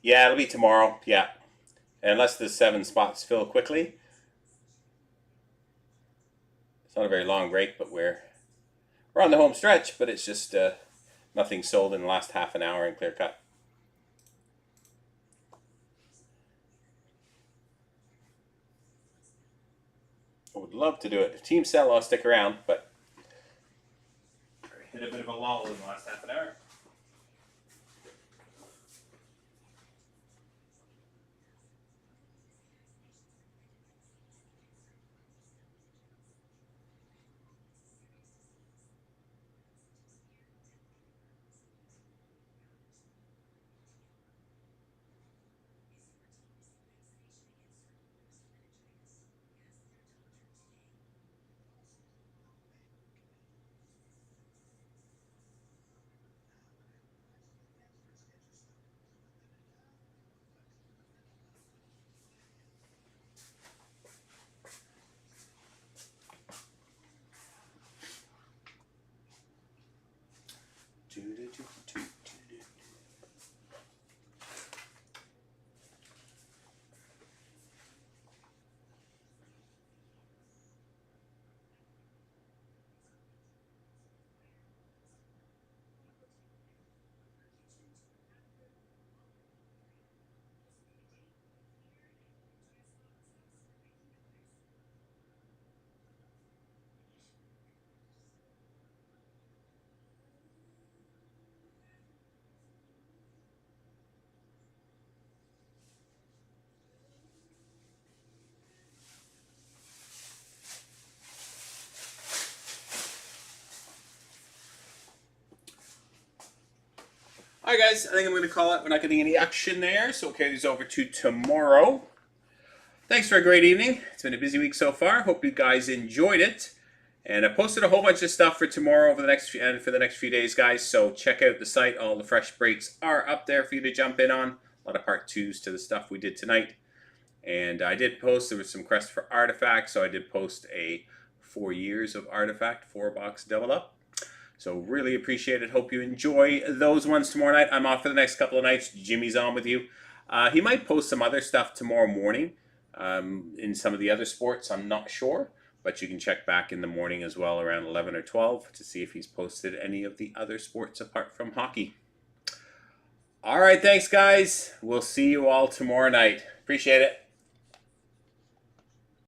Yeah, it'll be tomorrow. Yeah, unless the 7 spots fill quickly. It's not a very long break, but we're on the home stretch. But it's just nothing sold in the last half an hour in clear cut. I would love to do it. If team sell, I'll stick around, but hit a bit of a lull in the last half an hour. Alright guys, I think I'm going to call it. We're not getting any action there, so we'll carry these over to tomorrow. Thanks for a great evening. It's been a busy week so far. Hope you guys enjoyed it. And I posted a whole bunch of stuff for tomorrow over the next few days, guys. So check out the site. All the fresh breaks are up there for you to jump in on. A lot of part 2s to the stuff we did tonight. And I did post, there was some requests for artifacts, so I did post a 4 years of artifact 4-box double up. So really appreciate it. Hope you enjoy those ones tomorrow night. I'm off for the next couple of nights. Jimmy's on with you. He might post some other stuff tomorrow morning in some of the other sports. I'm not sure. But you can check back in the morning as well around 11 or 12 to see if he's posted any of the other sports apart from hockey. All right, thanks, guys. We'll see you all tomorrow night. Appreciate it.